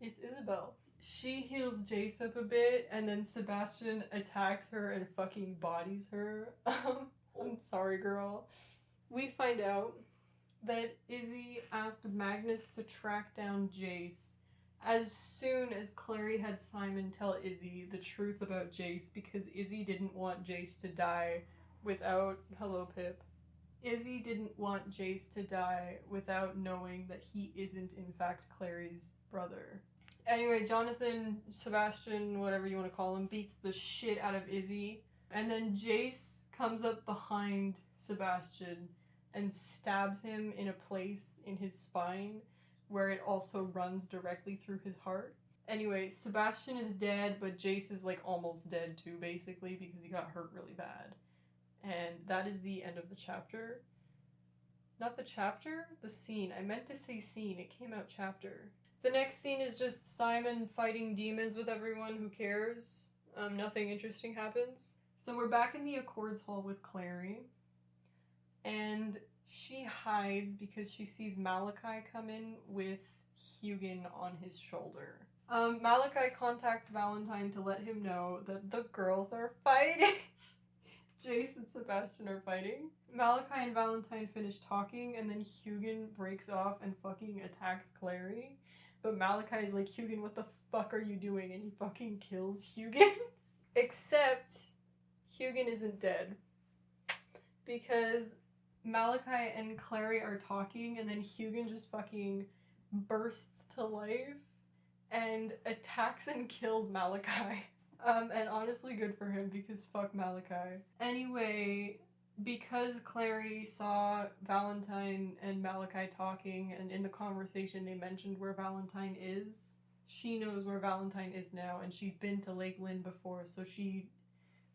It's Isabel. She heals Jace up a bit, and then Sebastian attacks her and fucking bodies her. I'm sorry, girl. We find out that Izzy asked Magnus to track down Jace as soon as Clary had Simon tell Izzy the truth about Jace because Izzy didn't want Jace to die without... Hello, Pip. Izzy didn't want Jace to die without knowing that he isn't in fact Clary's brother. Anyway, Jonathan, Sebastian, whatever you want to call him, beats the shit out of Izzy. And then Jace comes up behind Sebastian and stabs him in a place in his spine where it also runs directly through his heart. Anyway, Sebastian is dead, but Jace is like almost dead too, basically, because he got hurt really bad. And that is the end of the chapter. Not the chapter? The scene. I meant to say scene. It came out chapter. The next scene is just Simon fighting demons with everyone. Who cares? Nothing interesting happens. So we're back in the Accords Hall with Clary. And she hides because she sees Malachi come in with Hugin on his shoulder. Malachi contacts Valentine to let him know that the girls are fighting. Jace and Sebastian are fighting. Malachi and Valentine finish talking, and then Hugin breaks off and fucking attacks Clary. But Malachi is like, Hugin, what the fuck are you doing? And he fucking kills Hugin. Except Hugin isn't dead. Because Malachi and Clary are talking, and then Hugin just fucking bursts to life and attacks and kills Malachi. And honestly good for him, because fuck Malachi. Anyway, because Clary saw Valentine and Malachi talking, and in the conversation they mentioned where Valentine is, she knows where Valentine is now, and she's been to Lake Lynn before, so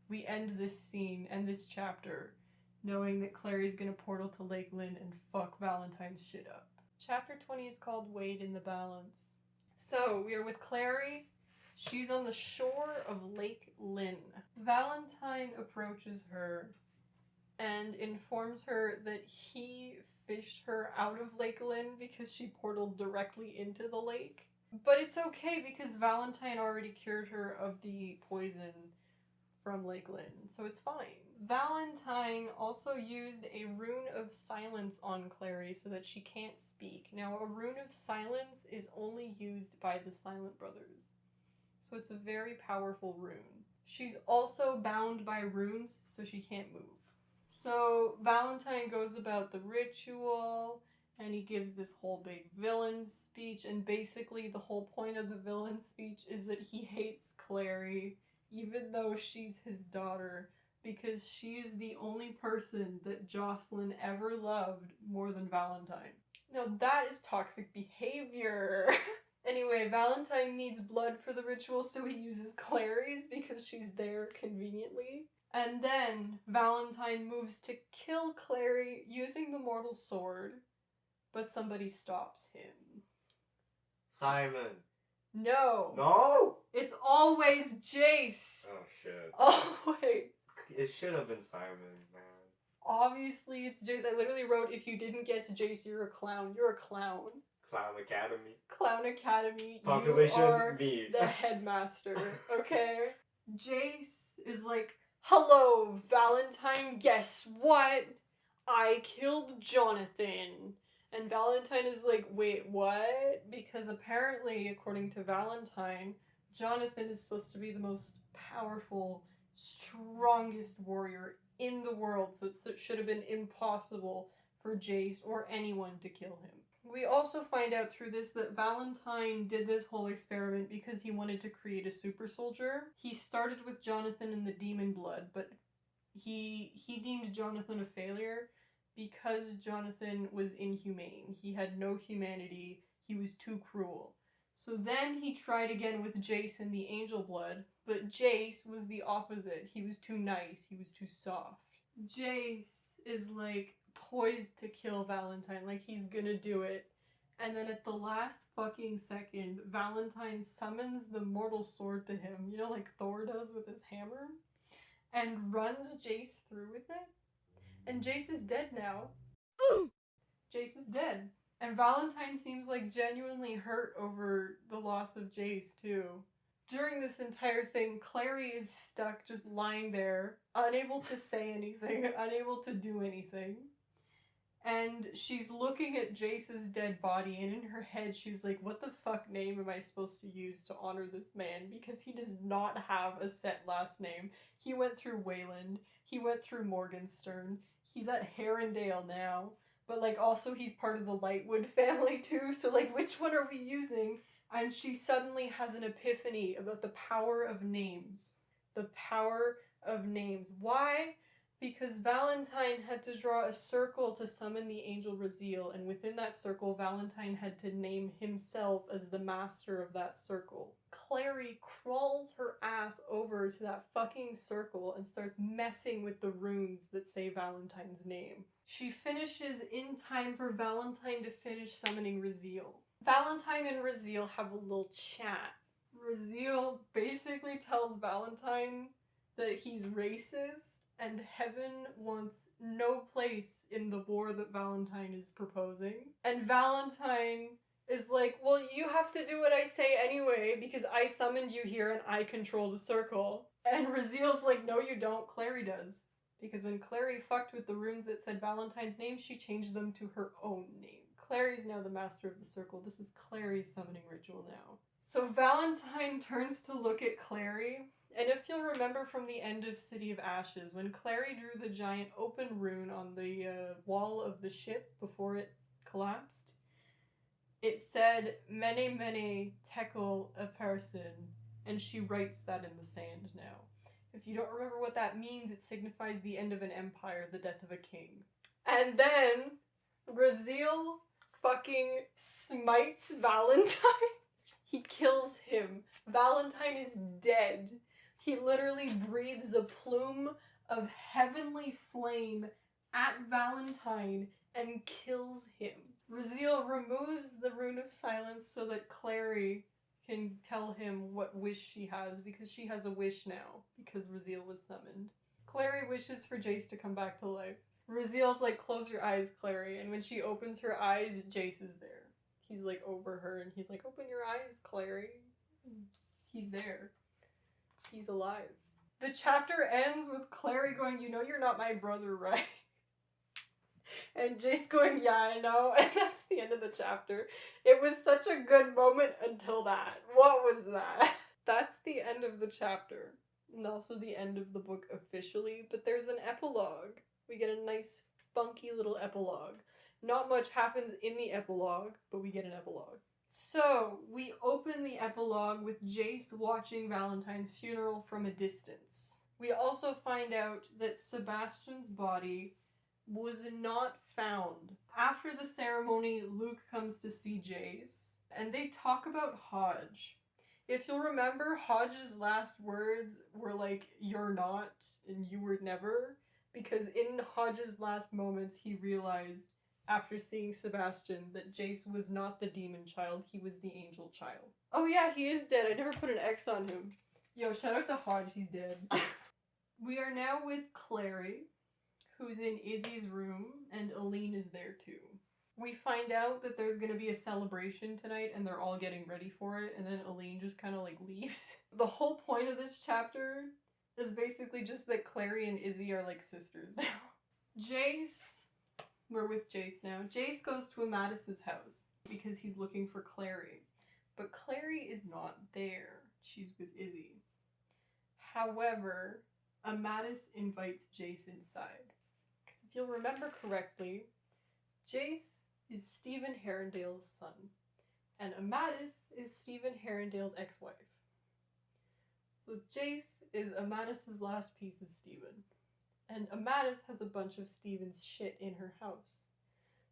we end this scene and this chapter knowing that Clary's gonna portal to Lake Lynn and fuck Valentine's shit up. Chapter 20 is called Wade in the Balance. So, we are with Clary. She's on the shore of Lake Lynn. Valentine approaches her and informs her that he fished her out of Lake Lynn because she portaled directly into the lake. But it's okay because Valentine already cured her of the poison from Lake Lynn, so it's fine. Valentine also used a rune of silence on Clary so that she can't speak. Now, a rune of silence is only used by the Silent Brothers. So it's a very powerful rune. She's also bound by runes, so she can't move. So Valentine goes about the ritual, and he gives this whole big villain speech, and basically the whole point of the villain speech is that he hates Clary, even though she's his daughter, because she is the only person that Jocelyn ever loved more than Valentine. Now that is toxic behavior! Anyway, Valentine needs blood for the ritual, so he uses Clary's because she's there conveniently. And then Valentine moves to kill Clary using the mortal sword, but somebody stops him. Simon. No. No? It's always Jace. Oh shit. Always. It should have been Simon, man. Obviously, it's Jace. I literally wrote, if you didn't guess Jace, you're a clown. You're a clown. Clown Academy. Clown Academy. Population you are me. the headmaster, okay? Jace is like, hello, Valentine, guess what? I killed Jonathan. And Valentine is like, wait, what? Because apparently, according to Valentine, Jonathan is supposed to be the most powerful, strongest warrior in the world, so it should have been impossible for Jace or anyone to kill him. We also find out through this that Valentine did this whole experiment because he wanted to create a super soldier. He started with Jonathan and the demon blood, but he deemed Jonathan a failure because Jonathan was inhumane. He had no humanity. He was too cruel. So then he tried again with Jace and the angel blood, but Jace was the opposite. He was too nice. He was too soft. Jace is like poised to kill Valentine, like he's gonna do it. And then at the last fucking second, Valentine summons the mortal sword to him, you know, like Thor does with his hammer, and runs Jace through with it. And Jace is dead now. Jace is dead. And Valentine seems like genuinely hurt over the loss of Jace too. During this entire thing, Clary is stuck just lying there, unable to say anything, unable to do anything. And she's looking at Jace's dead body, and in her head she's like, what the fuck name am I supposed to use to honor this man? Because he does not have a set last name. He went through Wayland, he went through Morgenstern, he's at Herondale now, but like also he's part of the Lightwood family too, so like which one are we using? And she suddenly has an epiphany about the power of names. The power of names. Why? Because Valentine had to draw a circle to summon the angel Raziel, and within that circle, Valentine had to name himself as the master of that circle. Clary crawls her ass over to that fucking circle and starts messing with the runes that say Valentine's name. She finishes in time for Valentine to finish summoning Raziel. Valentine and Raziel have a little chat. Raziel basically tells Valentine that he's racist, and heaven wants no place in the war that Valentine is proposing. And Valentine is like, well, you have to do what I say anyway, because I summoned you here and I control the circle. And Raziel's like, no you don't, Clary does. Because when Clary fucked with the runes that said Valentine's name, she changed them to her own name. Clary's now the master of the circle. This is Clary's summoning ritual now. So Valentine turns to look at Clary, and if you'll remember from the end of City of Ashes, when Clary drew the giant open rune on the wall of the ship before it collapsed, it said, Mene Mene Tekel a person, and she writes that in the sand now. If you don't remember what that means, it signifies the end of an empire, the death of a king. And then Raziel fucking smites Valentine. He kills him. Valentine is dead. He literally breathes a plume of heavenly flame at Valentine and kills him. Raziel removes the rune of silence so that Clary can tell him what wish she has, because she has a wish now, because Raziel was summoned. Clary wishes for Jace to come back to life. Raziel's like, close your eyes, Clary, and when she opens her eyes, Jace is there. He's like over her, and he's like, open your eyes, Clary. He's there. He's alive. The chapter ends with Clary going, you know you're not my brother, right? And Jace going, yeah, I know. And that's the end of the chapter. It was such a good moment until that. What was that? That's the end of the chapter. And also the end of the book officially. But there's an epilogue. We get a nice, funky little epilogue. Not much happens in the epilogue, but we get an epilogue. So, we open the epilogue with Jace watching Valentine's funeral from a distance. We also find out that Sebastian's body was not found. After the ceremony, Luke comes to see Jace, and they talk about Hodge. If you'll remember, Hodge's last words were like, you're not, and you were never, because in Hodge's last moments, he realized, after seeing Sebastian, that Jace was not the demon child, he was the angel child. Oh yeah, he is dead. I never put an X on him. Yo, shout out to Hodge, he's dead. We are now with Clary, who's in Izzy's room, and Aline is there too. We find out that there's gonna be a celebration tonight and they're all getting ready for it, and then Aline just kind of like leaves. The whole point of this chapter is basically just that Clary and Izzy are like sisters now. Jace, we're with Jace now. Jace goes to Amadis's house because he's looking for Clary. But Clary is not there. She's with Izzy. However, Amadis invites Jace inside. Because if you'll remember correctly, Jace is Stephen Herondale's son. And Amadis is Stephen Herondale's ex-wife. So Jace is Amadis's last piece of Stephen. And Amadis has a bunch of Stephen's shit in her house.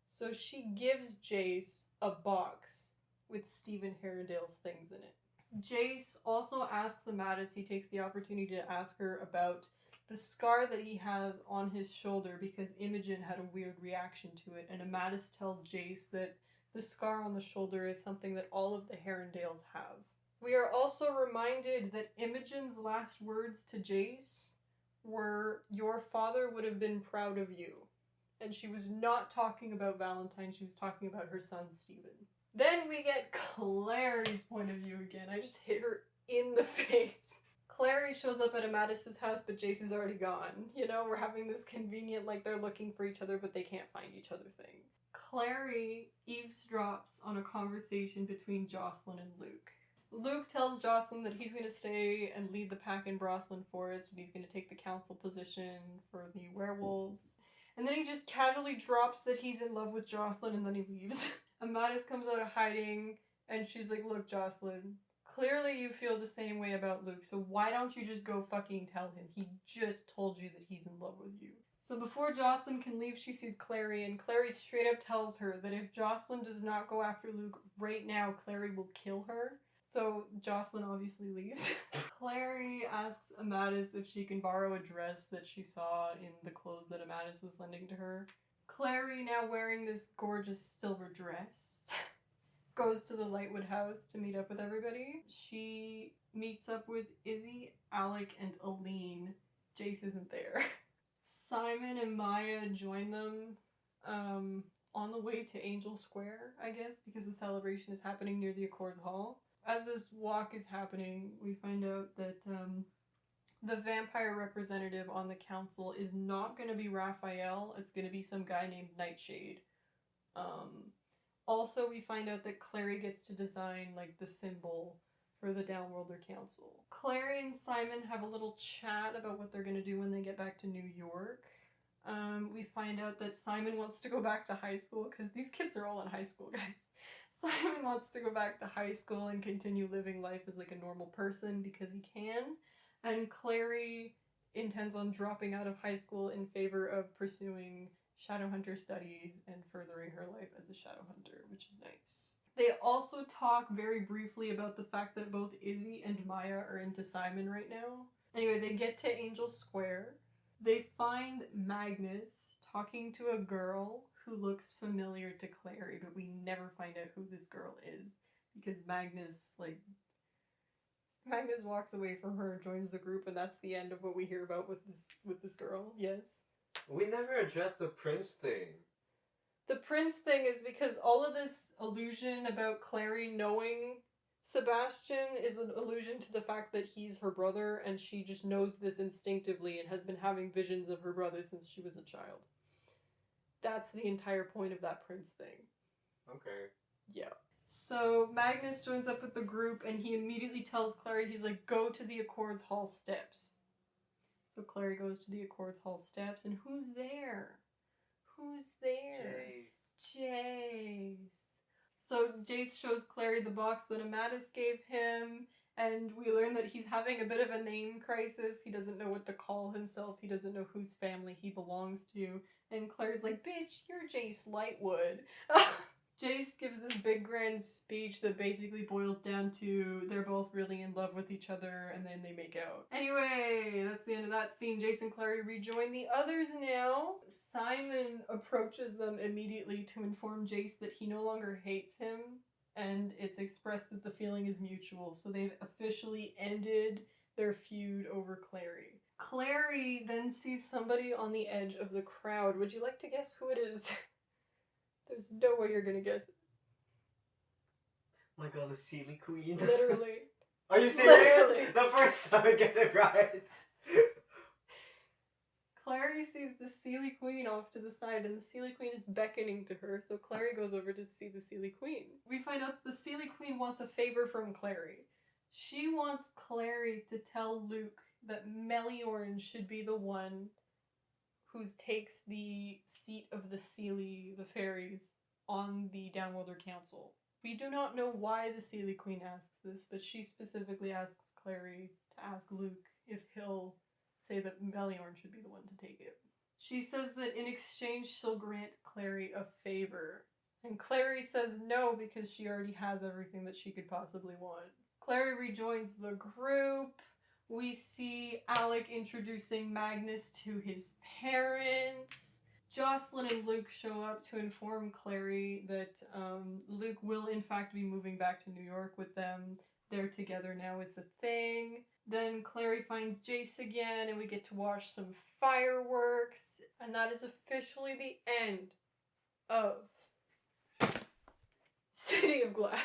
So she gives Jace a box with Stephen Herondale's things in it. Jace also asks Amadis, he takes the opportunity to ask her about the scar that he has on his shoulder because Imogen had a weird reaction to it, and Amadis tells Jace that the scar on the shoulder is something that all of the Herondales have. We are also reminded that Imogen's last words to Jace were, "Your father would have been proud of you." And she was not talking about Valentine, she was talking about her son, Stephen. Then we get Clary's point of view again. I just hit her in the face. Clary shows up at Amadis's house, but Jace is already gone. You know, we're having this convenient, like, they're looking for each other, but they can't find each other thing. Clary eavesdrops on a conversation between Jocelyn and Luke. Luke tells Jocelyn that he's going to stay and lead the pack in Broslin Forest, and he's going to take the council position for the werewolves. And then he just casually drops that he's in love with Jocelyn, and then he leaves. Amadis comes out of hiding, and she's like, "Look, Jocelyn, clearly you feel the same way about Luke, so why don't you just go fucking tell him? He just told you that he's in love with you." So before Jocelyn can leave, she sees Clary, and Clary straight up tells her that if Jocelyn does not go after Luke right now, Clary will kill her. So Jocelyn obviously leaves. Clary asks Amadis if she can borrow a dress that she saw in the clothes that Amadis was lending to her. Clary, now wearing this gorgeous silver dress, goes to the Lightwood house to meet up with everybody. She meets up with Izzy, Alec, and Aline. Jace isn't there. Simon and Maya join them on the way to Angel Square, I guess, because the celebration is happening near the Accord Hall. As this walk is happening, we find out that the vampire representative on the council is not going to be Raphael, it's going to be some guy named Nightshade. Also, we find out that Clary gets to design, like, the symbol for the Downworlder Council. Clary and Simon have a little chat about what they're going to do when they get back to New York. We find out that Simon wants to go back to high school, because these kids are all in high school, guys. Simon wants to go back to high school and continue living life as, like, a normal person because he can. And Clary intends on dropping out of high school in favor of pursuing shadowhunter studies and furthering her life as a shadowhunter, which is nice. They also talk very briefly about the fact that both Izzy and Maya are into Simon right now. Anyway, they get to Angel Square. They find Magnus talking to a girl who looks familiar to Clary, but we never find out who this girl is because Magnus walks away from her, joins the group, and that's the end of what we hear about with this girl. Yes. We never addressed the prince thing. The prince thing is because all of this illusion about Clary knowing Sebastian is an allusion to the fact that he's her brother, and she just knows this instinctively and has been having visions of her brother since she was a child. That's the entire point of that prince thing. Okay. Yeah. So Magnus joins up with the group, and he immediately tells Clary, he's like, "Go to the Accords Hall steps." So Clary goes to the Accords Hall steps, and who's there? Who's there? Jace. So Jace shows Clary the box that Amadis gave him, and we learn that he's having a bit of a name crisis. He doesn't know what to call himself. He doesn't know whose family he belongs to. And Clary's like, "Bitch, you're Jace Lightwood." Jace gives this big grand speech that basically boils down to they're both really in love with each other and then they make out. Anyway, that's the end of that scene. Jace and Clary rejoin the others now. Simon approaches them immediately to inform Jace that he no longer hates him, and it's expressed that the feeling is mutual. So they've officially ended their feud over Clary. Clary then sees somebody on the edge of the crowd. Would you like to guess who it is? There's no way you're gonna guess it. Oh my god, the Sealy Queen. Literally. Are you serious? Literally. The first time I get it right. Clary sees the Sealy Queen off to the side, and the Sealy Queen is beckoning to her, so Clary goes over to see the Sealy Queen. We find out that the Sealy Queen wants a favor from Clary. She wants Clary to tell Luke that Meliorn should be the one who takes the seat of the Sealy, the fairies, on the Downworlder Council. We do not know why the Sealy Queen asks this, but she specifically asks Clary to ask Luke if he'll say that Meliorn should be the one to take it. She says that in exchange she'll grant Clary a favor. And Clary says no because she already has everything that she could possibly want. Clary rejoins the group. We see Alec introducing Magnus to his parents. Jocelyn and Luke show up to inform Clary that Luke will in fact be moving back to New York with them. They're together now, it's a thing. Then Clary finds Jace again and we get to watch some fireworks. And that is officially the end of City of Glass.